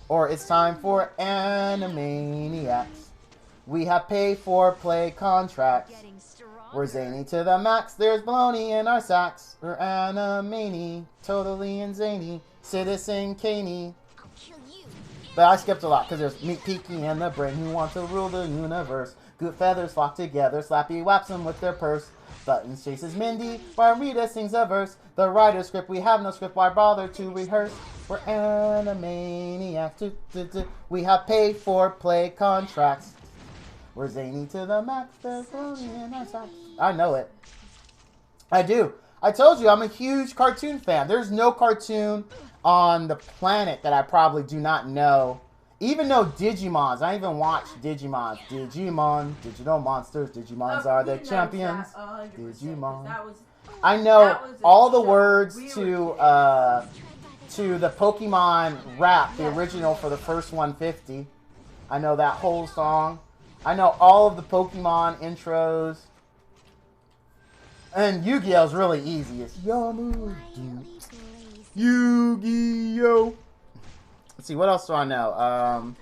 Or it's time for Animaniacs. We have pay-for-play contracts. We're zany to the max. There's baloney in our sacks. We're Animani, totally and zany. Citizen Caney. But I skipped a lot because there's Meet Peaky and the Brain who want to rule the universe. Good feathers flock together. Slappy whaps them with their purse. Buttons chases Mindy while Rita sings a verse. The writer's script, we have no script. Why bother to rehearse? We're Animaniacs. We have pay-for-play contracts. We're zany to the max. There's baloney in our sacks. I know it. I do. I told you I'm a huge cartoon fan. There's no cartoon on the planet that I probably do not know. Even though Digimons, I even watched Digimons. Digimon, digital monsters. Digimons are the champions. Digimon. I know all the words to the Pokemon rap, the original for the first 150. I know that whole song. I know all of the Pokemon intros. And Yu-Gi-Oh! Is really easy. It's Yamu. Yu-Gi-Oh! Let's see, what else do I know?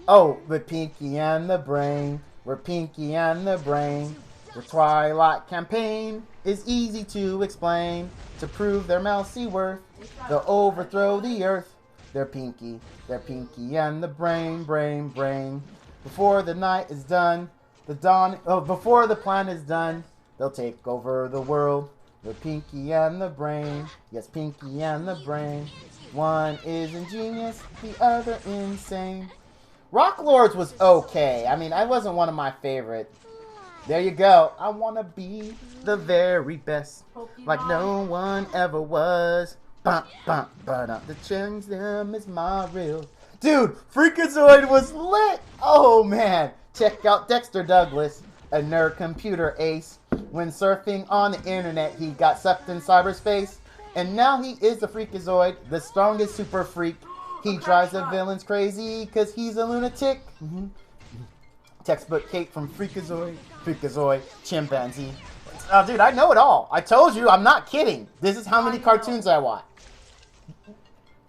Oh, the Pinky and the Brain. We're Pinky and the Brain. The Twilight Campaign is easy to explain. To prove their mousy worth, they'll overthrow the earth. They're Pinky and the Brain. Before the night is done, before the plan is done, they'll take over the world. They're Pinky and the Brain. Yes, Pinky and the Brain. One is ingenious, the other insane. Rock Lords was okay. I mean, I wasn't one of my favorite. There you go. I want to be the very best. Like no one ever was. To change them is my real. Dude, Freakazoid was lit. Oh, man. Check out Dexter Douglas, a nerd computer ace. When surfing on the internet, he got sucked in cyberspace. And now he is the Freakazoid, the strongest super freak. He drives the villains crazy because he's a lunatic. Textbook Kate from Freakazoid, chimpanzee. Oh, dude, I know it all. I told you, I'm not kidding. This is how many cartoons I watch.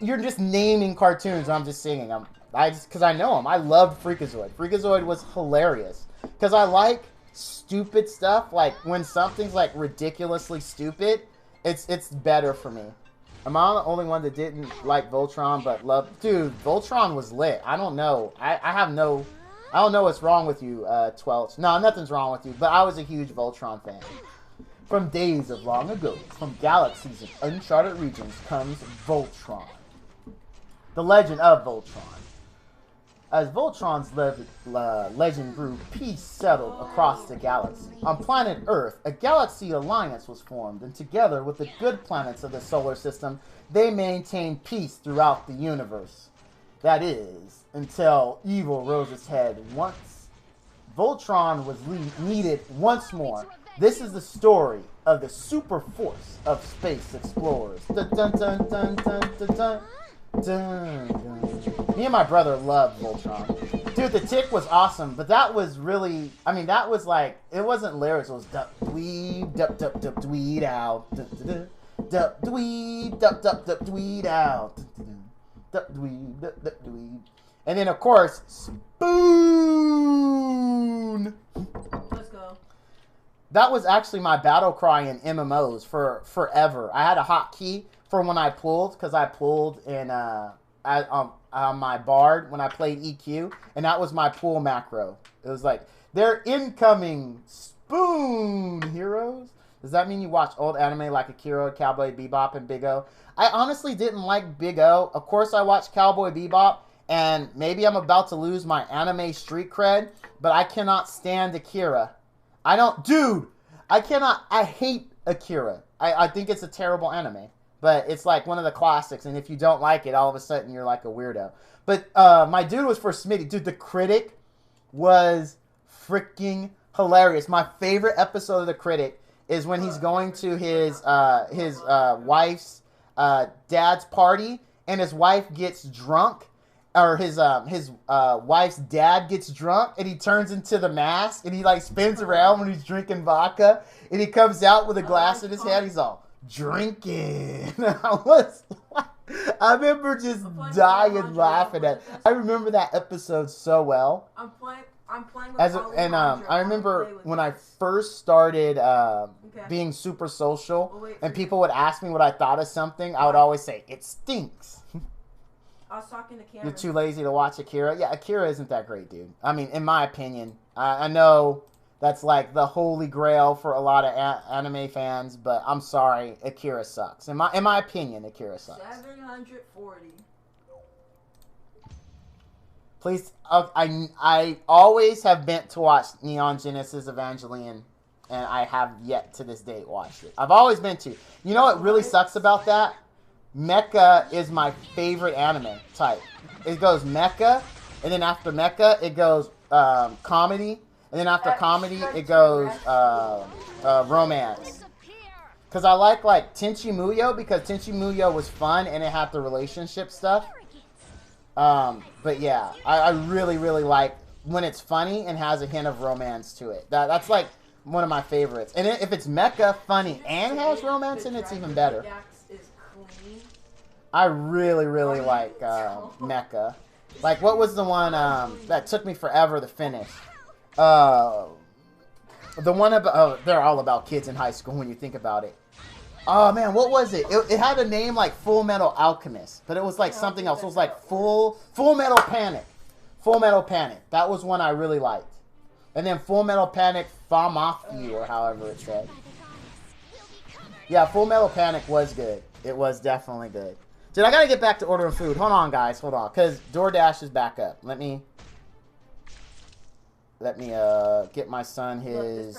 You're just naming cartoons. I'm just singing them. Because I know them. I loved Freakazoid. Freakazoid was hilarious. Because I like stupid stuff, like when something's like ridiculously stupid, it's better for me. Am I the only one that didn't like Voltron but love? Dude, Voltron was lit. I don't know. I don't know what's wrong with you, Twelch. No, nothing's wrong with you. But I was a huge Voltron fan. From days of long ago, from galaxies of uncharted regions comes Voltron. The legend of Voltron. As Voltron's legend grew, peace settled across the galaxy. On planet Earth, a galaxy alliance was formed, and together with the good planets of the solar system, they maintained peace throughout the universe. That is, until evil rose its head once. Voltron was needed once more. This is the story of the super force of space explorers. Dun, dun, dun, dun, dun, dun, dun. Dun, dun. Me and my brother loved Voltron. Dude, the tick was awesome, but that was really, I mean, that was like, it wasn't lyrics, it was dup dweeb, dup dup dup dweed out, dup dweeb, dup dup dup dweed out, dup dweeb, dup dup dweeb. And then, of course, Spoon! Let's go. That was actually my battle cry in MMOs for forever. I had a hotkey for when I pulled, because I pulled in on my Bard when I played EQ, and that was my pull macro. It was like, they're incoming Spoon heroes. Does that mean you watch old anime like Akira, Cowboy Bebop, and Big O? I honestly didn't like Big O. Of course I watched Cowboy Bebop, and maybe I'm about to lose my anime street cred, but I cannot stand Akira. I hate Akira. I think it's a terrible anime. But it's like one of the classics, and if you don't like it, all of a sudden you're like a weirdo. But my dude was for Smitty. Dude, the Critic was freaking hilarious. My favorite episode of the Critic is when he's going to his wife's dad's party, and his wife gets drunk, or his wife's dad gets drunk, and he turns into the mask, and he like spins around when he's drinking vodka, and he comes out with a glass in his hand. He's all drinking. I remember just dying laughing at. I remember that episode so well. I'm playing with I remember when I first started being super social, and people would ask me what I thought of something, I would always say it stinks. I was talking to Cameron. You're too lazy to watch Akira. Yeah, Akira isn't that great, dude. I mean, in my opinion, I know that's like the holy grail for a lot of anime fans, but I'm sorry, Akira sucks. In my opinion, Akira sucks. 740. Please, I always have meant to watch Neon Genesis Evangelion, and I have yet to this date watched it. I've always meant to. You know what really sucks about that? Mecha is my favorite anime type. It goes mecha, and then after mecha, it goes comedy. And then after comedy, it goes romance. Because I like Tenchi Muyo, because Tenchi Muyo was fun and it had the relationship stuff. But yeah, I really, really like when it's funny and has a hint of romance to it. That's like one of my favorites. And if it's mecha, funny, and has romance in it, it's even better. I really, really like mecha. Like, what was the one that took me forever to finish? The one about they're all about kids in high school when you think about it. Oh man, what was it? It had a name like Full Metal Alchemist, but it was like something else. It was like Full Metal Panic. Full Metal Panic. That was one I really liked. And then Full Metal Panic Famafu, or however it said. Yeah, Full Metal Panic was good. It was definitely good. Dude, I gotta get back to ordering food. Hold on, guys. Hold on, because DoorDash is back up. Let me get my son his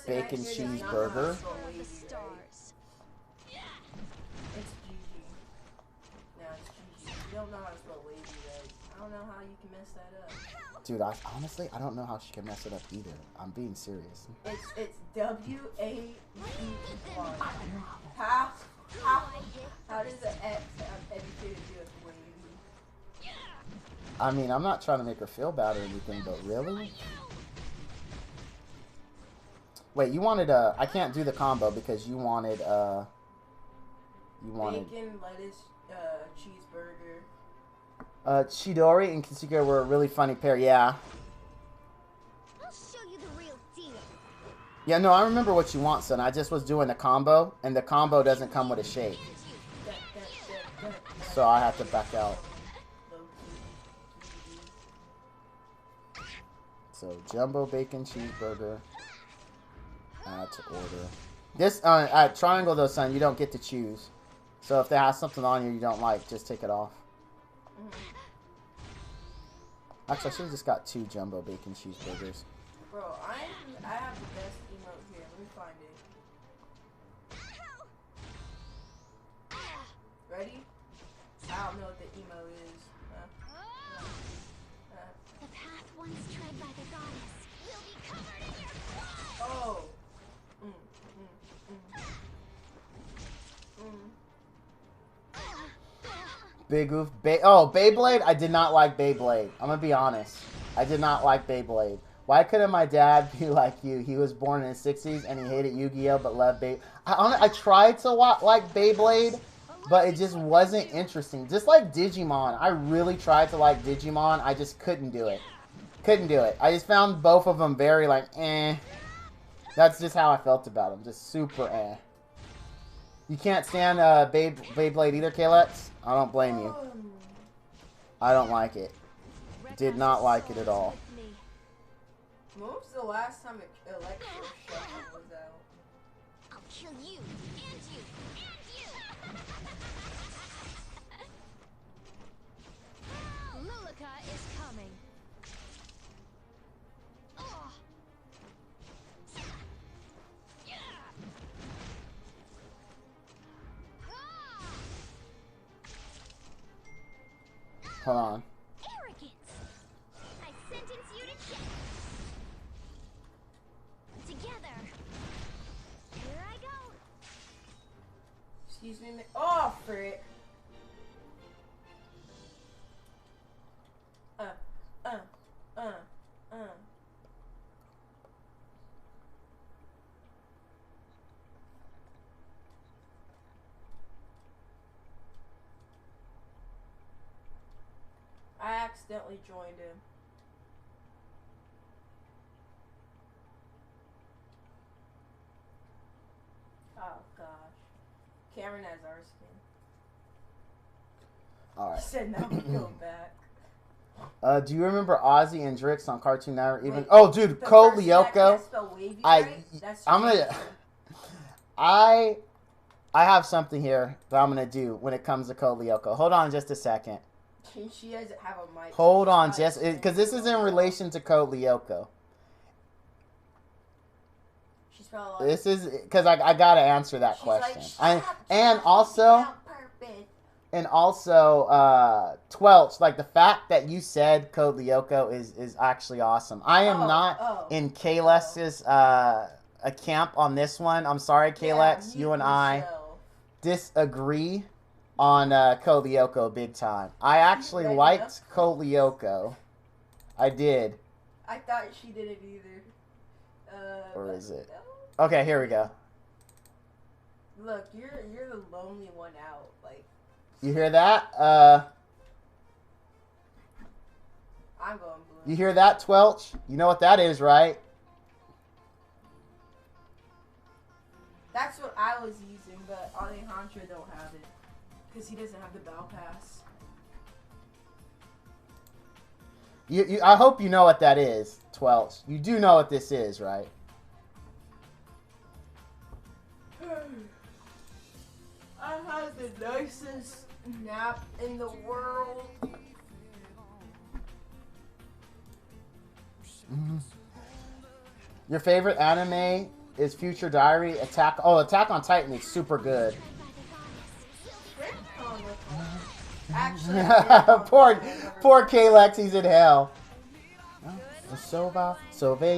bacon cheeseburger. It's GG. No, it's GG. You don't know how to spell lazy, right? I don't know how you can mess that up. Dude, honestly, I don't know how she can mess it up either. I'm being serious. It's W-A-E-Y. How does the X educated do it for you? I mean, I'm not trying to make her feel bad or anything, but really? Wait, you wanted I can't do the combo because you wanted bacon, lettuce, cheeseburger. Chidori and Kisuke were a really funny pair, yeah. I'll show you the real deal. Yeah, no, I remember what you want, son. I just was doing the combo, and the combo doesn't come with a shake. So I have to back out. So, jumbo bacon cheeseburger. Add to order. This, at Triangle, though, son, you don't get to choose. So if they have something on you don't like, just take it off. Actually, I should have just got 2 jumbo bacon cheeseburgers. Bro, I have the best emote here. Let me find it. Ready? I don't know what the emo is. The path once tread by the goddess will be covered in your blood. Oh. Big Oof. Beyblade? I did not like Beyblade. I'm going to be honest. I did not like Beyblade. Why couldn't my dad be like you? He was born in the 60s and he hated Yu-Gi-Oh! But loved Beyblade. I tried to like Beyblade, but it just wasn't interesting. Just like Digimon. I really tried to like Digimon. I just couldn't do it. Couldn't do it. I just found both of them very like, eh. That's just how I felt about them. Just super eh. You can't stand Beyblade either, Kalex? I don't blame you. I don't like it. Did not like it at all. When was the last time Electro Shuffle was out? I'll kill you and you and you. Lulika is coming. Hold on. Arrogance. I sentence you to death. Together. Here I go. Excuse me. Oh, frick. I accidentally joined him. Oh gosh. Cameron has our skin. Alright. He said now we go back. Do you remember Ozzy and Drix on Cartoon Network? Even Wait, oh, dude, the Code person that Lyoko. can't spell wavy right? That's I'm gonna. Jason. I have something here that I'm gonna do when it comes to Code Lyoko. Hold on, just a second. She doesn't have a mic. Hold on, just because this is in relation to Code Lyoko. She's spelled like. This is because I gotta answer that She's question. like, And also. And also, Twelch, like the fact that you said Code Lyoko is actually awesome. I am not in Kalex's a camp on this one. I'm sorry, Kalex. You and I disagree on Code Lyoko big time. I actually liked Code Lyoko. I did. I thought she didn't either. Or is it? Okay, here we go. Look, you're the lonely one out. Like. You hear that? I'm going blue. You hear that, Twelch? You know what that is, right? That's what I was using, but Alejandro don't have it. Because he doesn't have the Battle Pass. I hope you know what that is, Twelch. You do know what this is, right? I have the nicest nap in the world. Your favorite anime is Future Diary. Attack on Titan is super good. Actually, poor Kalex, he's in hell. Sauver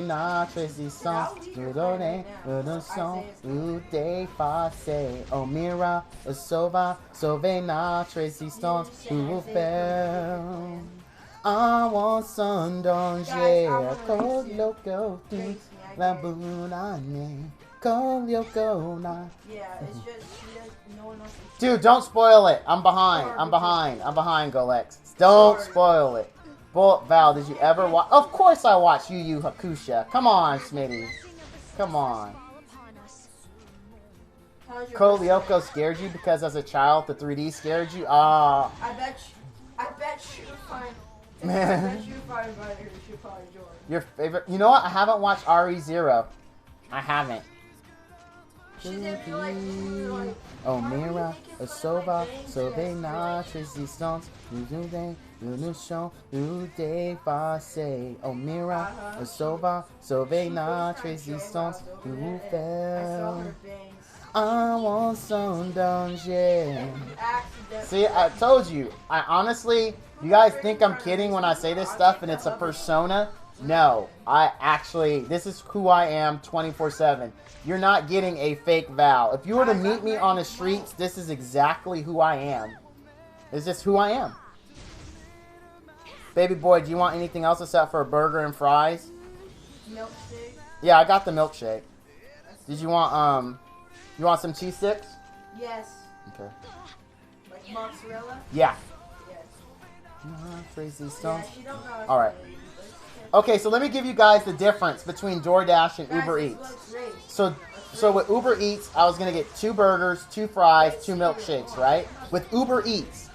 notre existence, nous donner une son où des passés. Oh mira, sauver notre existence, où faire. I want some danger, Code Lyoko, la bunane, Code Lyoko, na. Yeah, it's just no one else. Dude, don't spoil it. I'm behind, Golex. Don't spoil it. Val, did you ever watch? Of course I watched Yu Yu Hakusho. Come on, Smitty. Come on. Fall upon us. How's your Code Lyoko scared you because as a child the 3D scared you? Ah. I bet you find. I Man. bet you find Viner you should probably join. Your favorite? You know what? I haven't watched RE0. I haven't. She's gonna be like, Oh, Mira, a sova, sauver notre existence. Nous nous chons, nous dépasser. Oh, Mira, a sova, sauver notre existence. Nous I saw faire. her bangs. I want some danger. Accident. See, I told you. I honestly, you guys think I'm kidding when I say this stuff and it's a persona? No, I actually, this is who I am 24/7. You're not getting a fake Val. If you were to meet me on the streets, this is exactly who I am. It's just who I am. Baby boy, do you want anything else except for a burger and fries? Milkshake. Yeah, I got the milkshake. Did you want some cheese sticks? Yes. Okay. Like mozzarella. Yeah. Yes. Crazy Yeah, stones. she don't know how to All right. say it, but she can. Okay, so let me give you guys the difference between DoorDash and Uber Guys, this Eats. looks great. So with Uber Eats, I was gonna get 2 burgers, 2 fries, 2 milkshakes, right? With Uber Eats,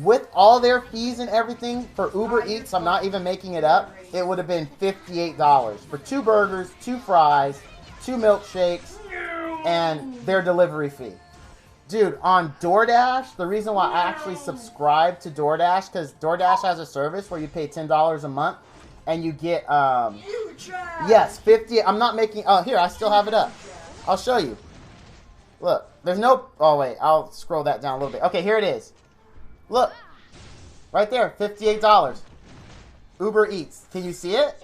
with all their fees and everything for Uber Eats, I'm not even making it up. It would have been $58 for 2 burgers, 2 fries, 2 milkshakes, and their delivery fee. Dude, on DoorDash, the reason why I actually subscribe to DoorDash, because DoorDash has a service where you pay $10 a month, and you get You try. yes, 50. I'm not making. Oh, here, I still have it up. I'll show you. Look, there's no. Oh, wait. I'll scroll that down a little bit. Okay, here it is. Look. Right there. $58. Uber Eats. Can you see it?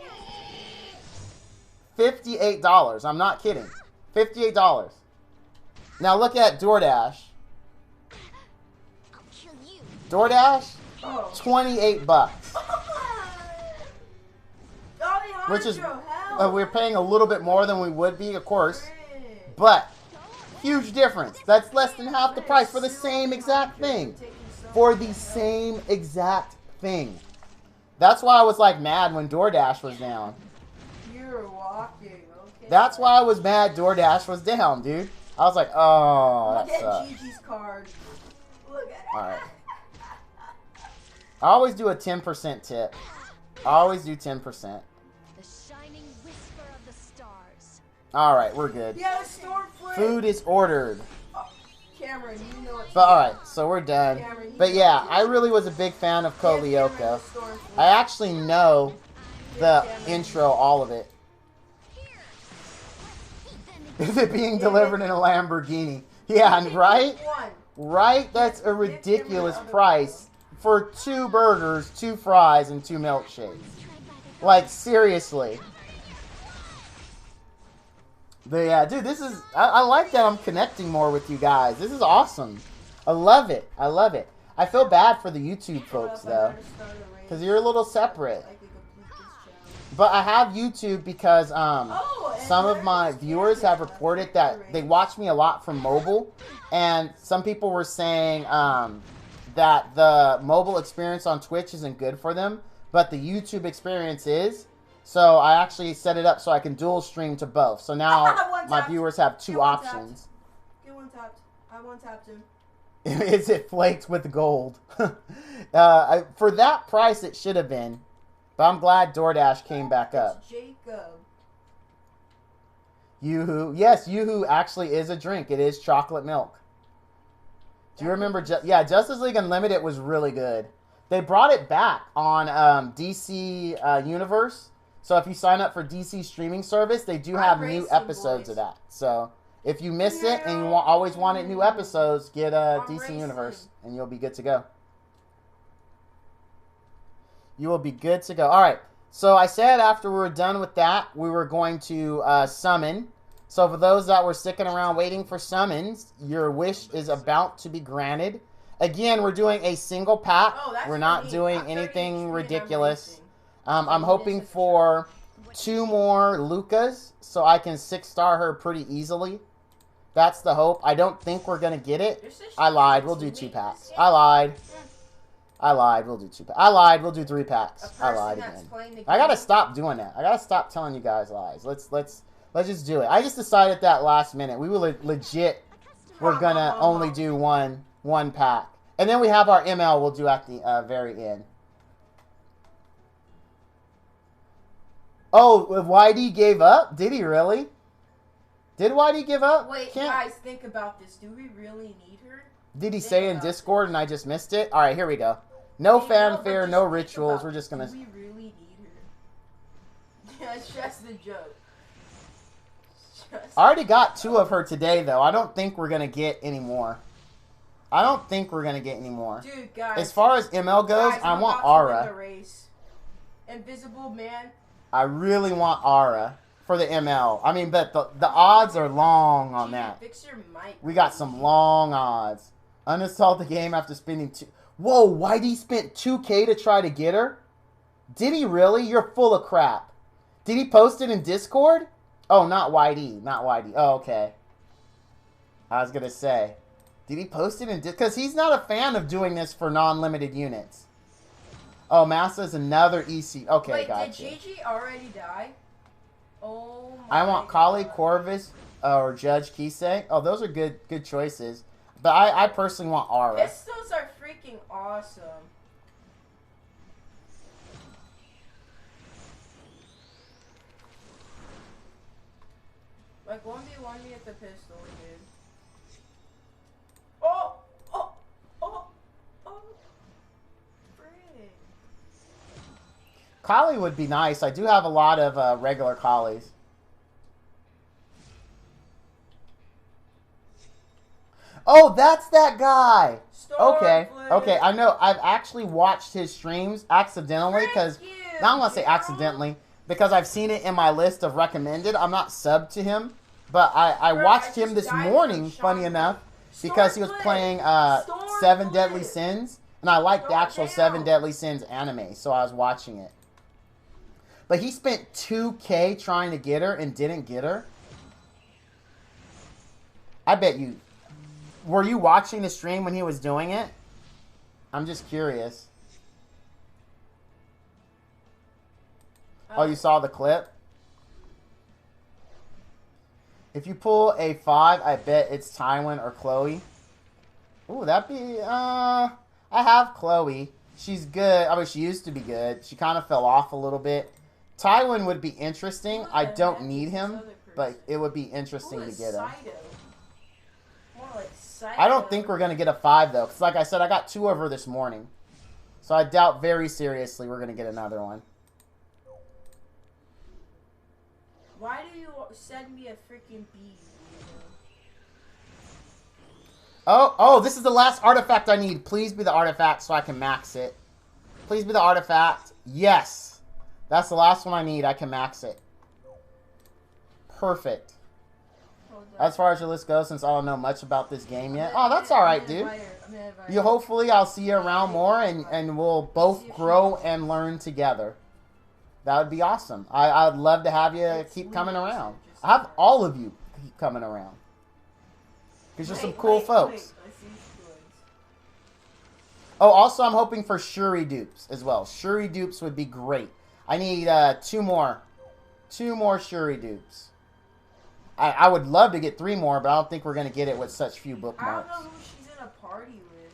$58. I'm not kidding. $58. Now look at DoorDash. I'll kill you. DoorDash, Oh. $28. Which is, Alejandro, we're paying a little bit more than we would be, of course. help. But huge difference. That's less than half the price for the same exact thing. For the same exact thing. That's why I was like mad when DoorDash was down. You're walking, okay. That's why I was mad DoorDash was down, dude. I was like, oh, Look that at sucks. Gigi's card. Look at it. Alright. I always do a 10% tip. I always do 10%. The shining whisper of the stars. Alright, we're good. Yeah, storm flip. Food is ordered. Cameron, you know it's But alright, so we're done. Cameron, you But know yeah, it's- I really was a big fan of Cameron, Kolyoko. it's storm flip. I actually know the Cameron. intro, all of it. Is it being delivered in a Lamborghini? Yeah, right? One. Right? That's a ridiculous price for 2 burgers, 2 fries, and 2 milkshakes. Like, seriously. But yeah, dude, this is... I like that I'm connecting more with you guys. This is awesome. I love it. I love it. I feel bad for the YouTube folks, though. Because you're a little separate. But I have YouTube because some of my viewers have reported that they watch me a lot from mobile. And some people were saying that the mobile experience on Twitch isn't good for them. But the YouTube experience is. So I actually set it up so I can dual stream to both. So now my viewers have 2 options. Get one tapped. I one tapped him. Is it flaked with gold? For that price, it should have been. But I'm glad DoorDash came back up. It's Jacob. Yoo-hoo. Yes, Yoo-hoo actually is a drink. It is chocolate milk. Do you remember? Yeah, Justice League Unlimited was really good. They brought it back on DC Universe. So if you sign up for DC streaming service, they do have new episodes of that. So if you miss it and you always wanted new episodes, get DC Universe and you'll be good to go. You will be good to go. All right. So I said after we were done with that, we were going to summon. So for those that were sticking around waiting for summons, your wish is about to be granted. Again, we're doing a single pack. Oh, that's we're not neat. doing I'm 30 anything HP and I'm ridiculous. racing. I'm hoping for 2 more Lucas so I can 6-star her pretty easily. That's the hope. I don't think we're going to get it. I lied. We'll do 2 packs. I lied. We'll do 2 packs. I lied. We'll do 3 packs. I lied again. I got to stop doing that. I got to stop telling you guys lies. Let's just do it. I just decided at that last minute. We were legit. We're gonna only do one pack, and then we have our ML. We'll do at the very end. Oh, YD gave up? Did he really? Did YD give up? Wait, guys, think about this. Do we really need her? Did he say in Discord and I just missed it? All right, here we go. No fanfare, no rituals. We're just gonna. Do we really need her? Yeah, it's just a joke. I already got 2 of her today, though. I don't think we're gonna get any more. I don't think we're gonna get any more. Dude, guys. As far as ML goes, I want Aura. Invisible Man. I really want Aura for the ML. I mean, but the odds are long on that. Fix your mic. We got some long odds. Uninstalled the game after spending 2. Whoa, YD spent 2K to try to get her? Did he really? You're full of crap. Did he post it in Discord? Oh, not YD. Not YD. Oh, okay. I was going to say. Did he post it in Discord? Because he's not a fan of doing this for non-limited units. Oh, Massa's another EC. Okay, wait, gotcha. did Gigi already die? Oh my I want Kali, Corvus, or Judge Kisei. Oh, those are good choices. But I personally want Aura. Pistols are freaking awesome. Like 1v1 me at the pistol, dude. Oh! Oh! Oh! Oh! Frick. Kali would be nice. I do have a lot of regular Kalis. Oh, that's that guy. Okay, okay. I know. I've actually watched his streams accidentally because now I'm gonna say accidentally because I've seen it in my list of recommended. I'm not subbed to him, but I watched him this morning. Funny enough, because he was playing 7 Deadly Sins, and I like the actual 7 Deadly Sins anime, so I was watching it. But he spent 2K trying to get her and didn't get her. I bet you. Were you watching the stream when he was doing it? I'm just curious. Oh, you saw the clip? If you pull a 5, I bet it's Tywin or Chloe. Ooh, that'd be, I have Chloe. She's good. I mean, she used to be good. She kind of fell off a little bit. Tywin would be interesting. I don't need him, but it would be interesting to get him. I don't think we're going to get a 5, though. Because like I said, I got 2 of her this morning. So I doubt very seriously we're going to get another one. Why do you send me a freaking bee? Oh, this is the last artifact I need. Please be the artifact so I can max it. Please be the artifact. Yes. That's the last one I need. I can max it. Perfect. As far as your list goes, since I don't know much about this game yet. Oh, that's alright, dude. You hopefully I'll see you around more and we'll both grow and learn together. That would be awesome. I'd love to have you keep coming around. I have all of you keep coming around. Because you're some cool folks. Oh, also I'm hoping for Shuri dupes as well. Shuri dupes would be great. I need 2 more. 2 more Shuri dupes. I would love to get 3 more, but I don't think we're going to get it with such few bookmarks. I don't know who she's in a party with.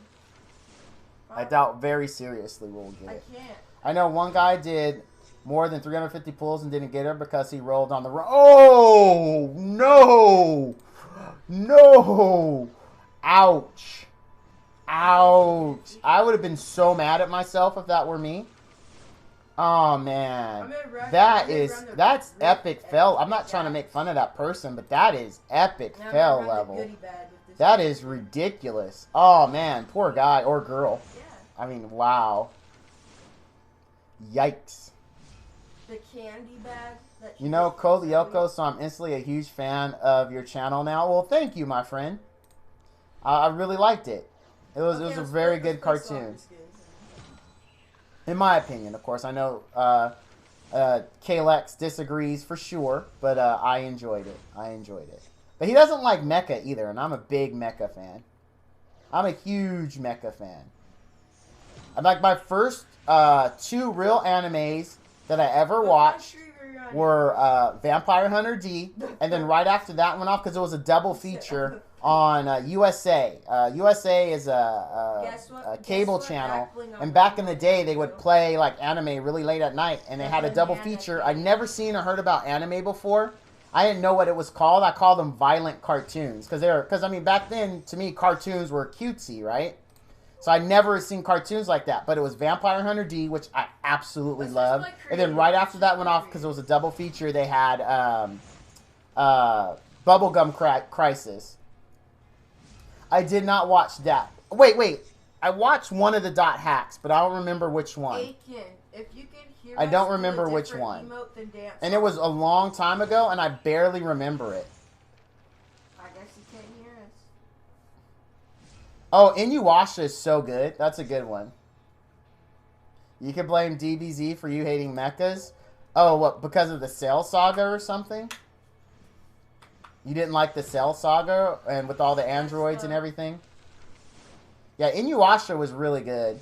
I doubt very seriously we'll get it. I can't. I know one guy did more than 350 pulls and didn't get her because he rolled on the... Oh, no! No! Ouch. Ouch. I would have been so mad at myself if that were me. Oh, man. That's epic fail. I'm not trying to make fun of that person, but that is epic fail level. That is ridiculous. Oh, man. Poor guy or girl. I mean, wow. Yikes. The candy bag. You know, Kodiyoko, so I'm instantly a huge fan of your channel now. Well, thank you, my friend. I really liked it. It was a very good cartoon. In my opinion, of course. I know Kalex disagrees for sure, but I enjoyed it. I enjoyed it. But he doesn't like mecha either, and I'm a big mecha fan. I'm a huge mecha fan. I'm like my first 2 real animes that I ever watched were Vampire Hunter D, and then right after that went off because it was a double feature on USA. USA is a cable channel, and back in the day they would play like anime really late at night, and they had a double feature. I'd never seen or heard about anime before. I didn't know what it was called. I called them violent cartoons because I mean back then to me cartoons were cutesy, right? So I never seen cartoons like that, but it was Vampire Hunter D, which I absolutely loved. And then right after that went off because it was a double feature. They had Bubblegum Crisis. I did not watch that. Wait. I watched one of the dot hacks, but I don't remember which one. Aiken, if you can hear I don't us, remember do a which different one. emote than dance And it was a long time ago, and I barely remember it. I guess you can't hear us. Oh, Inuyasha is so good. That's a good one. You could blame DBZ for you hating mechas. Oh, what? Because of the Cell Saga or something? You didn't like the Cell Saga and with all the androids and everything? Yeah, Inuyasha was really good.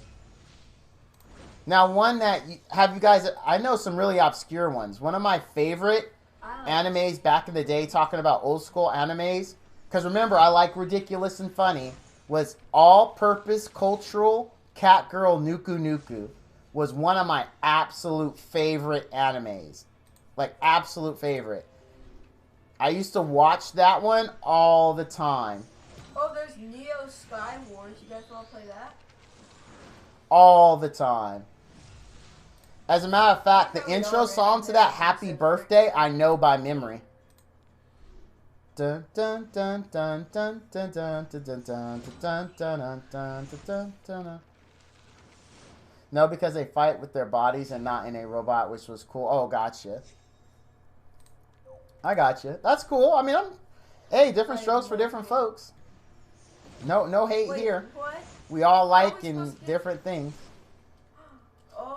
Now, one that... Have you guys... I know some really obscure ones. One of my favorite animes back in the day, talking about old school animes, because remember, I like ridiculous and funny, was All-Purpose Cultural Cat Girl Nuku Nuku. Was one of my absolute favorite animes. Like, absolute favorite. I used to watch that one all the time. Oh, there's Neo Sky Wars. You guys want to play that? All the time. As a matter of fact, the intro song to that, Happy Birthday, I know by memory. Dun dun dun dun dun dun dun dun dun dun dun dun dun dun dun. No, because they fight with their bodies and not in a robot, which was cool. Oh, gotcha. I gotcha. That's cool. I mean, hey, different strokes for different folks. No hate here. What? We all like in different things.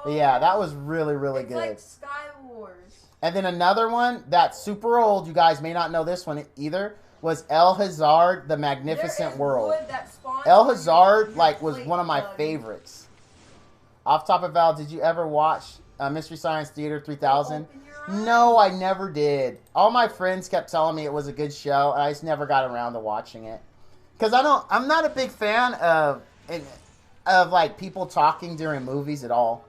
But yeah, that was really, really good. It's like Sky Wars. And then another one that's super old, you guys may not know this one either, was El Hazard, The Magnificent World. El Hazard, like, was one of my favorites. Off top of Val, did you ever watch Mystery Science Theater 3000? No, I never did. All my friends kept telling me it was a good show, and I just never got around to watching it. Because I'm not a big fan of like people talking during movies at all.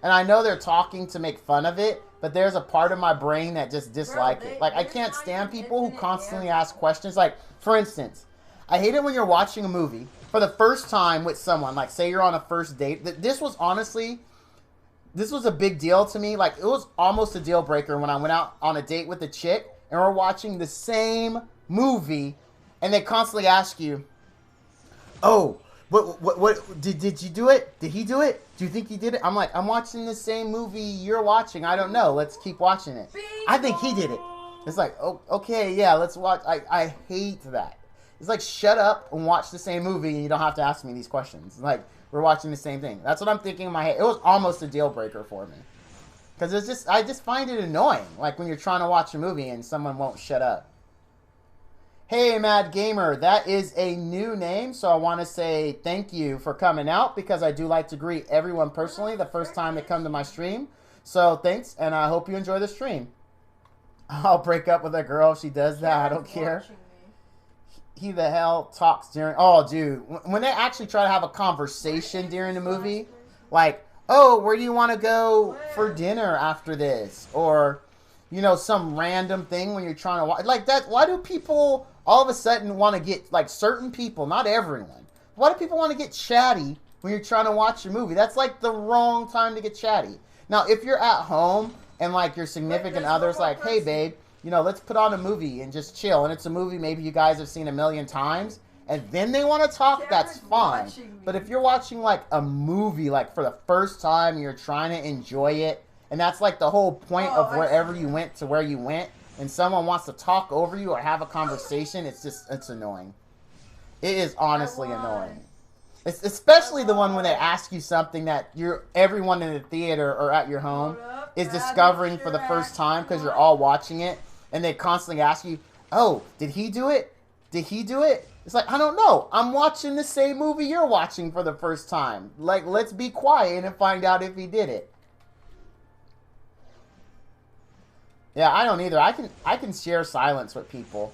And I know they're talking to make fun of it, but there's a part of my brain that just dislike it. Like, I can't stand people who constantly ask questions. Like, for instance, I hate it when you're watching a movie for the first time with someone. Like, say you're on a first date. This was honestly, this was a big deal to me. Like, it was almost a deal breaker when I went out on a date with a chick and we're watching the same movie and they constantly ask you, oh, what did you do it? Did he do it? Do you think he did it? I'm like, I'm watching the same movie you're watching. I don't know. Let's keep watching it. I think he did it. It's like, oh, okay, yeah, let's watch. I hate that. It's like, shut up and watch the same movie and you don't have to ask me these questions. Like, we're watching the same thing. That's what I'm thinking in my head. It was almost a deal breaker for me. Because it's just, I just find it annoying. Like when you're trying to watch a movie and someone won't shut up. Hey, Mad Gamer, that is a new name, so I want to say thank you for coming out because I do like to greet everyone personally the first time they come to my stream. So thanks, and I hope you enjoy the stream. I'll break up with a girl if she does that. I don't care. He the hell talks during... Oh, dude. When they actually try to have a conversation during the movie, like, oh, where do you want to go for dinner after this? Or, you know, some random thing when you're trying to watch... Like that, why do people all of a sudden want to get... Like, certain people, not everyone. Why do people want to get chatty when you're trying to watch a movie? That's, like, the wrong time to get chatty. Now, if you're at home and, like, your significant other's like, hey, babe, you know, let's put on a movie and just chill. And it's a movie maybe you guys have seen a million times. And then they want to talk, that's fine. But if you're watching, like, a movie, like, for the first time, and you're trying to enjoy it, and that's, like, the whole point of wherever you went to where you went, and someone wants to talk over you or have a conversation, it's just, it's annoying. It is honestly annoying. It's especially the one when they ask you something that everyone in the theater or at your home is discovering for the first time because you're all watching it, and they constantly ask you, oh, did he do it? Did he do it? It's like, I don't know. I'm watching the same movie you're watching for the first time. Like, let's be quiet and find out if he did it. Yeah, I don't either. I can share silence with people.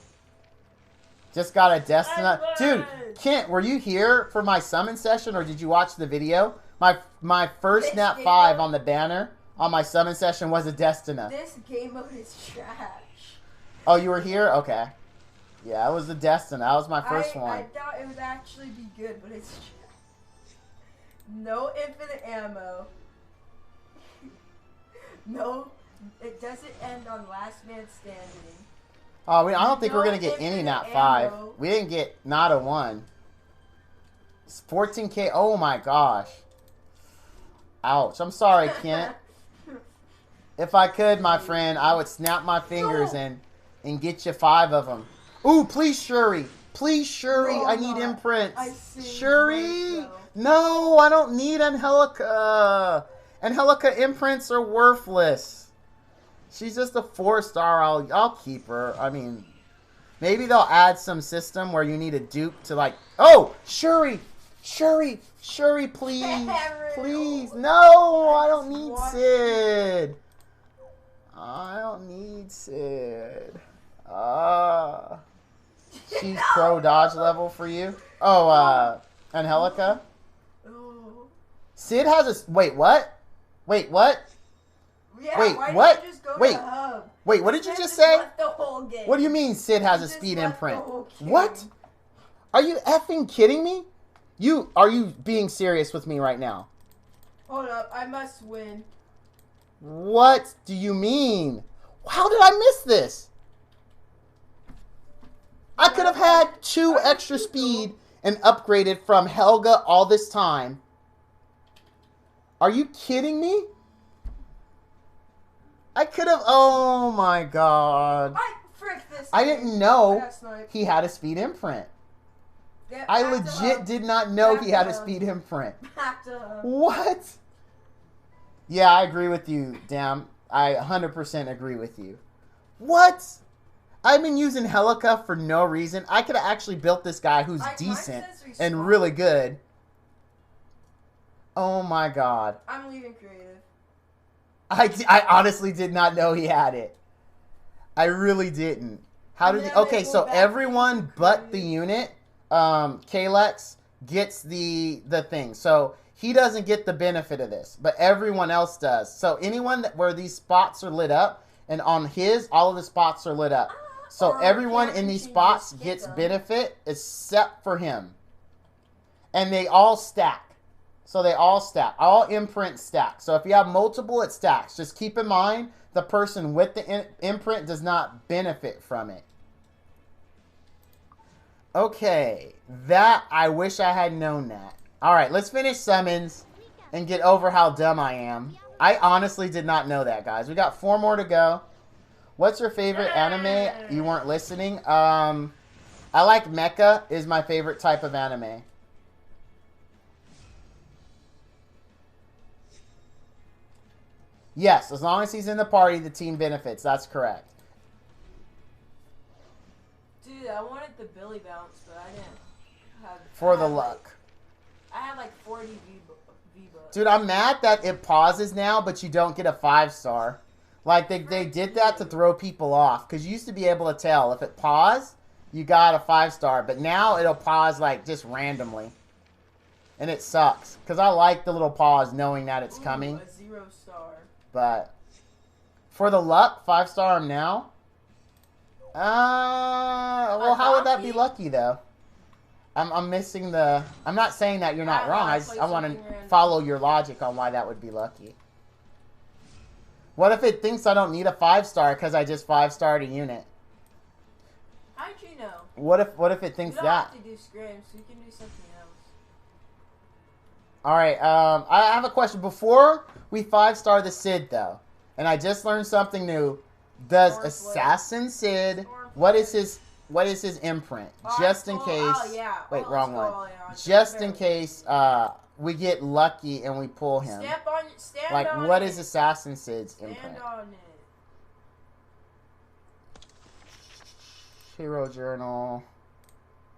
Just got a Destina. Dude, Kent, were you here for my summon session or did you watch the video? My first This Snap game 5 mode- on the banner on my summon session was a Destina. This game mode is trash. Oh, you were here? Okay. Yeah, it was a Destina. That was my first one. I thought it would actually be good, but it's trash. No infinite ammo. No, it doesn't end on last man standing. Oh, I don't think we're No going to get any infinite Nat 5. ammo. We didn't get not a 1. It's 14K. Oh my gosh. Ouch. I'm sorry, Kent. If I could, my friend, I would snap my fingers and get you 5 of them. Ooh, please, Shuri. Please, Shuri. No, I I'm need not. imprints. I saved Shuri. myself. No, I don't need Angelica. Angelica imprints are worthless. She's just a 4-star. I'll keep her. I mean, maybe they'll add some system where you need a dupe to like. Oh, Shuri, Shuri, please, please. No, I don't need Sid. I don't need Sid. She's pro dodge level for you. Oh, Angelica. Oh. Sid has a wait. What? Wait, what? Yeah, Wait, why what? Didn't you just go Wait, to hub? Wait, what did you Sid just say? left the whole game. What do you mean Sid has He a just speed left imprint? the whole game. What? Are you effing kidding me? Are you being serious with me right now? Hold up, I must win. What do you mean? How did I miss this? I could have had 2 extra speed and upgraded from Helga all this time. Are you kidding me? I could have. Oh my god. Frick this. I didn't know got sniped. he had a speed imprint. Get I back to legit hub. did not know Back he had to a hub. speed imprint. Back to hub. What? Yeah, I agree with you, Damn. I 100% agree with you. What? I've been using Helica for no reason. I could have actually built this guy who's Mine decent says respawn. and really good. Oh my god. I'm leaving creative. I honestly did not know he had it. I really didn't. How And did? then Okay, they go so back everyone into but the creative. unit, Kalex gets the thing. So he doesn't get the benefit of this, but everyone else does. So anyone where these spots are lit up, and on his, all of the spots are lit up. So Or everyone can't in you these just spots get gets them? benefit except for him. And they all stack. So they all stack. All imprints stack. So if you have multiple, it stacks. Just keep in mind, the person with the imprint does not benefit from it. Okay. That, I wish I had known that. Alright, let's finish summons and get over how dumb I am. I honestly did not know that, guys. We got 4 more to go. What's your favorite anime? You weren't listening. I like mecha is my favorite type of anime. Yes, as long as he's in the party, the team benefits. That's correct. Dude, I wanted the Billy bounce, but I didn't have. For I the had luck. I had like 40 V-bucks. Dude, I'm mad that it pauses now, but you don't get a 5-star. Like, they did that to throw people off. Because you used to be able to tell. If it paused, you got a 5-star. But now it'll pause, like, just randomly. And it sucks. Because I like the little pause knowing that it's coming. A 0-star. But for the luck, 5-star him now. Well, how would that be lucky though? I'm missing the. I'm not saying that you're not wrong. I want to follow your logic on why that would be lucky. What if it thinks I don't need a 5-star because I just 5-starred a unit? How'd you know? What if it You thinks don't that? have to do scrims, you can do something else. All right. I have a question before we 5-star the Sid though, and I just learned something new. Does Or Assassin Sid? Or What is his imprint? Just in case. Oh, yeah. Wait, Oh, wrong let's one. go, yeah. Just in case we get lucky and we pull him. Stand Like, on what it. is Assassin Sid's Stand imprint? on it. Hero Journal.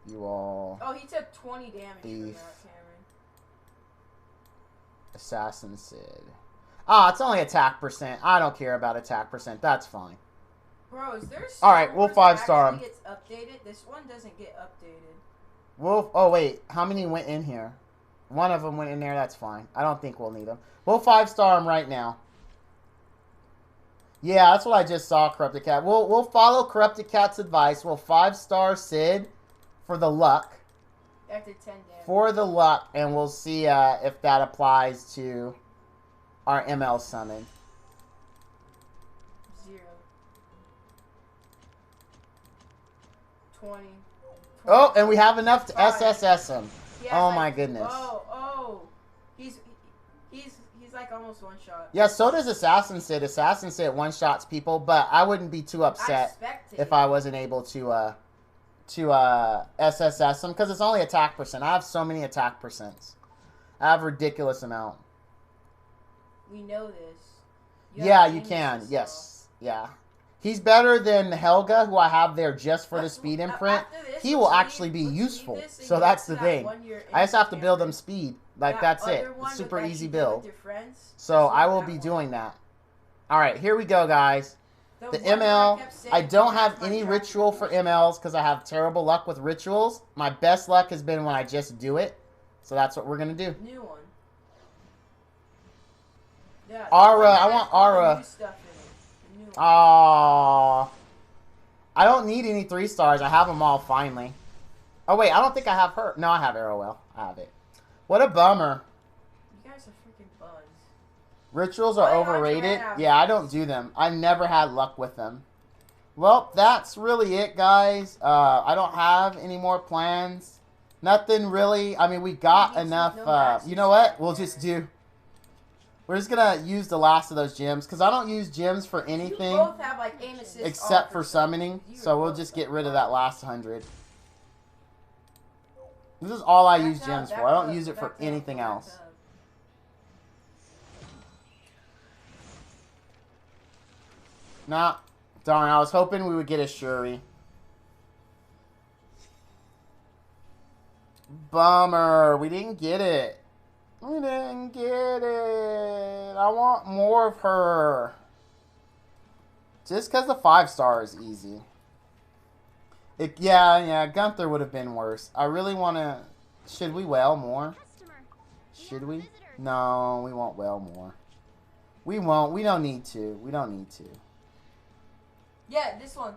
You all. Oh, he took 20 damage from Thief. that, Cameron. Assassin Sid. Ah, it's only attack percent. I don't care about attack percent. That's fine. Bro, is there All right, we'll Star Wars 5-star that 'em. actually gets updated? This one doesn't get updated. We'll. Oh wait, how many went in here? One of them went in there. That's fine. I don't think we'll need them. We'll 5-star them right now. Yeah, that's what I just saw, Corrupted Cat. We'll follow Corrupted Cat's advice. We'll 5-star Sid for the luck. After 10 damage. For the luck, and we'll see if that applies to our ML summon. 0. 20. Oh, and we have enough to 5. SSS him. He has Oh like- my goodness. Oh. He's like almost one shot. Yeah, so does Assassin Sid. Assassin Sid one-shots people, but I wouldn't be too upset if I wasn't able to SSS him, because it's only attack percent. I have so many attack percents. I have a ridiculous amount. We know this. Yeah, you can. Yes. Yeah. He's better than Helga, who I have there just for the speed imprint. He will actually be useful. So that's the thing. I just have to build him speed. Like, that's it. It's super easy build. So I will be doing that. Alright, here we go, guys. The ML. I don't have any ritual for MLs because I have terrible luck with rituals. My best luck has been when I just do it. So that's what we're going to do. New one. Yeah, Aura. I want Aura. Aww. I don't need any 3-stars. I have them all finally. Oh, wait. I don't think I have her. No, I have Arrowell. I have it. What a bummer. You guys are freaking bugs. Rituals are overrated. Yeah, I don't do them. I never had luck with them. Well, that's really it, guys. I don't have any more plans. Nothing really. I mean, we got enough. You know what? We'll just do... We're just going to use the last of those gems, because I don't use gems for anything You both have, like, aim assist except for offers. summoning. You So we'll both just have get rid of that last 100. This is all I use Back gems up, for. I don't back use up, it for back up, anything back else. up. Nah. Darn, I was hoping we would get a Shuri. Bummer. We didn't get it. We didn't get it. I want more of her. Just because the 5-star is easy. Yeah, Gunther would have been worse. I really want to... Should we whale more? Should we? No, we won't whale more. We won't. We don't need to. We don't need to. Yeah, this one.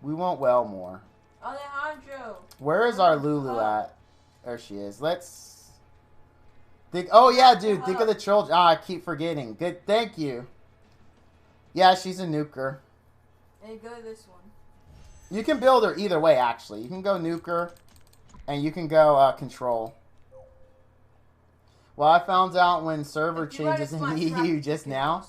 We won't whale more. Alejandro. Where is our Lulu at? There she is. Let's... Oh, yeah, dude. Think of the children. I keep forgetting. Good. Thank you. Yeah, she's a nuker. And go to this one. You can build her either way, actually. You can go nuker, and you can go control. Well, I found out when server changes in the EU just now.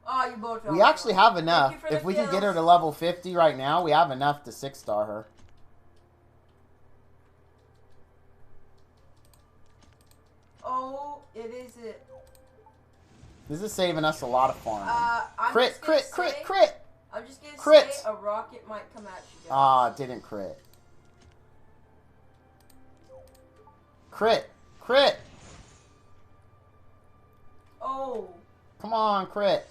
Oh, you both We actually have enough. If we can get her to level 50 right now, we have enough to 6-star her. Oh, it is it. This is saving us a lot of farming. I'm Crit, just gonna crit, crit, say- crit! I'm just gonna Crit. say a rocket might come at you guys. Ah, didn't crit. Crit! Crit! Oh. Come on, crit.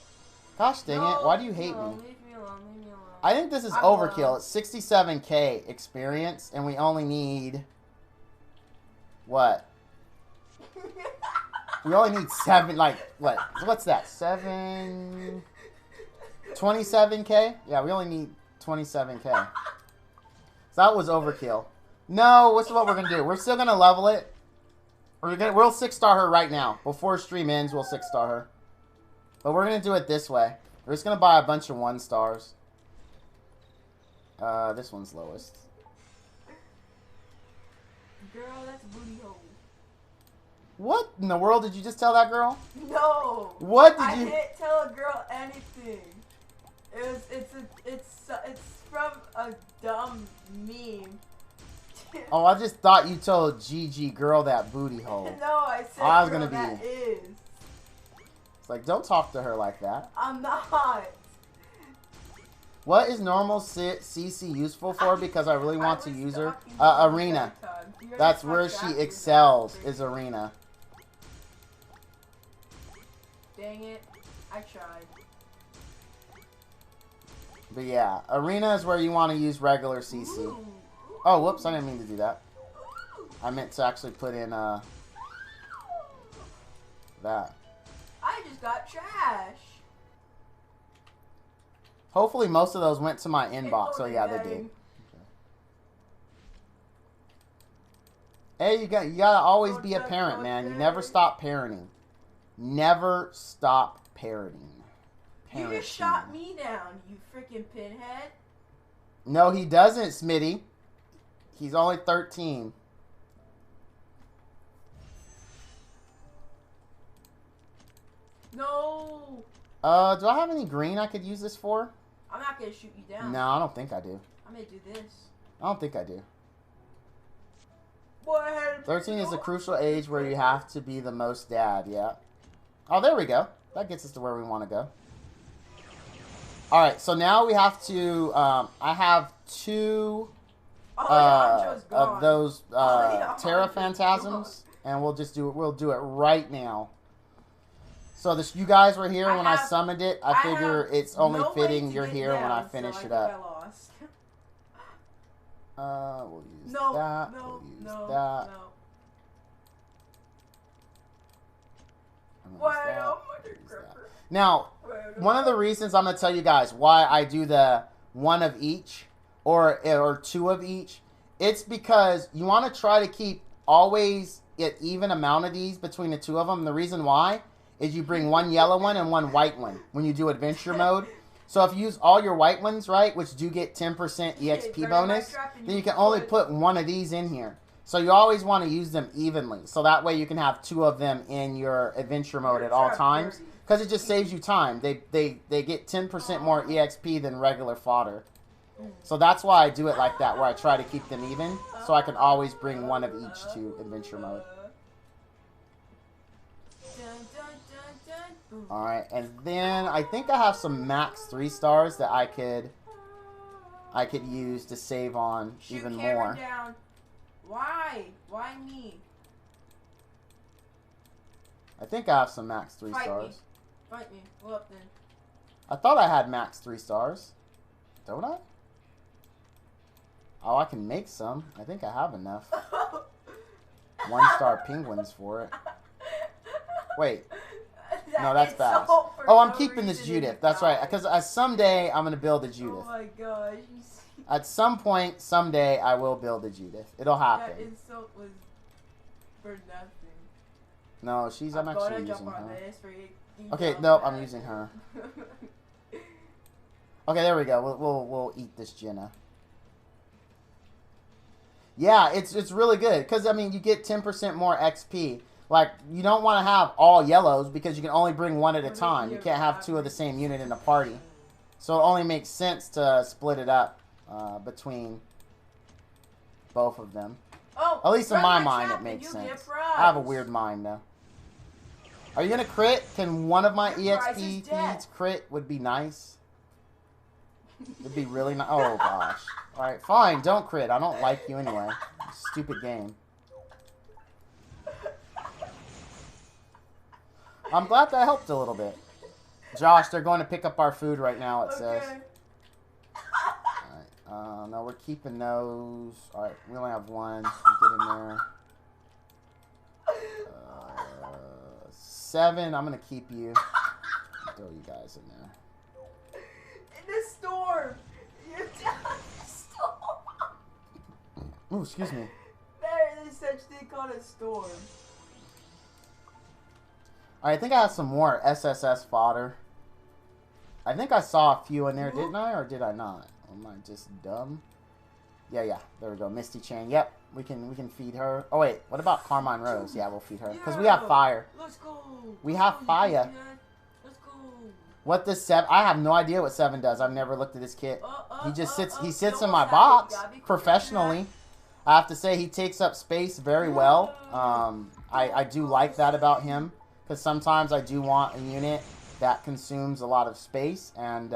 Gosh dang No, it. Why do you leave hate alone, me? Leave me alone. Leave me alone. I think this is I'm overkill. alone. It's 67k experience, and we only need... What? We only need 7, like, what? What's that? 7... 27k? Yeah, we only need 27k. So that was overkill. No, what's what we're going to do? We're still going to level it. We'll 6-star her right now. Before stream ends, we'll 6-star her. But we're going to do it this way. We're just going to buy a bunch of 1-stars. This one's lowest. Girl, that's booty hole. What in the world did you just tell that girl? No. What did I you... didn't tell a girl anything. It's from a dumb meme. Oh, I just thought you told Gigi girl that booty hole. No, I said I was girl gonna that be- is. It's like, don't talk to her like that. I'm not. What is normal CC useful for? Because I really want to was use her. talking to you Arena. that time. You already That's talked where back she to me. excels, is Arena. Dang it. I tried. But yeah, arena is where you want to use regular CC. Ooh. Oh, whoops, I didn't mean to do that. I meant to actually put in, that. I just got trash. Hopefully most of those went to my inbox. Oh yeah, they did. Hey, you gotta always be a parent, man. You never stop parenting. Never stop parenting. You just shot me down, you freaking pinhead. No, he doesn't, Smitty. He's only 13. No. Do I have any green I could use this for? I'm not gonna shoot you down. No, I don't think I do. I'm gonna do this. I don't think I do. Boy, I had 13 is a crucial age where you have to be the most dad, yeah. Oh, there we go. That gets us to where we want to go. Alright, so now we have to, I have two of those Terra Phantasms, and we'll just do it, we'll do it right now. So this, you guys were here when I summoned it. I figure it's only fitting you're here when I finish it up. We'll use that. We'll use that. Now, one of the reasons I'm going to tell you guys why I do the one of each or two of each, it's because you want to try to keep always an even amount of these between the two of them. And the reason why is you bring one yellow one and one white one when you do adventure mode. So if you use all your white ones, right, which do get 10% EXP bonus, then you can only put one of these in here. So you always want to use them evenly. So that way you can have two of them in your adventure mode at all times. Because it just saves you time. They get 10% more EXP than regular fodder. So that's why I do it like that, where I try to keep them even. So I can always bring one of each to adventure mode. Alright, and then I think I have some max 3 stars that I could use to save on even more. Down. Why? Why me? I think I have some max 3 Fight stars. Me. Fight me. Well up then. I thought I had max 3 stars. Don't I? Oh, I can make some. I think I have enough. 1-star penguins for it. Wait. No, that's bad. Oh, I'm keeping this Judith. That's right. Because someday I'm going to build a Judith. Oh my gosh. At some point, someday, I will build a Judith. It'll happen. That insult was for nothing. No, I'm actually using her. Okay, Okay, nope, I'm using her. Okay, there we go. We'll eat this Jenna. Yeah, it's really good. Because, I mean, you get 10% more XP. Like, you don't want to have all yellows because you can only bring one at a time. You can't have two of the same unit in a party. So it only makes sense to split it up between both of them. Oh, at least in my mind, it makes sense. I have a weird mind, though. Are you going to crit? Can one of my EXP feeds crit? Would be nice. It'd be really nice. Oh, gosh. Alright, fine. Don't crit. I don't like you anyway. Stupid game. I'm glad that helped a little bit. Josh, they're going to pick up our food right now, it says. Alright, no, we're keeping those. Alright, we only have one. Get in there. 7, I'm going to keep you. Throw you guys in there. In the storm! You're down in the storm! Oh, excuse me. There is such thing called a storm. I think I have some more SSS fodder. I think I saw a few in there, didn't I? Or did I not? Or am I just dumb? Yeah. There we go. Misty Chain. Yep. We can feed her. Oh, wait. What about Carmine Rose? Yeah, we'll feed her. Because we have fire. Let's go. We have fire. Let's go. What does 7... I have no idea what 7 does. I've never looked at this kit. He just sits... He sits in my box professionally. I have to say he takes up space very well. I do like that about him. Because sometimes I do want a unit that consumes a lot of space, and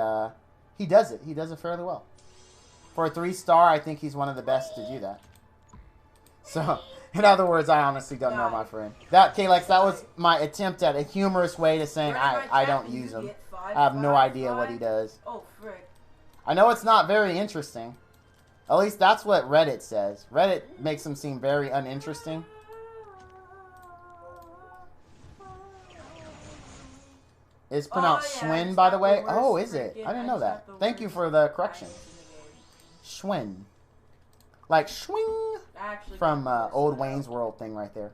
he does it. He does it fairly well. For a 3-star, I think he's one of the best to do that. So, In other words, I honestly don't know, my friend. That Kalex, that was my attempt at a humorous way to saying I don't use him. I have no idea what he does. Oh, frick. I know it's not very interesting. At least that's what Reddit says. Reddit makes him seem very uninteresting. It's pronounced Schwinn, by the way. Oh, is it? I didn't know that. Thank you for the correction. Schwinn. Like Schwing from Old Wayne's World thing right there.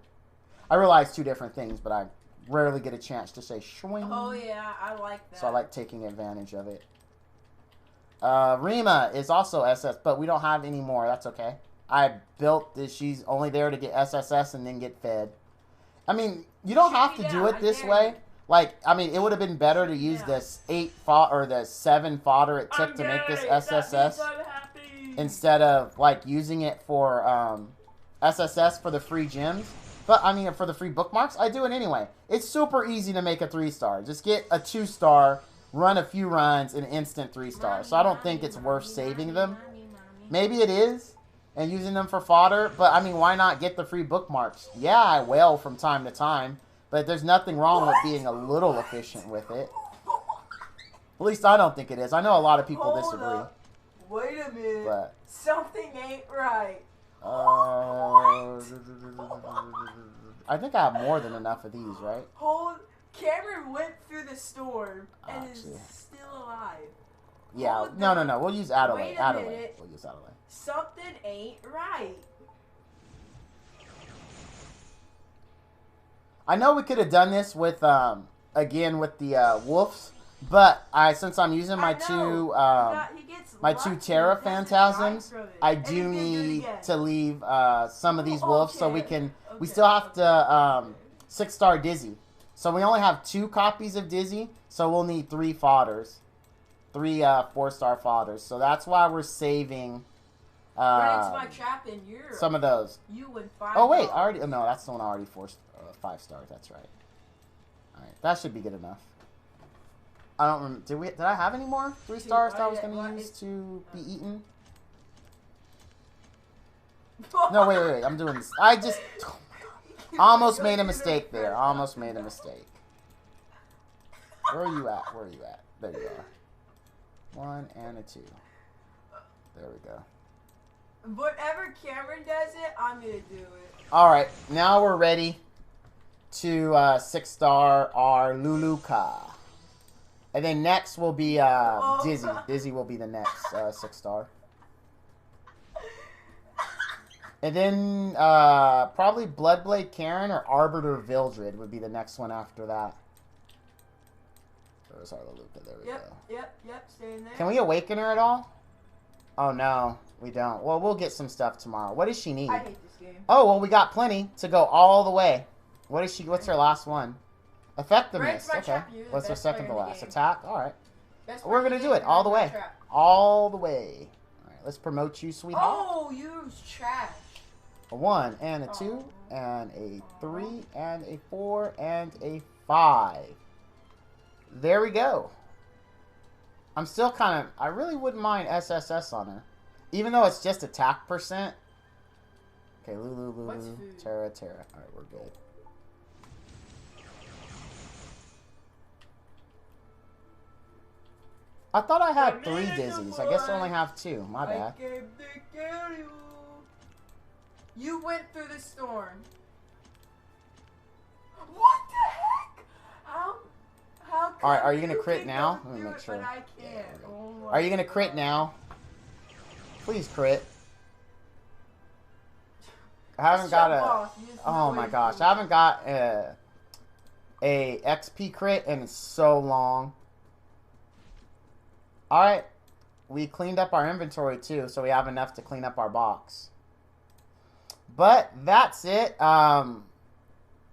I realized two different things, but I rarely get a chance to say Schwing. Oh, yeah, I like that. So I like taking advantage of it. Rima is also SS, but we don't have any more. That's okay. I built this. She's only there to get SSS and then get fed. I mean, you don't have to do it this way. Like, I mean, it would have been better to use this 8 or the 7 fodder it took to make this SSS instead of like using it for SSS for the free gems. But I mean, for the free bookmarks, I do it anyway. It's super easy to make a 3-star. Just get a 2-star, run a few runs, and instant 3-star. So I don't think it's worth saving them. Maybe it is, and using them for fodder. But I mean, why not get the free bookmarks? Yeah, I wail from time to time. But there's nothing wrong with being a little efficient with it. At least I don't think it is. I know a lot of people disagree. Up. Wait a minute. But, something ain't right. I think I have more than enough of these, right? Cameron went through the storm and is still alive. Yeah, no. We'll use Adelaide. We'll use Adelaide. Something ain't right. I know we could have done this with, again, with the wolves, but since I'm using my two Terra Phantasms, I do need to leave some of these wolves so we still have to 6-star Dizzy. So we only have 2 copies of Dizzy, so we'll need 3 fodders. 3 4-star fodders. So that's why we're saving my trap in Europe. Some of those. You win 5. Oh wait, no, that's the one I already forced 5 stars. That's right. All right, that should be good enough. I don't remember. Did I have any more 3 stars that I was going to use to be eaten? No, wait. I'm doing this. Oh my God. Almost made a mistake there. Almost made a mistake. Where are you at? There you are. 1 and a 2. There we go. Whatever Cameron does it, I'm going to do it. Alright, now we're ready to 6-star our Luluka. And then next will be Dizzy. Dizzy will be the next 6-star. And then probably Bloodblade Karen or Arbiter Vildred would be the next one after that. There's our Luluka. There we go. Yep. Stay in there. Can we awaken her at all? Oh, no. We don't. Well, we'll get some stuff tomorrow. What does she need? I hate this game. Oh, well, we got plenty to go all the way. What's her last one? Effectiveness. Okay. What's her second to last? Attack? All right. We're going to do it all the way. All the way. All right. Let's promote you, sweetheart. Oh, you trash. A 1 and a 2 and a 3 and a 4 and a 5. There we go. I'm still kind of... I really wouldn't mind SSS on her. Even though it's just attack %. Okay, Lulu. Terra. Alright, we're good. I thought I had 3 Dizzies. I guess I only have 2. My bad. You went through the storm. What the heck? How Alright, are you going to crit now? Let me make sure. I can't. Are you going to crit now? Please crit. I haven't got a... Oh my gosh. I haven't got a XP crit in so long. Alright. We cleaned up our inventory too, so we have enough to clean up our box. But that's it.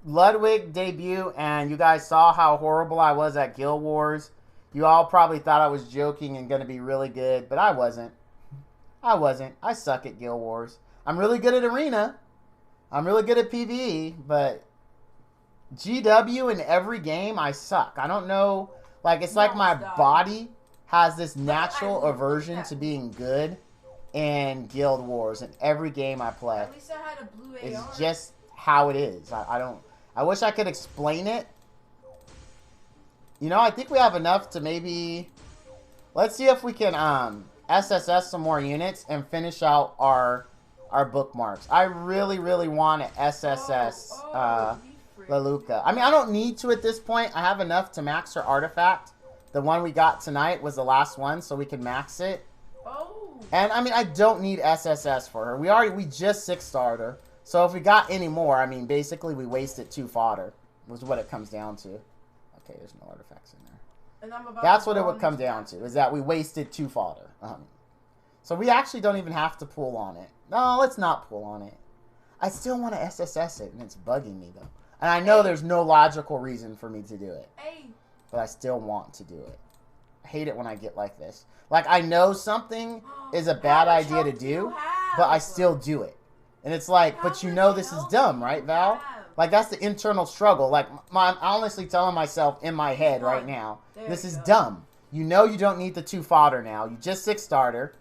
Ludwig debut, and you guys saw how horrible I was at Guild Wars. You all probably thought I was joking and going to be really good, but I wasn't. I suck at Guild Wars. I'm really good at Arena. I'm really good at PvE, but GW in every game, I suck. I don't know. Like, it's like my body has this natural aversion to being good. in Guild Wars in every game I play. At least I had a blue AR. It's just how it is. I wish I could explain it. You know, I think we have enough to maybe... Let's see if we can SSS some more units and finish out our bookmarks. I really, really want to SSS Leluka. I mean, I don't need to at this point. I have enough to max her artifact. The one we got tonight was the last one, so we can max it. Oh. And, I mean, I don't need SSS for her. We just 6-starred her. So if we got any more, I mean, basically we wasted 2 fodder. Was what it comes down to. Okay, there's no artifacts in there. And I'm about That's what it would come down to, is that we wasted 2 fodder. So we actually don't even have to pull on it. No, let's not pull on it. I still want to SSS it, and it's bugging me, though. And I know there's no logical reason for me to do it. Hey. But I still want to do it. I hate it when I get like this. Like, I know something is a bad idea to do, but I still do it. And it's like, but you know this is dumb, right, Val? Like, that's the internal struggle. Like, I'm honestly telling myself in my head right now, this is dumb. You know you don't need the 2 fodder now. You just 6-starred her.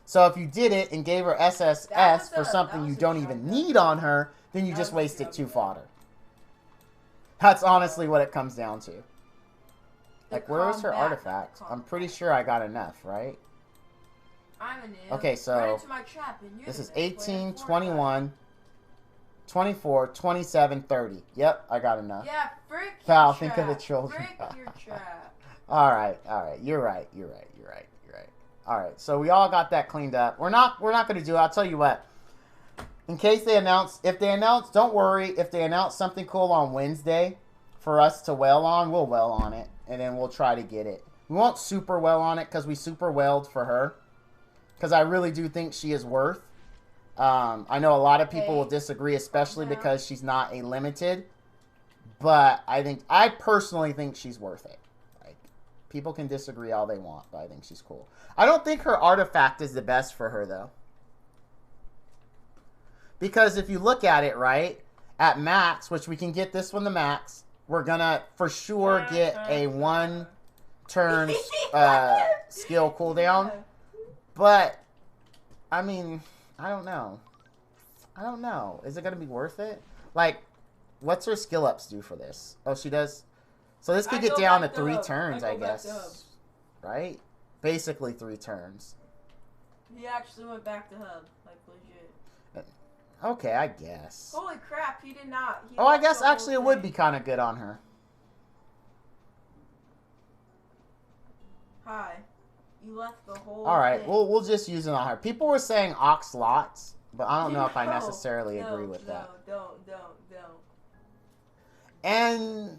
So if you did it and gave her SSS for something you don't even need on her, then you just wasted 2 fodder. That's honestly what it comes down to. Like, where is her artifact? I'm pretty sure I got enough, right? Okay, so this is 18, 21, 24, 27, 30. Yep, I got enough. Yeah, frick Val, your think trap. of the children. Frick your trap. Alright. You're right. Alright, so we all got that cleaned up. We're not going to do it. I'll tell you what. In case they announce, don't worry. If they announce something cool on Wednesday for us to wail on, we'll wail on it. And then we'll try to get it. We won't super well on it because we super wailed for her. Because I really do think she is worth. I know a lot of people will disagree, especially because she's not a limited. But I personally think she's worth it. Like, people can disagree all they want, but I think she's cool. I don't think her artifact is the best for her, though. Because if you look at it, right, at max, which we can get this one to max, we're going to for sure get a 1-turn skill cooldown. But, I mean, I don't know. Is it going to be worth it? Like, what's her skill ups do for this? Oh, she does. So this could get down to 3 turns, I guess. Right? Basically 3 turns. He actually went back to hub. Like, legit. Okay, I guess. Holy crap, he did not. Oh, I guess actually it would be kind of good on her. Hi. You left the whole Alright, thing. we'll just use it on her. People were saying ox lots, but I don't know if I necessarily agree with that. Don't. And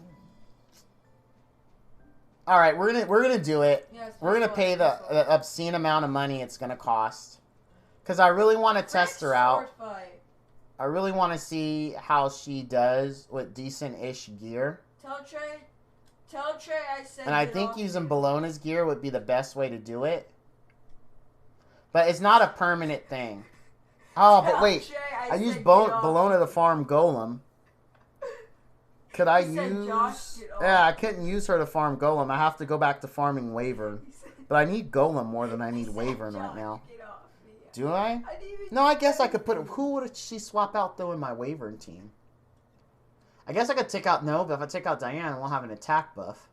all right, we're gonna do it. Yes, we're gonna pay the obscene amount of money it's gonna cost, because I really want to test her out. I really want to see how she does with decent-ish gear. Tell Trey I said. And I think using Bologna's gear would be the best way to do it. But it's not a permanent thing. Oh, but wait, I used Bologna to farm Golem. Could I use... Yeah, I couldn't use her to farm Golem. I have to go back to farming Wyvern. But I need Golem more than I need Wyvern right now. Do I? No, I guess I could put... Who would she swap out, though, in my Wyvern team? I guess I could take out... No, but if I take out Diane, I won't have an attack buff.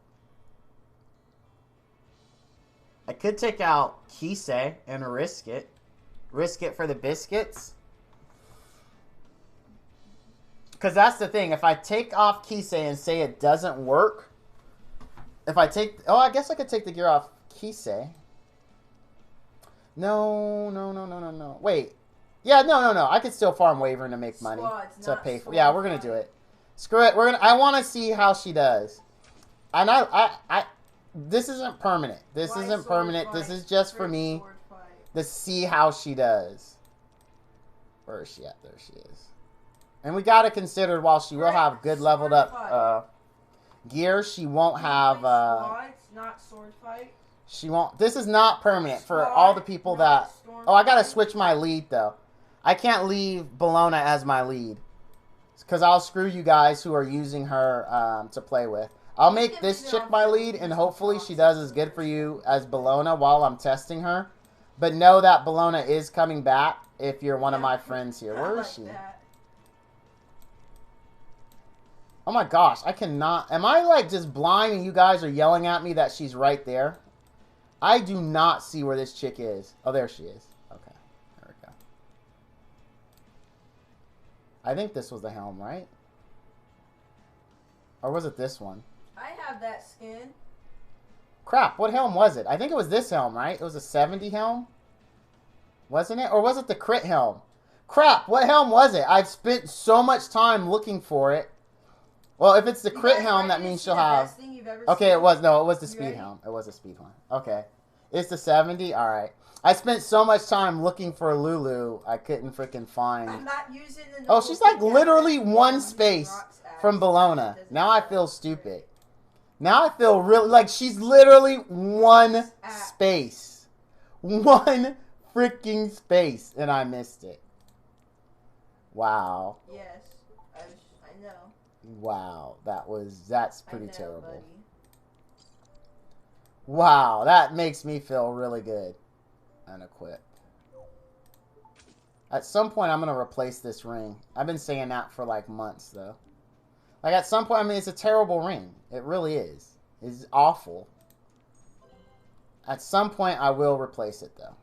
I could take out Kisei and risk it. Risk it for the biscuits. Because that's the thing. If I take off Kisei and say it doesn't work, if I take... Oh, I guess I could take the gear off Kisei. No. Wait. Yeah, no. I could still farm Wyvern to make money. To pay for... Yeah, we're going to do it. Screw it. I want to see how she does. And I this isn't permanent. This isn't permanent. This is just for me to see how she does. Where is she at? There she is. And we got to consider, while she will have good leveled up gear, she won't have... not sword fight. She won't... This is not permanent for all the people that... Oh, I got to switch my lead, though. I can't leave Bologna as my lead. Because I'll screw you guys who are using her to play with. I'll make this chick my lead, and hopefully she does as good for you as Bologna while I'm testing her. But know that Bologna is coming back if you're one of my friends here. I Where like is she? that. Oh my gosh, I cannot. Am I like just blind and you guys are yelling at me that she's right there? I do not see where this chick is. Oh, there she is. Okay, there we go. I think this was the helm, right? Or was it this one? I have that skin. Crap, what helm was it? I think it was this helm, right? It was a 70 helm? Wasn't it? Or was it the crit helm? Crap, what helm was it? I've spent so much time looking for it. Well, if it's the crit helm, that means she'll have... Okay, it was... No, it was the speed helm. It was a speed one. Okay. It's the 70? Alright. I spent so much time looking for Lulu, I couldn't freaking find... I'm not using the Oh, she's like literally one space from Bologna. Now I feel stupid. Now I feel really... Like, she's literally one space. One freaking space. And I missed it. Wow. Yes. I know. Wow. That's pretty terrible. Buddy. Wow. That makes me feel really good. Unequip. At some point, I'm going to replace this ring. I've been saying that for like months, though. Like, at some point, I mean, it's a terrible ring. It really is. It's awful. At some point, I will replace it, though.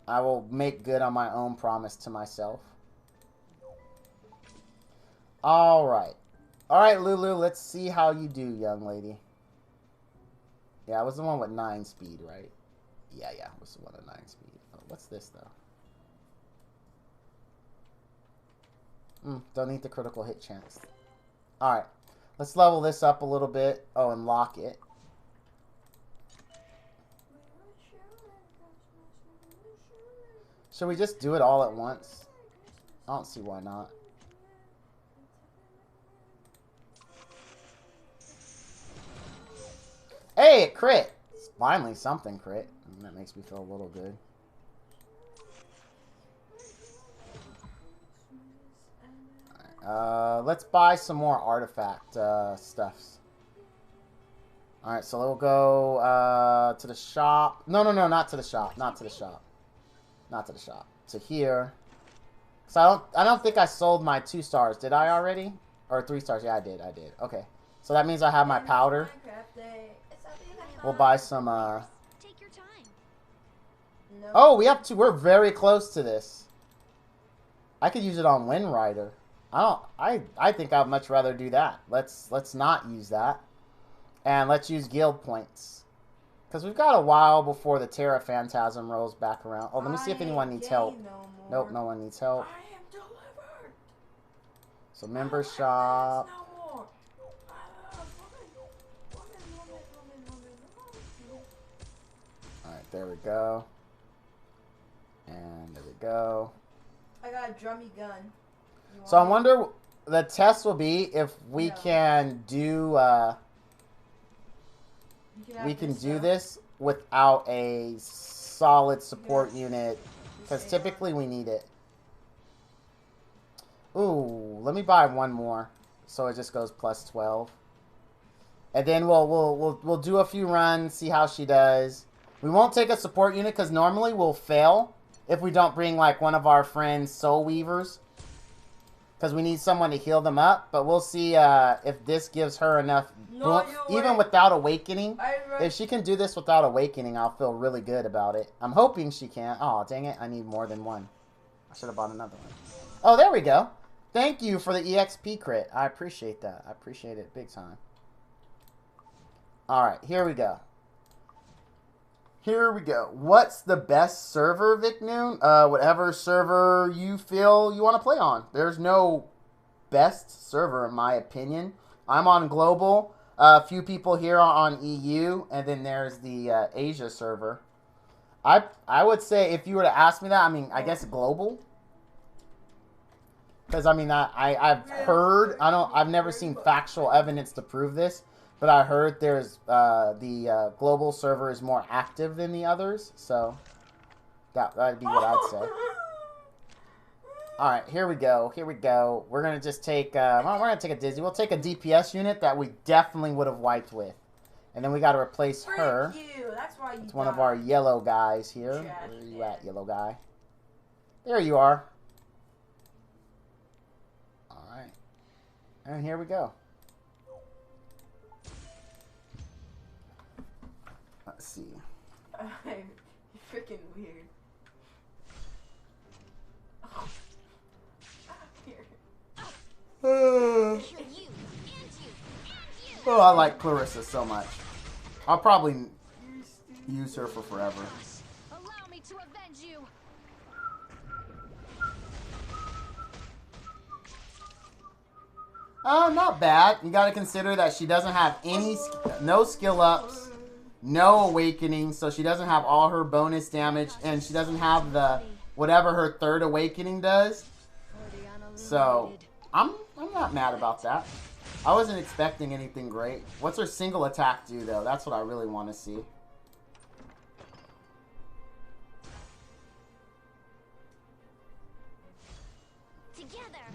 I will make good on my own promise to myself. Alright. Alright, Lulu, let's see how you do, young lady. Yeah, I was the one with 9 speed, right? Yeah, I was the one with 9 speed. Oh, what's this, though? Don't need the critical hit chance. Alright. Let's level this up a little bit. Oh, and lock it. Should we just do it all at once? I don't see why not. Hey, it crit! It's finally something crit. That makes me feel a little good. Alright, let's buy some more artifact stuffs. Alright, so we'll go to the shop. No, not to the shop. Not to the shop. Not to the shop. To here. So I don't think I sold my 2 stars. Did I already? Or 3 stars? Yeah, I did. Okay. So that means I have my powder. We'll buy some Take your time. No. Oh, we have 2. We're very close to this. I could use it on Wind Rider. I think I'd much rather do that. Let's not use that. And let's use guild points. Because we've got a while before the Terra Phantasm rolls back around. Oh, let me see if anyone needs help. Nope, no one needs help. I am delivered. So member shop. Alright, there we go. And there we go. I got a drummy gun. So I wonder, the test will be if we can do, we can do this without a solid support unit, because typically we need it. Ooh, let me buy one more, so it just goes plus 12. And then we'll do a few runs, see how she does. We won't take a support unit, because normally we'll fail if we don't bring, like, one of our friends' Soul Weavers. Because we need someone to heal them up. But we'll see if this gives her enough boost. Even without Awakening. If she can do this without Awakening, I'll feel really good about it. I'm hoping she can. Oh, dang it. I need more than one. I should have bought another one. Oh, there we go. Thank you for the EXP crit. I appreciate that. I appreciate it big time. Alright, here we go. Here we go. What's the best server, Vic Noon? Whatever server you feel you want to play on. There's no best server, in my opinion. I'm on global. A few people here are on EU. And then there's the Asia server. I would say, if you were to ask me that, I mean, I guess global. Because, I mean, I've heard, I've never seen factual evidence to prove this. But I heard there's the global server is more active than the others, so that'd be what I'd say. All right, here we go. Here we go. We're gonna just take. Well, we're gonna take a Disney. We'll take a DPS unit that we definitely would have wiped with, And then we got to replace her. Frick you. That's why you It's one of died. our yellow guys here. Trash Where are you can. at, yellow guy? There you are. Alright. And here we go. Let's see. You're freaking weird. Here. Oh, Kill you, and you, and you. I like Clarissa so much. I'll probably You're stupid. use her for forever. Allow me to avenge you. Not bad. You got to consider that she doesn't have no skill ups, no awakening, so she doesn't have all her bonus damage, and she doesn't have the whatever her third awakening does. So I'm not mad about that. I wasn't expecting anything great. What's her single attack do though? That's what I really want to see. Together.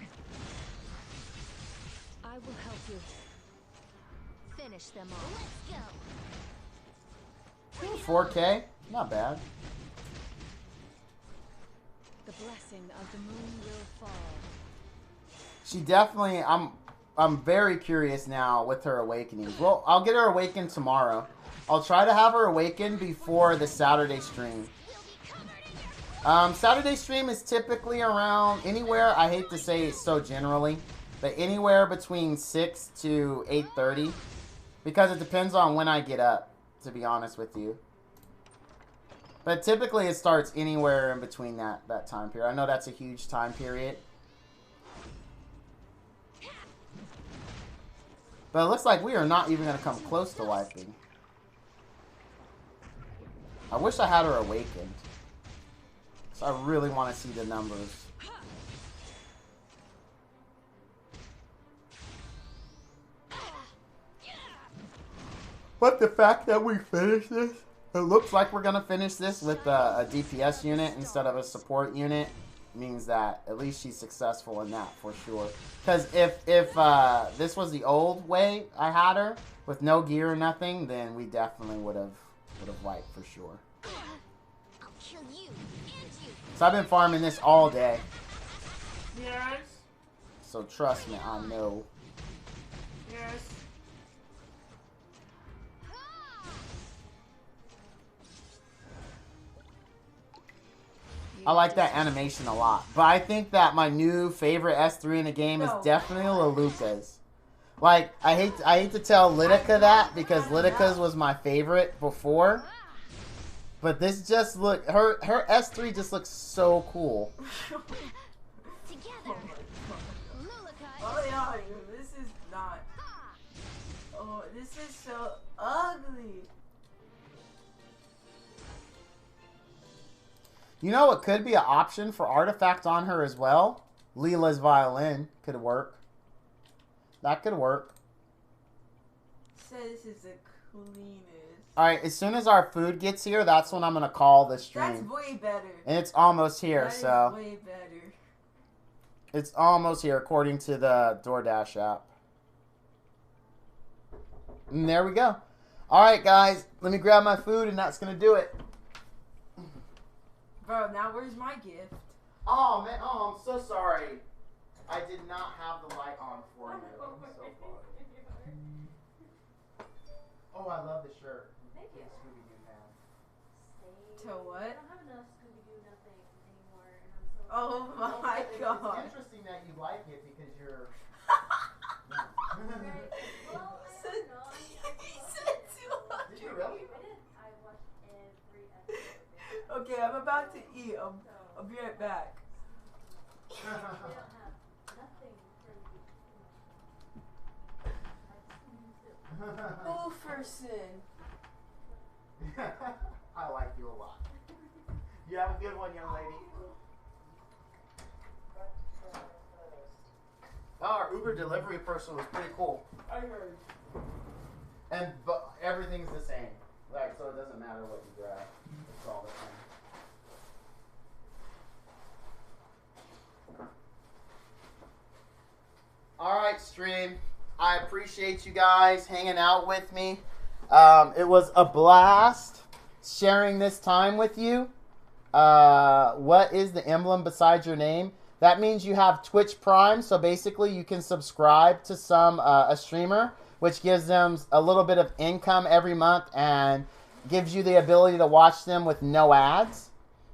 I will help you. Finish them all. Let's go. 4K, not bad. The blessing of the moon will fall. She definitely. I'm very curious now with her awakenings. Well, I'll get her awakened tomorrow. I'll try to have her awakened before the Saturday stream. Saturday stream is typically around anywhere. I hate to say it so generally, but anywhere between 6 to 8:30, because it depends on when I get up. To be honest with you. But typically it starts anywhere in between that time period. I know that's a huge time period. But it looks like we are not even going to come close to wiping. I wish I had her awakened. So I really want to see the numbers. But the fact that we finished this, it looks like we're going to finish this with a DPS unit instead of a support unit, means that at least she's successful in that for sure. Because if this was the old way I had her, with no gear or nothing, then we definitely would have wiped for sure. I'll kill you, and you. So I've been farming this all day. Yes. So trust me, I know. Yes. I like that animation a lot. But I think that my new favorite S3 in the game is definitely Leluka's. Like, I hate to tell Lidica that, because Lidica's was my favorite before. But this just her S3 just looks so cool. Together. Oh yeah, this is not. Oh, this is so ugly. You know what could be an option for artifact on her as well? Leela's violin could work. That could work. Say this is the cleanest. Alright, as soon as our food gets here, that's when I'm going to call the stream. That's way better. And it's almost here, That is so. way better. It's almost here, according to the DoorDash app. And there we go. Alright, guys. Let me grab my food, and that's going to do it. Bro, now where's my gift? Oh, man. Oh, I'm so sorry. I did not have the light on for you. I'm so sorry. Oh, I love the shirt. Thank you. Scooby-Doo fan. To what? I don't have enough Scooby-Doo nothing anymore, and I'm so Oh my god. It's interesting that you like it because you're... Right. Well, I don't know. He said 200. Did you really? I did. I watched every episode of it. Okay, I'm about to eat. I'll be right back. They don't have nothing for me. Wolferson. I like you a lot. You have a good one, young lady. Oh, our Uber delivery person was pretty cool. I heard. But everything's the same. Like, so it doesn't matter what you grab. It's all the same. Alright, stream. I appreciate you guys hanging out with me. It was a blast sharing this time with you. What is the emblem beside your name? That means you have Twitch Prime, so basically you can subscribe to a streamer, which gives them a little bit of income every month and gives you the ability to watch them with no ads.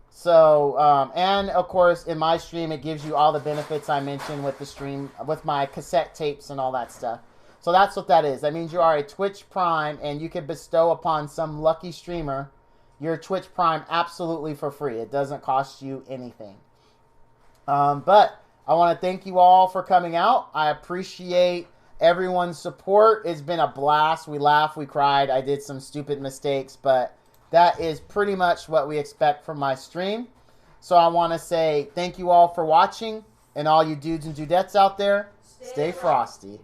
So, and of course, in my stream, it gives you all the benefits I mentioned with the stream, with my cassette tapes and all that stuff. So that's what that is. That means you are a Twitch Prime, and you can bestow upon some lucky streamer your Twitch Prime absolutely for free. It doesn't cost you anything. But I want to thank you all for coming out. I appreciate everyone's support. It's been a blast. We laughed, we cried. I did some stupid mistakes, but that is pretty much what we expect from my stream. So I want to say thank you all for watching, and all you dudes and dudettes out there, stay frosty.